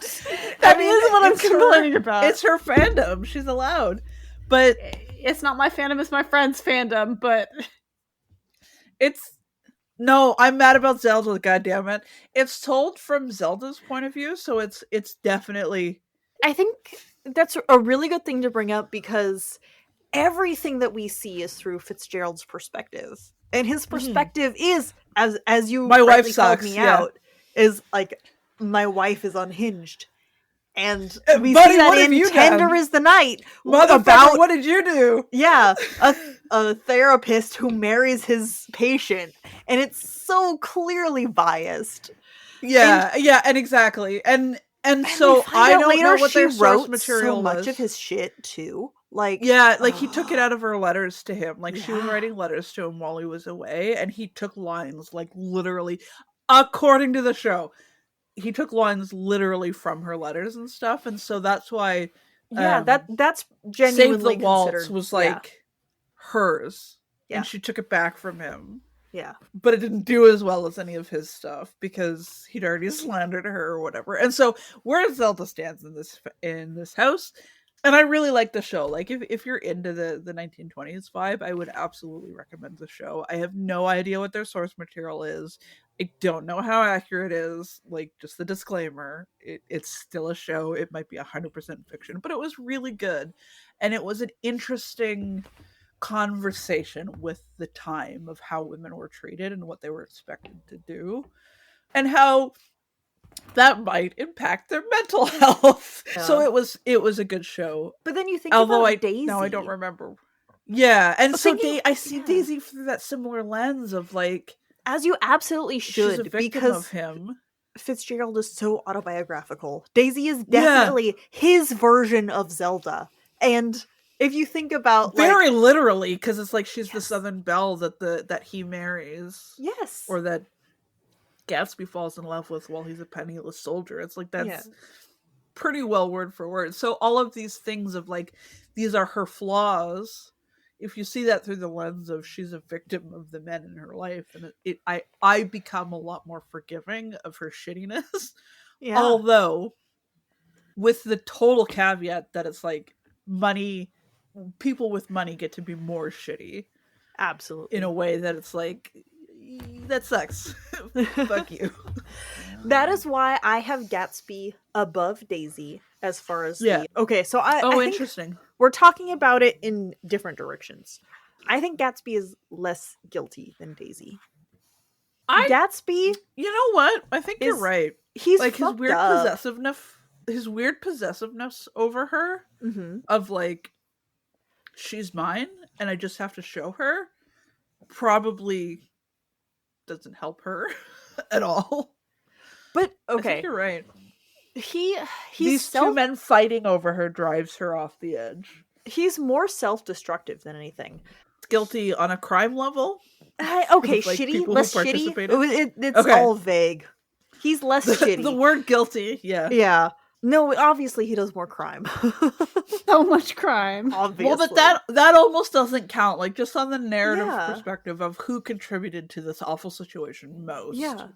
That is what I'm it's her- complaining about. It's her fandom. She's allowed. But It's not my fandom, it's my friend's fandom, but no, I'm mad about Zelda, goddammit. It's told from Zelda's point of view, so it's definitely I think that's a really good thing to bring up because everything that we see is through Fitzgerald's perspective. And his perspective is, as you My wife rightly called sucks, me yeah. out, is my wife is unhinged. And we buddy, see that what have in you Tender done? is the Night. Motherfucker, About, what did you do? yeah, a therapist who marries his patient. And it's so clearly biased. Yeah, and exactly. And And so we find I out don't later know what she their source wrote material so much was. of his shit too. He took it out of her letters to him. She was Yeah. writing letters to him while he was away, and he took lines literally, according to the show, he took lines literally from her letters and stuff, and so that's why Yeah, that's Save genuinely the Waltz considered. was yeah, hers, Yeah. and she took it back from him. yeah. But it didn't do as well as any of his stuff because he'd already slandered her or whatever. And so where Zelda stands in this house, and I really like the show. If you're into the 1920s vibe, I would absolutely recommend the show. I have no idea what their source material is. I don't know how accurate it is. Just the disclaimer, it's still a show. It might be 100% fiction, but it was really good, and it was an interesting conversation with the time of how women were treated and what they were expected to do and how that might impact their mental health. Yeah. So it was a good show. But then you think Although about Daisy. now I don't remember. Yeah, and so thinking- I see yeah. Daisy through that similar lens of As you absolutely she's a should, victim because of him. Fitzgerald is so autobiographical. Daisy is definitely his version of Zelda. And if you think about very literally, because it's like she's the Yes. Southern Belle that he marries, yes, or that Gatsby falls in love with while he's a penniless soldier. It's like that's pretty well word for word. So all of these things of like these are her flaws. If you see that through the lens of she's a victim of the men in her life, and I become a lot more forgiving of her shittiness. yeah, Although, with the total caveat that it's like people with money get to be more shitty absolutely. in a way that it's like, that sucks. Fuck you. That is why I have Gatsby above Daisy as far as okay, so I think interesting. we're talking about it in different directions. I think Gatsby is less guilty than Daisy. Gatsby, you know what? I think you're right. He's like his weird up. possessiveness over her, of like, she's mine and I just have to show her, probably doesn't help her at all. But I think you're right. These two men fighting over her drives her off the edge. He's more self-destructive than anything. Guilty on a crime level? Okay, like shitty, less shitty. It's all vague. He's less shitty. The word guilty, yeah. No, obviously he does more crime. So much crime. Obviously. Well, but that almost doesn't count. Like, just on the narrative perspective of who contributed to this awful situation most. Yeah.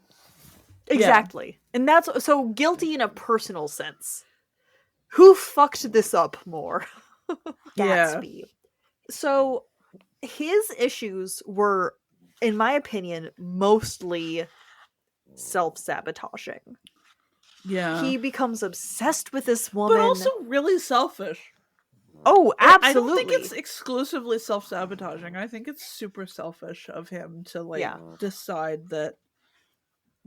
Exactly. Yeah. And that's so guilty in a personal sense. Who fucked this up more? Gatsby. Yeah. So his issues were, in my opinion, mostly self-sabotaging. Yeah. He becomes obsessed with this woman. But also really selfish. Oh, absolutely. I don't think it's exclusively self-sabotaging. I think it's super selfish of him to decide that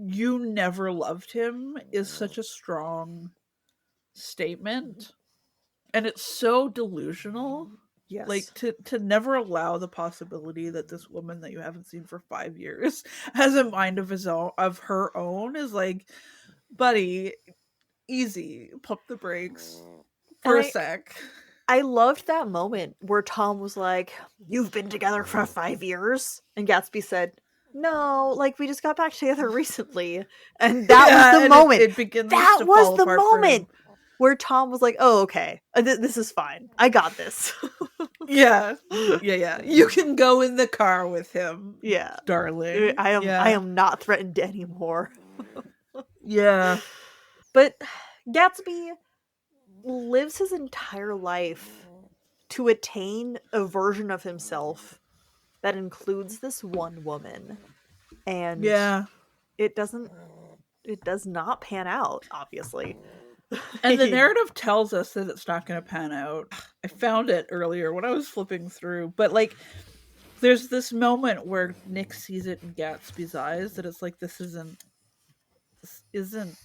you never loved him is such a strong statement. And it's so delusional. Yes. Like, to never allow the possibility that this woman that you haven't seen for 5 years has a mind of her own is like, buddy, easy. Pump the brakes for a sec. I loved that moment where Tom was like, "You've been together for 5 years?" And Gatsby said, "No, like, we just got back together recently." And that was the moment. It begins that to was fall the apart moment where Tom was like, "Oh, okay. This is fine. I got this." Yeah. You can go in the car with him. Yeah. Darling. I am not threatened anymore. Yeah. But Gatsby lives his entire life to attain a version of himself that includes this one woman. And it does not pan out, obviously. And the narrative tells us that it's not going to pan out. I found it earlier when I was flipping through, but like, there's this moment where Nick sees it in Gatsby's eyes that it's like, this isn't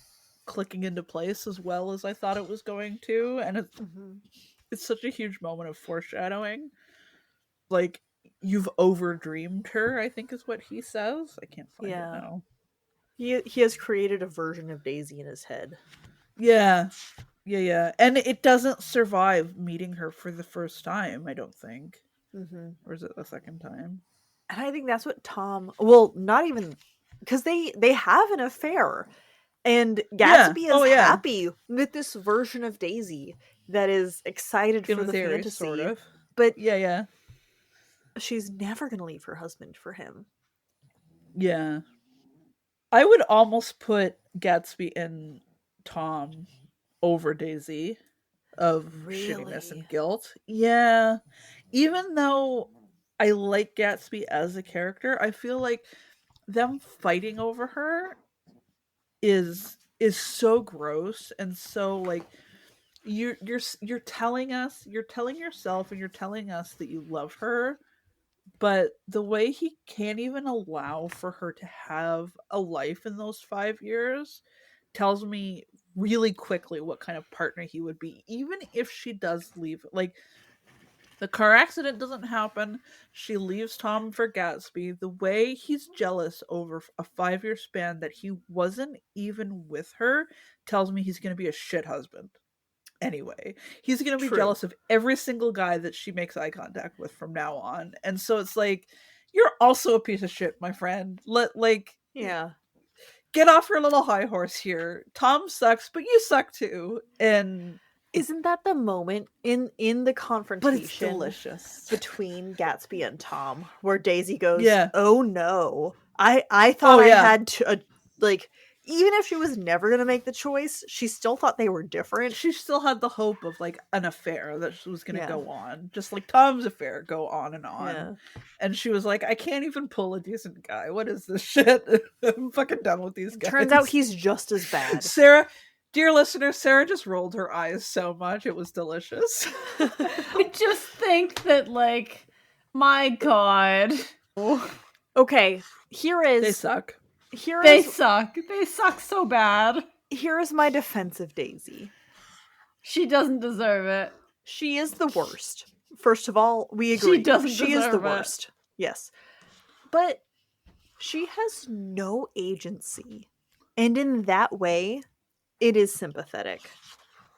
clicking into place as well as I thought it was going to, and it's such a huge moment of foreshadowing. Like, you've overdreamed her, I think is what he says. I can't find it now. He has created a version of Daisy in his head. Yeah. And it doesn't survive meeting her for the first time, I don't think. Or is it the second time? And I think that's what Tom... Well, not even... Because they have an affair. And Gatsby is happy with this version of Daisy that is excited for the fantasy. Sort of. But yeah. She's never going to leave her husband for him. Yeah. I would almost put Gatsby and Tom over Daisy of shittiness and guilt. Yeah. Even though I like Gatsby as a character, I feel like them fighting over her is so gross and so like, you're telling yourself and you're telling us that you love her, but the way he can't even allow for her to have a life in those 5 years tells me really quickly what kind of partner he would be, even if she does leave. Like The car accident doesn't happen. She leaves Tom for Gatsby. The way he's jealous over a 5-year span that he wasn't even with her tells me he's going to be a shit husband. Anyway, he's going to be True. jealous of every single guy that she makes eye contact with from now on. And so it's like, you're also a piece of shit, my friend. Yeah. Get off your little high horse here. Tom sucks, but you suck too. And Isn't that the moment in the but confrontation it's delicious. between Gatsby and Tom where Daisy goes, Yeah. "Oh no, I thought I yeah. had to like." Even if she was never going to make the choice, she still thought they were different. She still had the hope of like an affair that was going to Yeah. go on, just like Tom's affair go on and on. Yeah. And she was like, I can't even pull a decent guy. What is this shit? I'm fucking done with these guys. Turns out he's just as bad. Sarah, dear listener, Sarah just rolled her eyes so much. It was delicious. I just think that, like, my God. Okay, here is They suck. They suck. They suck so bad. Here is my defense of Daisy. She doesn't deserve it. She is the worst. First of all, we agree. She doesn't She is the deserve it. worst. Yes. But she has no agency. And in that way, it is sympathetic.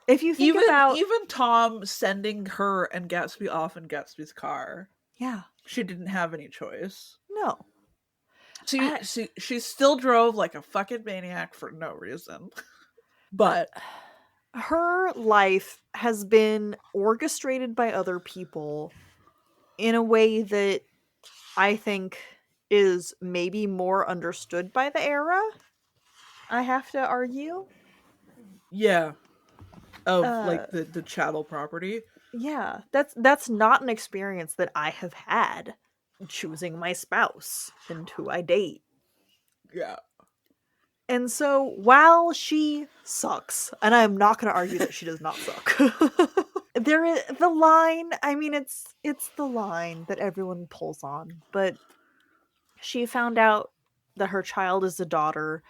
If you think about even Tom sending her and Gatsby off in Gatsby's car, yeah, she didn't have any choice. no. She still drove like a fucking maniac for no reason. But Her life has been orchestrated by other people in a way that I think is maybe more understood by the era. I have to argue. yeah. Of like Uh, the chattel property. Yeah, that's not an experience that I have had choosing my spouse and who I date. Yeah. And so while she sucks, and I'm not going to argue that she does not suck. There is the line, I mean it's the line that everyone pulls on, but she found out that her child is a daughter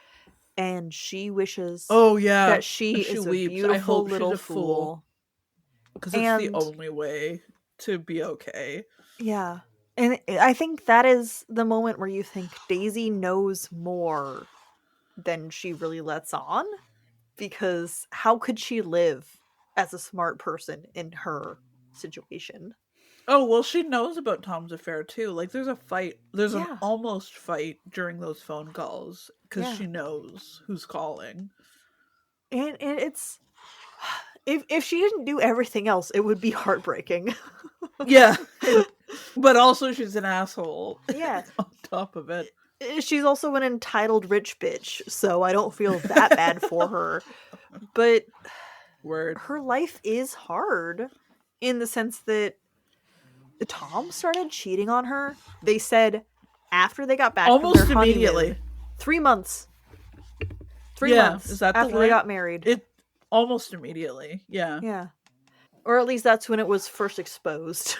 and she wishes Oh yeah. that she And is a weeps. I beautiful hope little she's a fool. Because it's the And- only way to be okay. Yeah. And I think that is the moment where you think Daisy knows more than she really lets on. Because how could she live as a smart person in her situation? Oh, well, she knows about Tom's affair too. Like, there's a fight. There's an Yeah. almost fight during those phone calls because Yeah. she knows who's calling. And it's if she didn't do everything else, it would be heartbreaking. Yeah. But also, she's an asshole. Yeah. On top of it. She's also an entitled rich bitch, so I don't feel that bad for her. But Word. her life is hard in the sense that Tom started cheating on her. They said after they got back Almost from their honeymoon, immediately. 3 months. 3 Yeah, months is that the after they line? got married. It almost immediately. Yeah. Yeah. Or at least that's when it was first exposed.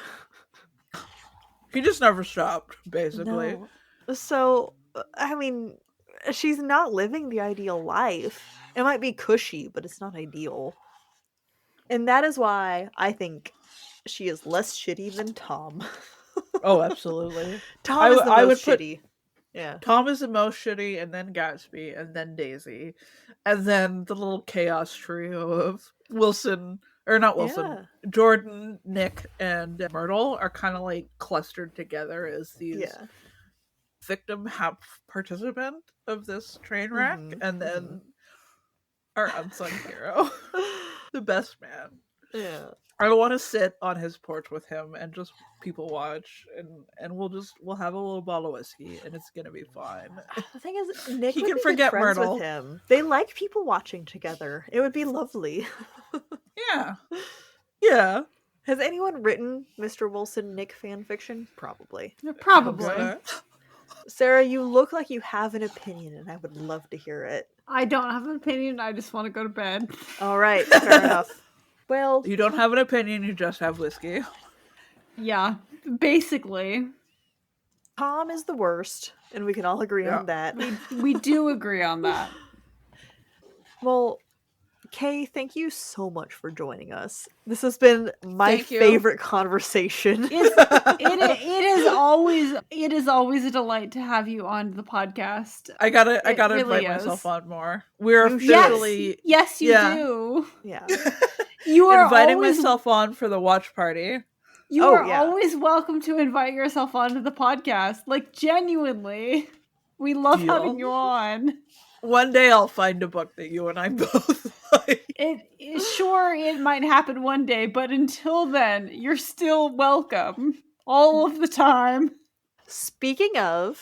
He just never stopped, basically. No. So, I mean, she's not living the ideal life. It might be cushy, but it's not ideal. And that is why I think she is less shitty than Tom. Oh, absolutely. Tom is the I would most put- shitty. Yeah. Tom is the most shitty, and then Gatsby, and then Daisy, and then the little chaos trio of Wilson, or not Wilson, Yeah. Jordan, Nick, and Myrtle are kind of like clustered together as these Yeah. victim participant of this train wreck, Mhm, and then our unsung hero, the best man. Yeah. I want to sit on his porch with him and just people watch, and we'll have a little bottle of whiskey, and it's gonna be fine. The thing is, Nick He would can be forget good friends Myrtle. with him. They like people watching together. It would be lovely. Yeah, yeah. Has anyone written Mr. Wilson Nick fan fiction? Probably. Probably. Okay. Sarah, you look like you have an opinion, and I would love to hear it. I don't have an opinion. I just want to go to bed. All right, fair enough. Well, You don't have an opinion, you just have whiskey. Yeah, basically. Tom is the worst, and we can all agree Yeah. on that. We do agree on that. Well, Kay, thank you so much for joining us. This has been my Thank you. favorite conversation. It is always a delight to have you on the podcast. I gotta really invite is. myself on more. We're You should. officially Yes, you Yeah. do. Yeah. You are inviting always, myself on for the watch party. You Oh, are yeah. always welcome to invite yourself onto the podcast. Like, genuinely, we love Deal. having you on. One day I'll find a book that you and I both like. It might happen one day, but until then, you're still welcome all of the time. Speaking of,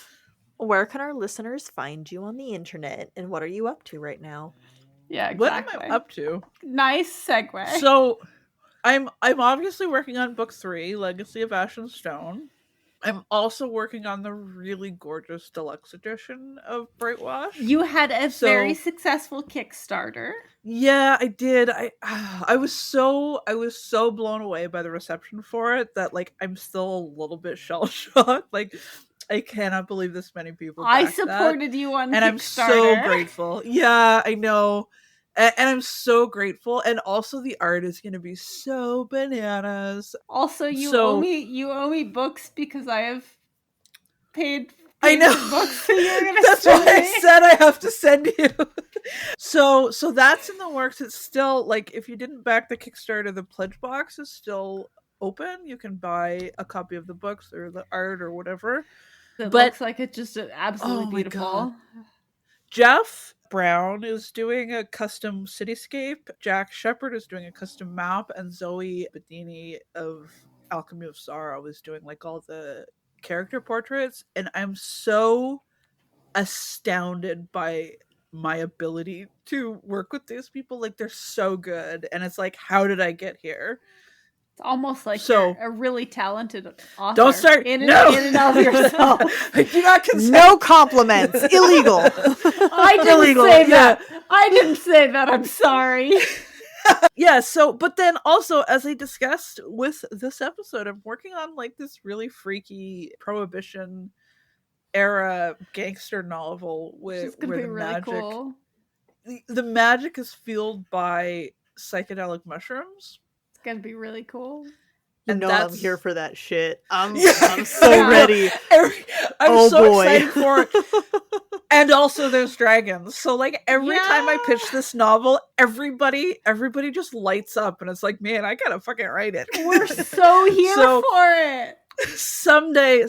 where can our listeners find you on the internet, and what are you up to right now? Yeah, exactly. What am I up to? Nice segue. So I'm obviously working on book 3, Legacy of Ash and Stone. I'm also working on the really gorgeous deluxe edition of Brightwash. You had a very successful Kickstarter. Yeah, I did. I was so blown away by the reception for it that like I'm still a little bit shell shocked. Like I cannot believe this many people. I supported you on and Kickstarter. I'm so grateful. Yeah, I know. And I'm so grateful. And also the art is going to be so bananas. Also, you owe me books because I have paid I know. for books. So you're gonna That's why send I me. said I have to send you. So that's in the works. It's still like if you didn't back the Kickstarter, the pledge box is still open. You can buy a copy of the books or the art or whatever. It But- looks like it's just absolutely Oh my beautiful. God. Jeff Brown is doing a custom cityscape. Jack Shepard is doing a custom map, and Zoe Bedini of Alchemy of Sorrow is doing like all the character portraits. And I'm so astounded by my ability to work with these people. Like they're so good, and it's like, how did I get here? It's almost like So- you're a really talented author. Don't start. in No, and of yourself. I do not consent. No compliments. Illegal. I didn't Illegal, say yeah. that. I didn't say that. I'm sorry. Yeah, so but then also as I discussed with this episode, I'm working on like this really freaky Prohibition era gangster novel It's where gonna be the really magic cool. the magic is fueled by psychedelic mushrooms. It's gonna be really cool. You And know that's- I'm here for that shit. I'm Yeah. so Yeah. ready. I'm Oh, so boy. excited for it. And also there's dragons. So like every time I pitch this novel, everybody just lights up and it's like, man, I gotta fucking write it. We're so here So- for it. someday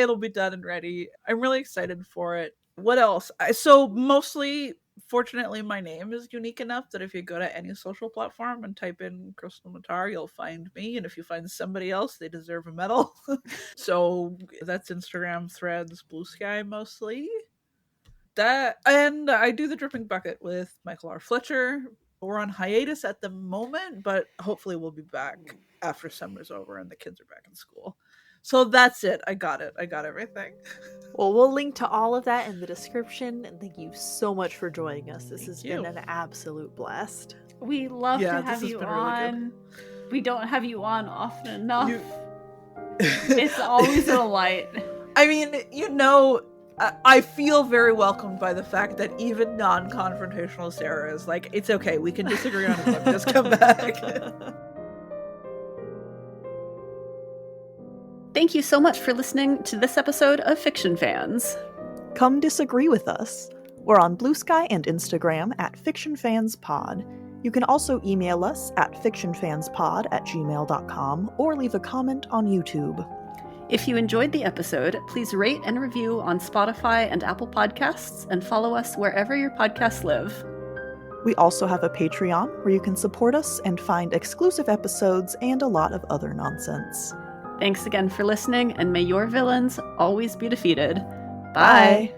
it'll be done and ready. I'm really excited for it. What else? So mostly, fortunately, my name is unique enough that if you go to any social platform and type in Krystle Matar, you'll find me. And if you find somebody else, they deserve a medal. So that's Instagram, Threads, Blue Sky mostly. That, and I do the Dripping Bucket with Michael R. Fletcher. We're on hiatus at the moment, but hopefully we'll be back after summer's over and the kids are back in school. So that's it. I got everything. Well, we'll link to all of that in the description. And thank you so much for joining us. This Thank has you. been an absolute blast. We love Yeah, to this have has you been really good. on. We don't have you on often enough. You- It's always a delight. I mean, I feel very welcomed by the fact that even non-confrontational Sarah is like, it's okay, we can disagree on a book, just come back. Thank you so much for listening to this episode of Fiction Fans. Come disagree with us. We're on Blue Sky and Instagram at FictionFansPod. You can also email us at fictionfanspod@gmail.com or leave a comment on YouTube. If you enjoyed the episode, please rate and review on Spotify and Apple Podcasts and follow us wherever your podcasts live. We also have a Patreon where you can support us and find exclusive episodes and a lot of other nonsense. Thanks again for listening, and may your villains always be defeated. Bye. Bye.